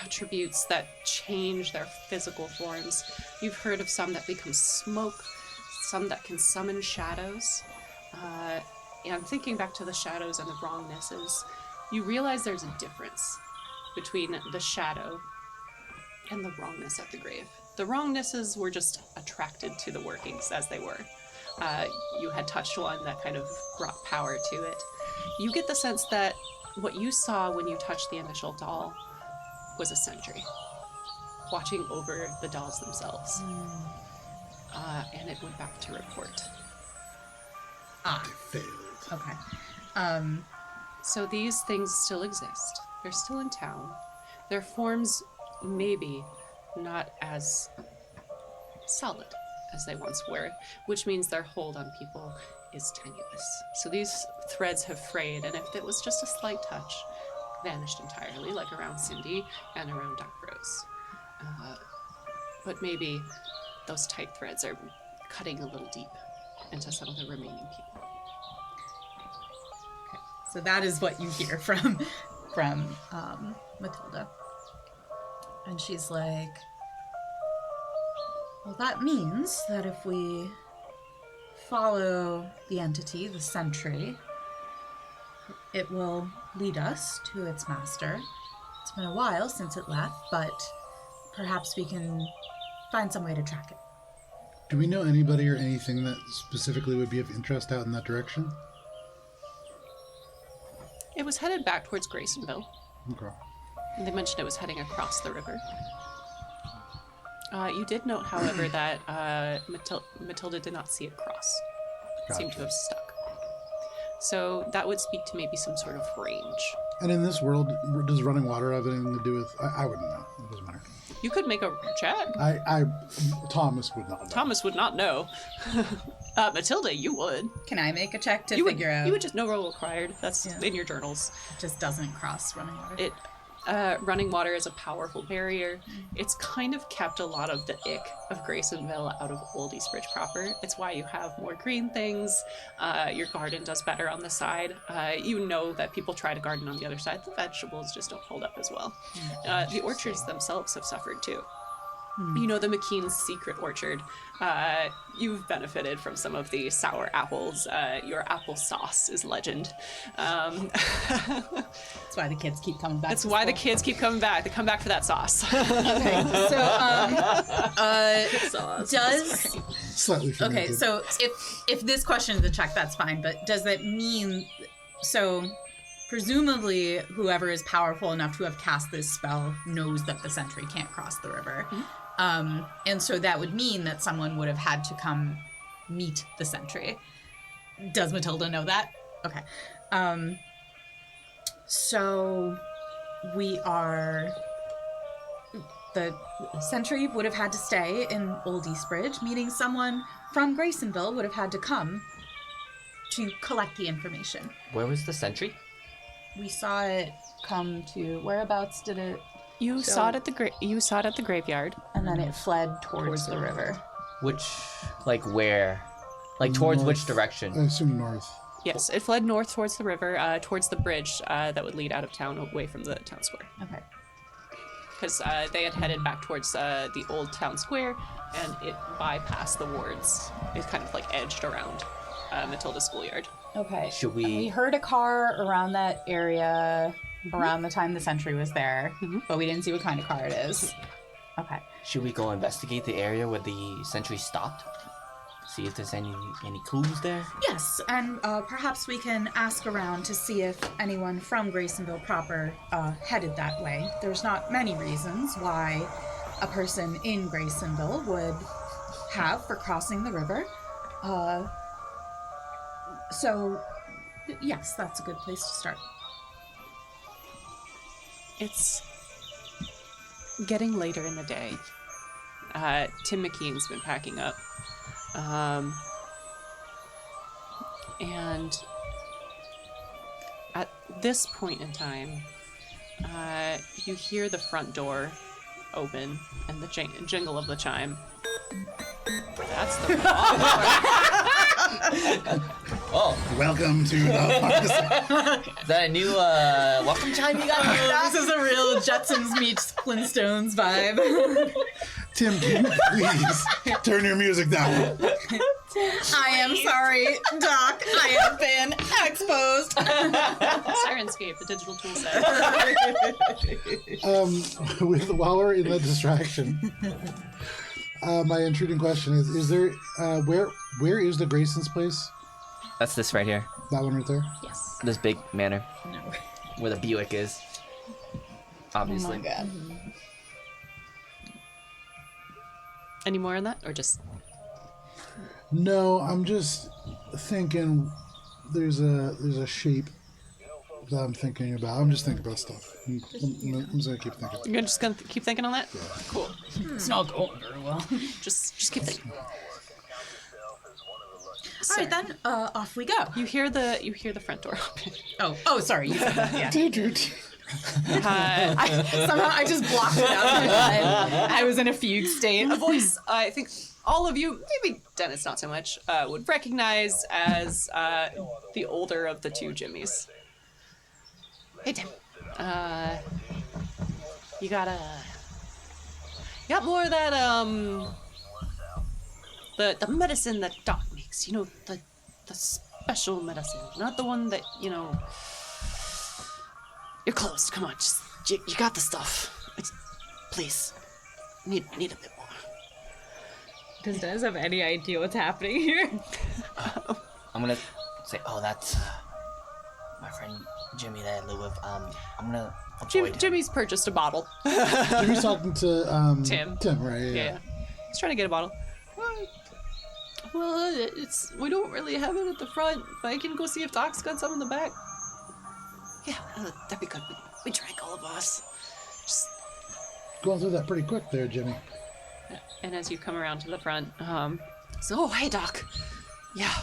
attributes that change their physical forms. You've heard of some that become smoke, some that can summon shadows. And thinking back to the shadows and the wrongnesses, you realize there's a difference between the shadow and the wrongness at the grave. The wrongnesses were just attracted to the workings as they were. You had touched one that kind of brought power to it. You get the sense that what you saw when you touched the initial doll was a sentry, watching over the dolls themselves. And it went back to report. They failed. Okay. So these things still exist. They're still in town. Their forms maybe not as solid as they once were, which means their hold on people is tenuous. So these threads have frayed, and if it was just a slight touch, vanished entirely, like around Cindy and around Doc Rose. But maybe those tight threads are cutting a little deep into some of the remaining people. So that is what you hear from Matilda. And she's like, well, that means that if we follow the entity, the sentry. It will lead us to its master. It's been a while since it left, but perhaps we can find some way to track it. Do we know anybody or anything that specifically would be of interest out in that direction? It was headed back towards Graysonville. Okay. They mentioned it was heading across the river. You did note, however, that Matilda did not see it cross. It seemed to have stuck. So that would speak to maybe some sort of range. And in this world, does running water have anything to do with... I wouldn't know. It doesn't matter. You could make a check. Thomas would not know. Thomas would not know. Matilda, you would. Can I make a check to You figure out? You would just no roll required. That's in your journals. It just doesn't cross running water. Running water is a powerful barrier. It's kind of kept a lot of the ick of Graysonville out of Old Eastbridge proper. It's why you have more green things. Your garden does better on the side. You know that people try to garden on the other side. The vegetables just don't hold up as well. The orchards themselves have suffered too. You know the McKean's secret orchard. You've benefited from some of the sour apples. Your applesauce is legend. That's why the kids keep coming back. That's why the kids keep coming back. They come back for that sauce. Okay, so does Slightly fermented. okay? So if this question is a check, that's fine. But does that mean so? Presumably, whoever is powerful enough to have cast this spell knows that the sentry can't cross the river. And so that would mean that someone would have had to come meet the sentry. Does Matilda know that? Okay. So the sentry would have had to stay in Old Eastbridge, meaning someone from Graysonville would have had to come to collect the information. Where was the sentry? We saw it come to whereabouts did it? You saw it at the graveyard. And then it fled towards the river. Which, like where? Like towards North. which direction? I assume north. Yes, it fled north towards the river, towards the bridge that would lead out of town, away from the town square. Okay. Because they had headed back towards the old town square, and it bypassed the wards. It kind of like edged around Matilda's schoolyard. Okay. Should we- And we heard a car around that area around the time the sentry was there, but we didn't see what kind of car it is. Okay. Should we go investigate the area where the sentry stopped? See if there's any clues there? Yes, and perhaps we can ask around to see if anyone from Graysonville proper headed that way. There's not many reasons why a person in Graysonville would have for crossing the river. So, yes, that's a good place to start. It's getting later in the day. Tim McKean's been packing up. And at this point in time, you hear the front door open and the jingle of the chime. That's the Oh, Welcome to the pharmacist. is that a new welcome chime you got here? This is a real Jetsons meets Flintstones vibe. Tim, can you please turn your music down? I am sorry, Doc. I have been exposed. Sirenscape, the digital tool set. While we're in that distraction, my intruding question is there where is the Grayson's place? That's this right here. That one right there? Yes. This big manor. Where the Buick is. Obviously. Oh my god. Any more on that, or just? No, I'm just thinking there's a shape that I'm thinking about. I'm just thinking about stuff. I'm just gonna keep thinking. You're just gonna keep thinking on that? Yeah. Cool. It's not going very well. Just keep thinking. All right, then, off we go. You hear the front door open. Oh, sorry. You said that, yeah. Somehow I just blocked it out of my mind. I was in a fugue state. A voice I think all of you, maybe Dennis not so much, would recognize as the older of the two Jimmys. Hey Tim, you got more of that the medicine that Doc makes. antibiotics. You know, the special medicine, not the one that, you know... You're closed. Come on, just you got the stuff. Please, I need a bit more. Does Des have any idea what's happening here? I'm gonna say, oh, that's my friend Jimmy that I live with. I'm gonna avoid him. Jimmy's purchased a bottle. Jimmy's talking to Tim. Tim, right? Yeah. He's trying to get a bottle. Well, we don't really have it at the front, but I can go see if Doc's got some in the back. Yeah, that'd be good. We drank all of us. Just... Going through that pretty quick there, Jimmy. And as you come around to the front, so, hey, Doc. Yeah.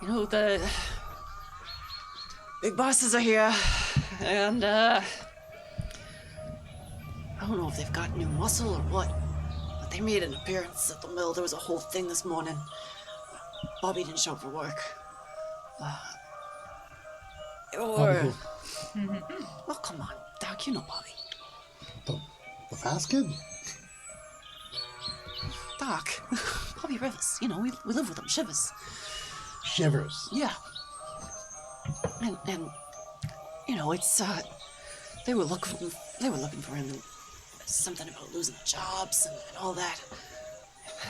You know, the big bosses are here, and, I don't know if they've got new muscle or what, but they made an appearance at the mill. There was a whole thing this morning. Bobby didn't show up for work. Well, come on, Doc, you know Bobby. The fast kid? Doc, Bobby Rivers, you know, we live with him, Shivers. Shivers. Yeah. And you know, it's, they were looking for him, something about losing jobs and all that.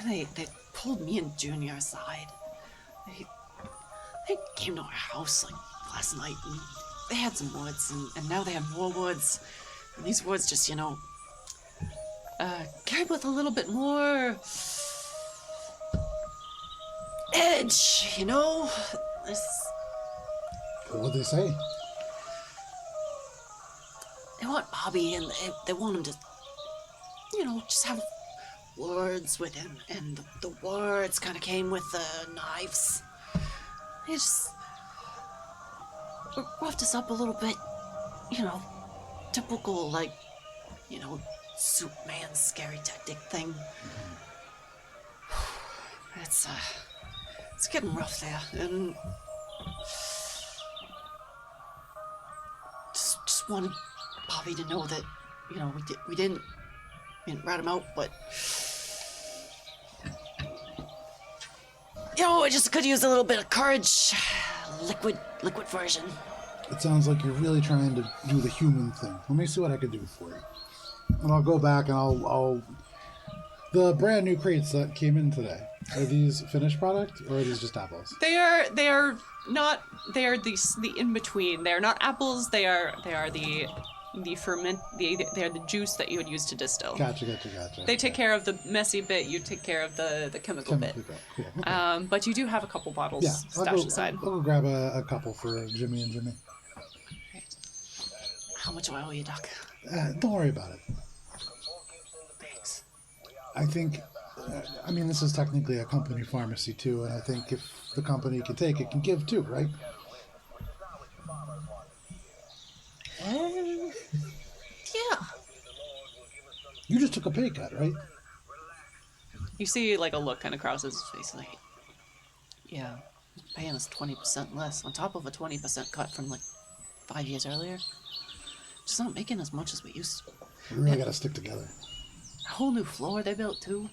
They pulled me and Junior aside. They came to our house, like, last night, and they had some woods, and now they have more woods. And these woods just, you know, carried with a little bit more edge, you know? What'd they say? They want Bobby, and they want him to, you know, just have words with him, and the words kind of came with the knives. They just roughed us up a little bit, you know, typical, like, you know, Superman scary tactic thing. It's getting rough there, and just wanted Bobby to know that, you know, we didn't rat him out, but you know, I just could use a little bit of courage. Liquid version. It sounds like you're really trying to do the human thing. Let me see what I can do for you. And I'll go back and I'll the brand new crates that came in today. Are these finished product or are these just apples? They are not. They are the in between. They are not apples. They are the ferment. They are the juice that you would use to distill. Gotcha. They take care of the messy bit. You take care of the chemical bit. Cool. Okay. But you do have a couple bottles stashed aside. I'll go grab a couple for Jimmy and Jimmy. Right. How much do I owe you, Doc? Don't worry about it. Thanks. I think, I mean, this is technically a company pharmacy too, and I think if the company can take it, can give too, right? Yeah. You just took a pay cut, right? You see, like, a look kind of crosses his face, like, yeah, paying us 20% less on top of a 20% cut from, like, 5 years earlier. Just not making as much as we used to. We really gotta stick together. A whole new floor they built, too.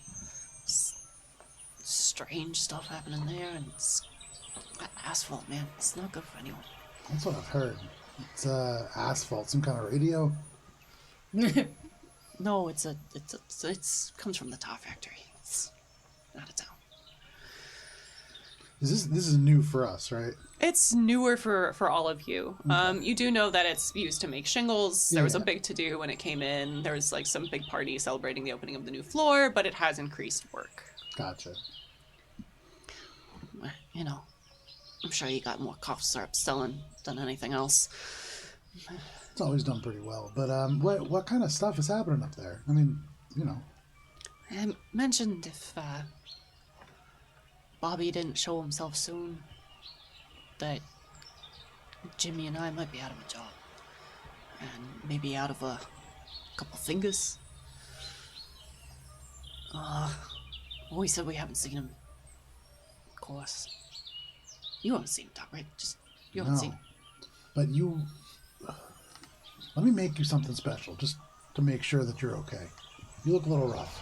Strange stuff happening there, and that asphalt, man, it's not good for anyone. That's what I've heard. It's asphalt, some kind of radio. No, it's comes from the tar factory. It's out of town. This is new for us, right? It's newer for all of you. You do know that it's used to make shingles. There was a big to-do when it came in. There was, like, some big party celebrating the opening of the new floor, but it has increased work. Gotcha. You know, I'm sure you got more cough syrup selling than anything else. It's always done pretty well. But what kind of stuff is happening up there? I mean, you know. I mentioned if Bobby didn't show himself soon, that Jimmy and I might be out of a job. And maybe out of a couple fingers. We said we haven't seen him. Of course. You haven't seen him, Doc, right? You haven't seen him. But let me make you something special, just to make sure that you're okay. you look a little rough.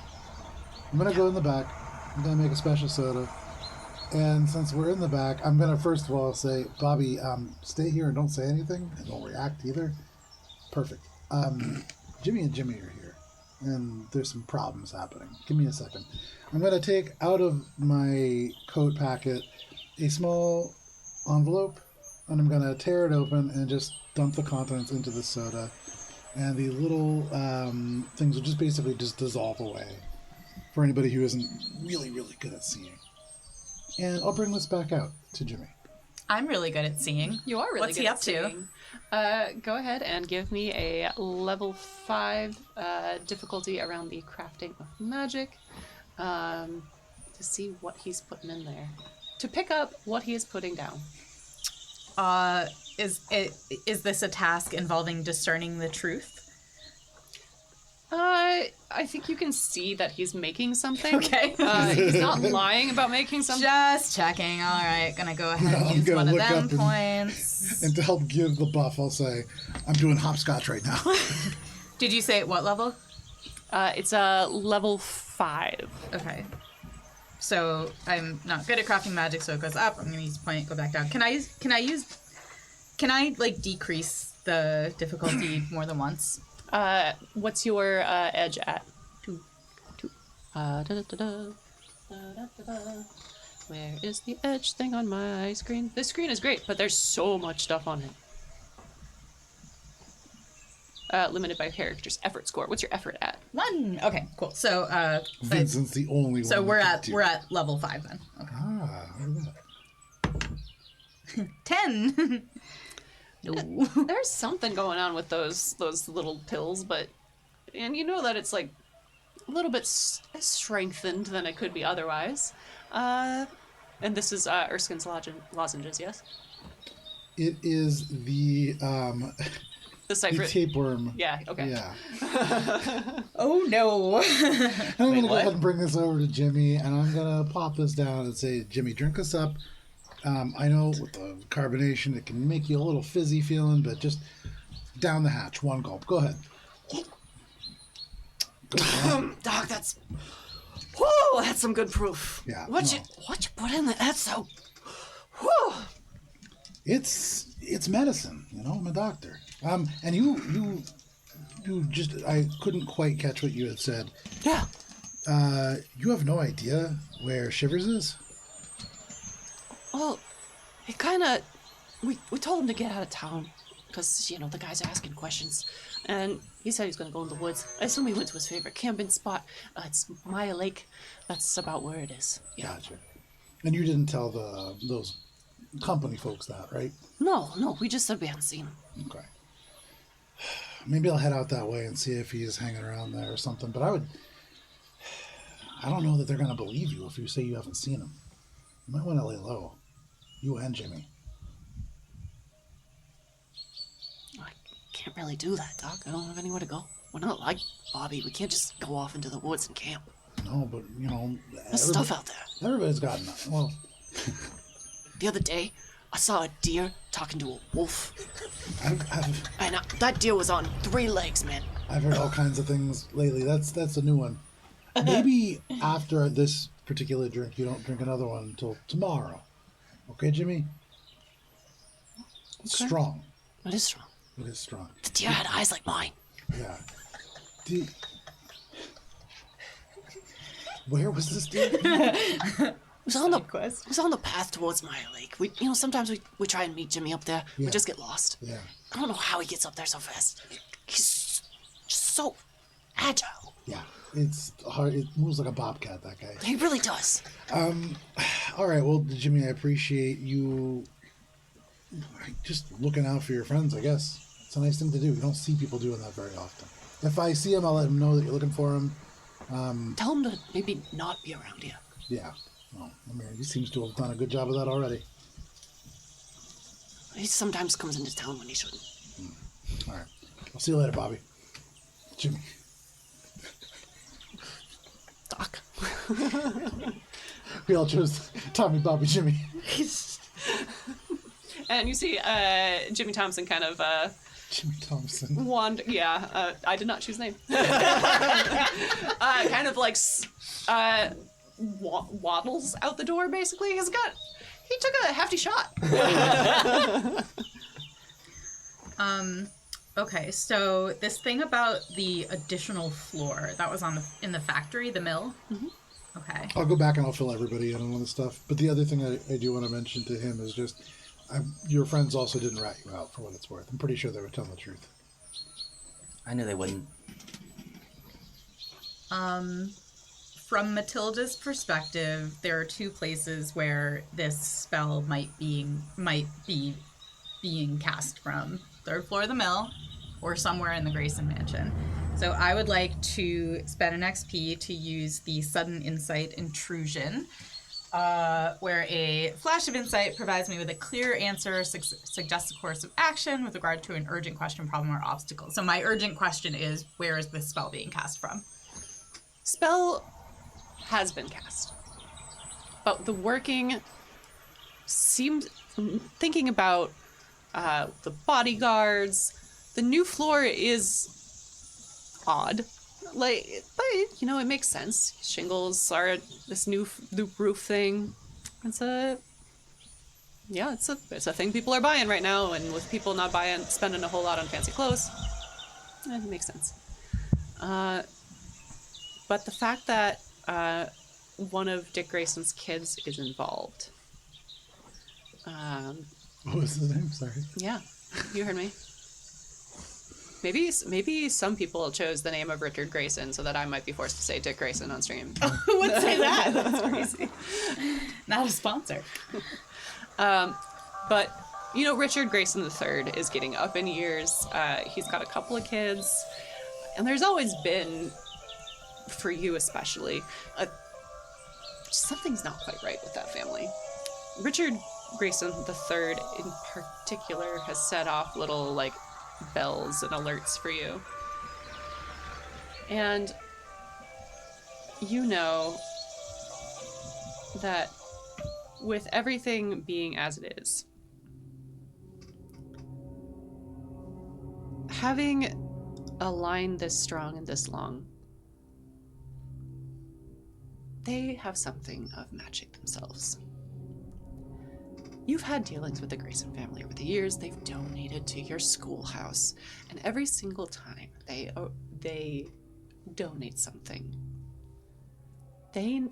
I'm going to go in the back. I'm going to make a special soda. And since we're in the back, I'm going to first of all say, Bobby, stay here and don't say anything. And don't react either. Perfect. Jimmy and Jimmy are here. And there's some problems happening. Give me a second. I'm going to take out of my coat packet a small envelope. And I'm going to tear it open and just dump the contents into the soda. And the little things will just basically just dissolve away for anybody who isn't really, really good at seeing. And I'll bring this back out to Jimmy. I'm really good at seeing. You are really What's good he at up to? seeing. Go ahead and give me a level 5 difficulty around the crafting of magic to see what he's putting in there. To pick up what he is putting down. Is this a task involving discerning the truth? I think you can see that he's making something. Okay. He's not lying about making something. Just checking. All right, gonna go ahead I'm and use gonna one of look them up and- points. And to help give the buff, I'll say, I'm doing hopscotch right now. Did you say at what level? It's a level 5. Okay. So I'm not good at crafting magic, so it goes up. I'm gonna use a point, go back down. Can I like decrease the difficulty more than once? What's your edge at? 2. Where is the edge thing on my screen? This screen is great, but there's so much stuff on it. Limited by character's effort score. What's your effort at? 1. Okay, cool. So Vincent's the only one. so that we're can at do we're it. at level 5 then. Okay. Ah, look at that. 10. No. There's something going on with those little pills, and you know that it's like a little bit strengthened than it could be otherwise. And this is Erskine's lozenges, yes? It is the The Cypher. tapeworm. Yeah. Okay. Yeah. Oh no. I'm going to go ahead and bring this over to Jimmy, and I'm going to pop this down and say, Jimmy, drink this up. I know with the carbonation, it can make you a little fizzy feeling, but just down the hatch, 1 gulp. Go ahead. Doc, that's. Whoa, that's some good proof. Yeah, What no. you put in there? That's so. Whoa. It's medicine, you know. I'm a doctor. And you just, I couldn't quite catch what you had said. Yeah. You have no idea where Shivers is? Well, he kind of. We told him to get out of town because the guys are asking questions, and he said he's gonna go in the woods. I assume he went to his favorite camping spot. It's Maya Lake. That's about where it is. Yeah. Gotcha. And you didn't tell those company folks that, right? No. We just said we hadn't seen him. Okay. Maybe I'll head out that way and see if he's hanging around there or something. But I don't know that they're going to believe you if you say you haven't seen him. You might want to lay low. You and Jimmy. I can't really do that, Doc. I don't have anywhere to go. We're not like Bobby. We can't just go off into the woods and camp. No, but, There's stuff out there. Everybody's got enough. Well, The other day, I saw a deer talking to a wolf. I've And that deer was on 3 legs, man. heard all kinds of things lately. That's a new one. Maybe after this particular drink, you don't drink another one until tomorrow. Okay, Jimmy? It's strong. It is strong. It is strong. The deer had eyes like mine. Yeah. Where was this dude? It was on the path towards Maya Lake. Sometimes we try and meet Jimmy up there. Yeah. We just get lost. Yeah. I don't know how he gets up there so fast. He's just so agile. Yeah. It's hard. It moves like a bobcat, that guy. He really does. All right. Well, Jimmy, I appreciate you just looking out for your friends, I guess. It's a nice thing to do. You don't see people doing that very often. If I see him, I'll let him know that you're looking for him. Tell him to maybe not be around here. Yeah. Well, he seems to have done a good job of that already. He sometimes comes into town when he shouldn't. All right. I'll see you later, Bobby. Jimmy. Doc. We all chose Tommy, Bobby, Jimmy. And you see Jimmy Thompson kind of Jimmy Thompson. I did not choose name. Kind of like waddles out the door, basically. He took a hefty shot. Okay, so this thing about the additional floor that was in the factory, the mill. Mm-hmm. Okay. I'll go back and I'll fill everybody in on all this stuff. But the other thing I do want to mention to him is just, your friends also didn't rat you out for what it's worth. I'm pretty sure they would tell the truth. I knew they wouldn't. From Matilda's perspective, there are two places where this spell might be being cast from. Third floor of the mill, or somewhere in the Grayson mansion. So I would like to spend an XP to use the sudden insight intrusion, where a flash of insight provides me with a clear answer, suggests a course of action with regard to an urgent question, problem, or obstacle. So my urgent question is, where is this spell being cast from? Spell has been cast. But the working seems... Thinking about the bodyguards, the new floor is odd. But, it makes sense. Shingles are this new roof thing. It's a thing people are buying right now, and with people not spending a whole lot on fancy clothes, it makes sense. But the fact that one of Dick Grayson's kids is involved. What was his name? Sorry. Yeah, you heard me. Maybe some people chose the name of Richard Grayson so that I might be forced to say Dick Grayson on stream. Who would say that? That's crazy. Not a sponsor. But, Richard Grayson III is getting up in years. He's got a couple of kids. And there's always been, for you especially, something's not quite right with that family. Richard Grayson III in particular has set off little, bells and alerts for you. And you know that with everything being as it is, having a line this strong and this long, they have something of magic themselves. You've had dealings with the Grayson family over the years. They've donated to your schoolhouse, and every single time they donate something, they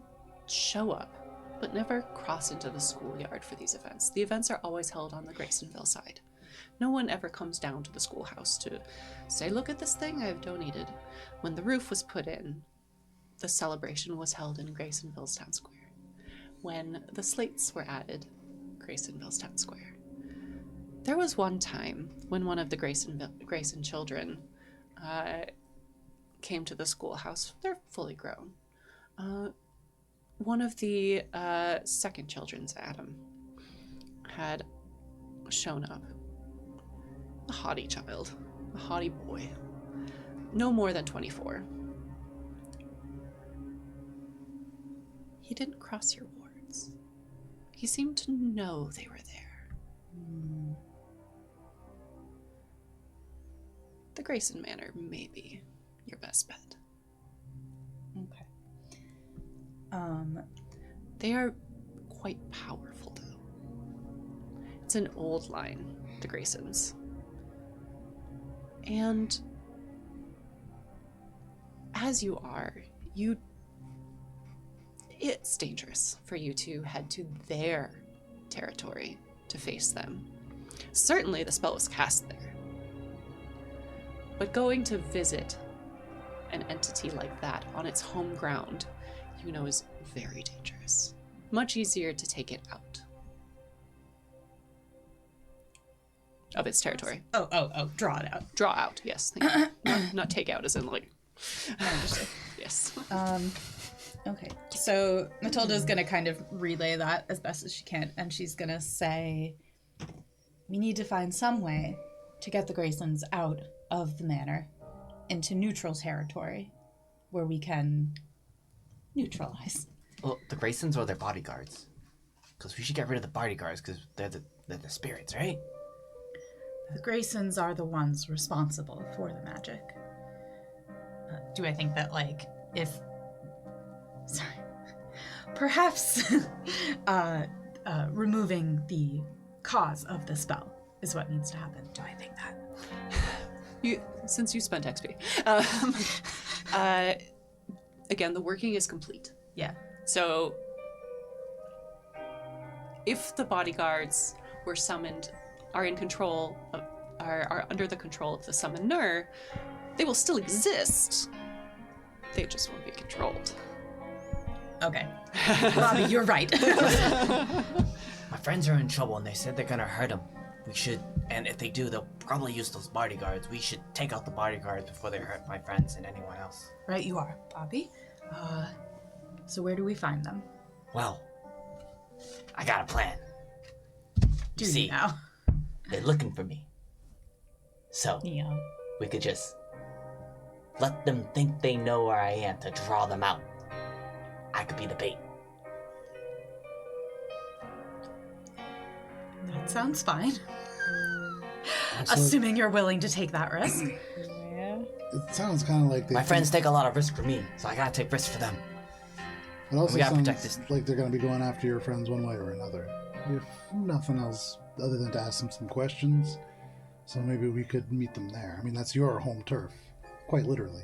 show up, but never cross into the schoolyard for these events. The events are always held on the Graysonville side. No one ever comes down to the schoolhouse to say, look at this thing I've donated. When the roof was put in, the celebration was held in Graysonville's town square. When the slates were added, Graysonville's town square. There was one time when one of the Grayson children came to the schoolhouse. They're fully grown. One of the second children's, Adam, had shown up. A haughty child, a haughty boy, no more than 24. He didn't cross your wards. He seemed to know they were there. The Grayson Manor may be your best bet. Okay. They are quite powerful, though. It's an old line, the Graysons. And as you are, it's dangerous for you to head to their territory to face them. Certainly the spell was cast there. But going to visit an entity like that on its home ground, is very dangerous. Much easier to take it out of its territory. Oh, draw it out. Draw out, yes. Thank you. Not take out as in yes. Okay, so Matilda's gonna kind of relay that as best as she can, and she's gonna say, we need to find some way to get the Graysons out of the manor into neutral territory where we can neutralize. Well, the Graysons or their bodyguards? Because we should get rid of the bodyguards because they're the spirits, right? The Graysons are the ones responsible for the magic. Do I think that, like, if... Sorry. Perhaps removing the cause of the spell is what needs to happen. Do I think that? Since you spent XP. Again, the working is complete. Yeah. So, if the bodyguards were summoned, are in control, are under the control of the summoner, they will still exist. They just won't be controlled. Okay. Bobby, you're right. My friends are in trouble and they said they're gonna hurt them. We should, and if they do, they'll probably use those bodyguards. We should take out the bodyguards before they hurt my friends and anyone else. Right, you are, Bobby. So where do we find them? Well, I got a plan. Do See, you now? they're looking for me. So, Yeah. we could just let them think they know where I am to draw them out. I could be the bait. That sounds fine. Also, Assuming you're willing to take that risk. it sounds kind of like they My friends take a lot of risk for me, so I gotta take risks for them. It also we gotta sounds protect this. like they're going to be going after your friends one way or another. If nothing else, other than to ask them some questions. So maybe we could meet them there. I mean, that's your home turf, quite literally.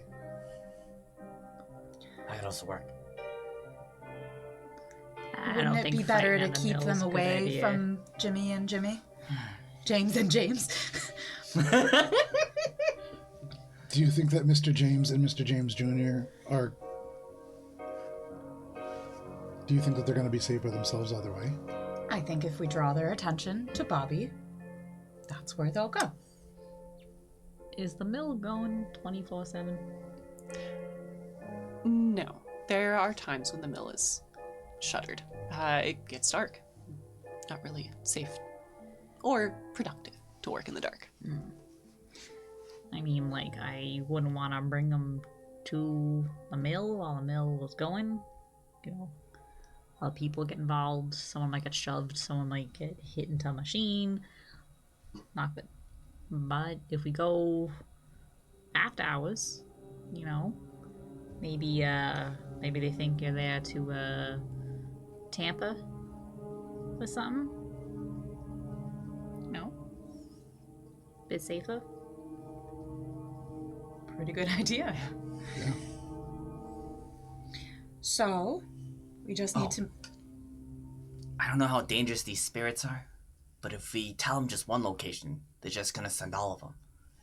I could also work. I Wouldn't don't it think be better fighting to in the keep mill them is a good away idea. from Jimmy and Jimmy? James and James? Do you think that Mr. James and Mr. James Jr. are... Do you think that they're going to be safer themselves either way? I think if we draw their attention to Bobby, that's where they'll go. Is the mill going 24/7? No. There are times when the mill is shuttered. It gets dark. Not really safe or productive to work in the dark. I mean, like, I wouldn't want to bring them to the mill while the mill was going. You know, while people get involved, someone might get shoved, someone might get hit into a machine. Not good. But if we go after hours, you know, maybe they think you're there to tamper with something. No, bit safer. Pretty good idea. Yeah. So, we just need to... I don't know how dangerous these spirits are, but if we tell them just one location, they're just gonna send all of them.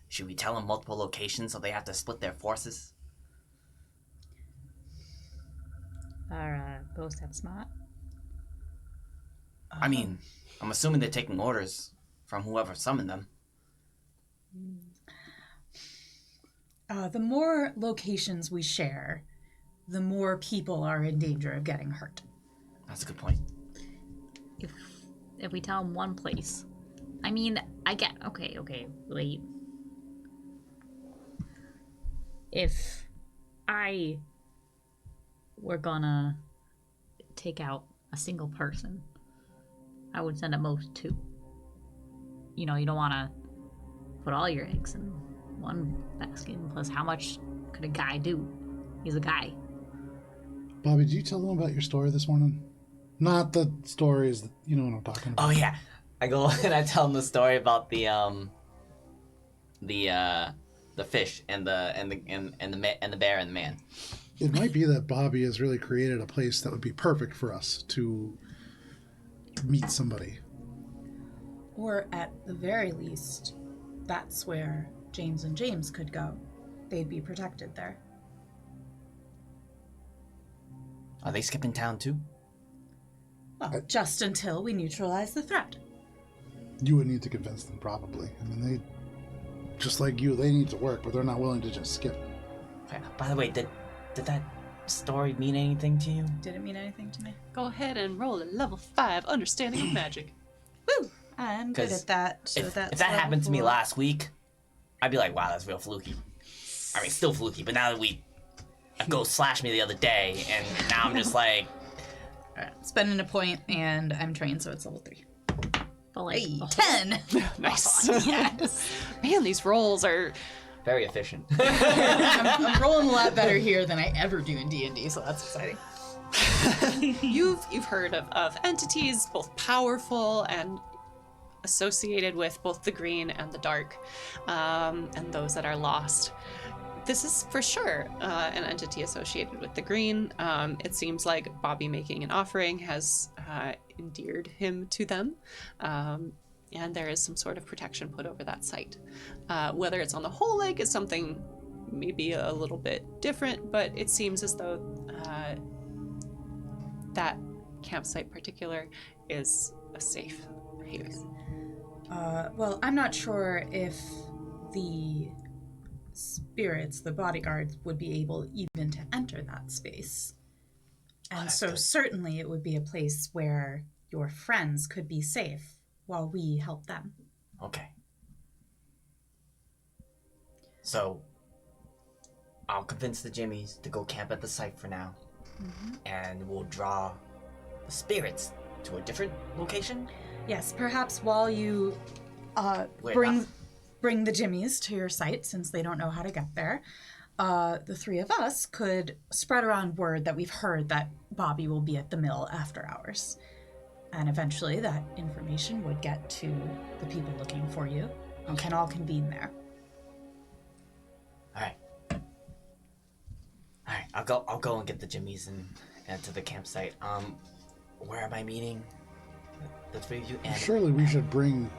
Should we tell them multiple locations so they have to split their forces? Are ghosts that smart? I mean, I'm assuming they're taking orders from whoever summoned them. The more locations we share, the more people are in danger of getting hurt. That's a good point. If we tell them one place, I mean, I get okay, wait. If I were gonna take out a single person, I would send at most 2. You know, you don't want to put all your eggs in one basket. Plus, how much could a guy do? He's a guy. Bobby, did you tell them about your story this morning? Not the stories that, you know what I'm talking about. Oh yeah, I go and I tell them the story about the fish and the bear and the man. It might be that Bobby has really created a place that would be perfect for us to meet somebody. Or at the very least, that's where James and James could go. They'd be protected there. Are they skipping town too? Well, just until we neutralize the threat. You would need to convince them, probably. I mean, they, just like you, they need to work, but they're not willing to just skip. By the way, did that story mean anything to you? Did it mean anything to me? Go ahead and roll a level 5 understanding of magic. Woo! I'm good 'Cause at that. So If that's that happened to me level 4. last week, I'd be like, wow, that's real fluky. I mean, still fluky, but now that a ghost slashed me the other day, and now I'm just like, Alright, spending a point, and I'm trained, so it's level 3. But like Hey, the whole- 10. Nice. Yes. Man, these rolls are. Very efficient. I'm rolling a lot better here than I ever do in D&D, so that's exciting. You've heard of entities both powerful and associated with both the green and the dark, and those that are lost. This is for sure an entity associated with the green. It seems like Bobby making an offering has endeared him to them. And there is some sort of protection put over that site. Whether it's on the whole lake is something maybe a little bit different, but it seems as though that campsite particular is a safe haven. Well, I'm not sure if the spirits, the bodyguards, would be able even to enter that space. And so certainly it would be a place where your friends could be safe while we help them. Okay. So, I'll convince the Jimmies to go camp at the site for now. And we'll draw the spirits to a different location? Yes, perhaps while you Wait, bring the Jimmies to your site, since they don't know how to get there, the three of us could spread around word that we've heard that Bobby will be at the mill after hours. And eventually that information would get to the people looking for you and can all convene there. Alright. Alright, I'll go and get the Jimmies and to the campsite. Where am I meeting? The three of you and Surely we should bring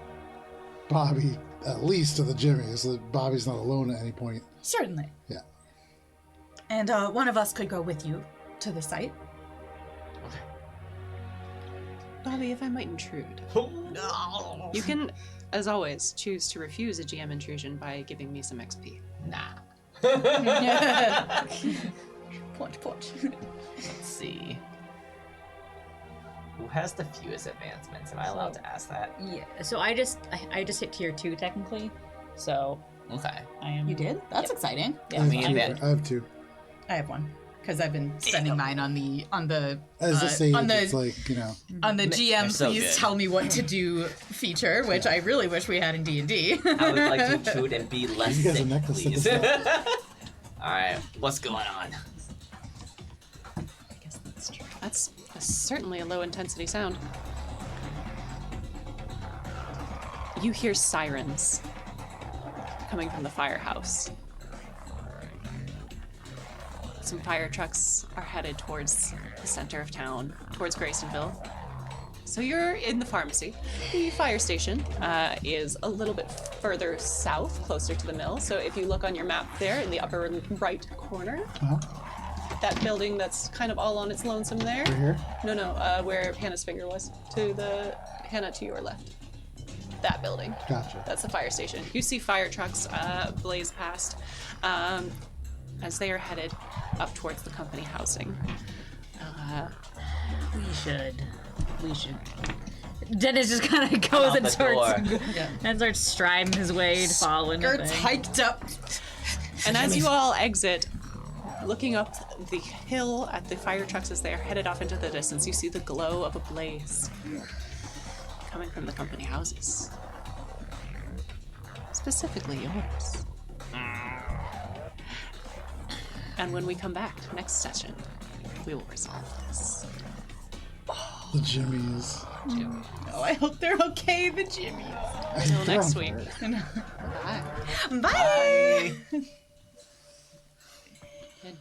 Bobby at least to the Jimmy so that Bobby's not alone at any point. Certainly. Yeah. And one of us could go with you to the site. Okay. Bobby, if I might intrude, you can, as always, choose to refuse a GM intrusion by giving me some XP. Nah. Punch. Let's see. Who has the fewest advancements? Am I allowed to ask that? Yeah. So I just hit tier 2 technically. So Okay. I am. You did? That's exciting. Yeah. I have, mean, two. then- I have two. I have one because I've been spending mine on the As a sage, on the it's like, you know. on the GM. They're so Please good. tell me what to do feature, which I really wish we had in D&D. I would like to intrude and be less You guys sick, are necklace at please. the Alright, what's going on? I guess that's true. That's certainly a low intensity sound. You hear sirens coming from the firehouse. Some fire trucks are headed towards the center of town, towards Graysonville. So you're in the pharmacy. The fire station is a little bit further south, closer to the mill. So if you look on your map there in the upper right corner, that building that's kind of all on its lonesome there. Right here? No, where Hannah's finger was. Hannah to your left. That building. Gotcha. That's the fire station. You see fire trucks blaze past as they are headed up towards the company housing. We should. Dennis just kind of goes out and the starts door. and starts striding his way to follow in the Skirts thing. hiked up. And as you all exit, looking up the hill at the fire trucks as they are headed off into the distance, you see the glow of a blaze coming from the company houses. Specifically yours. And when we come back next session, we will resolve this. The Jimmies. Oh, I hope they're okay, the Jimmy. Until next week. Bye. Bye. Good.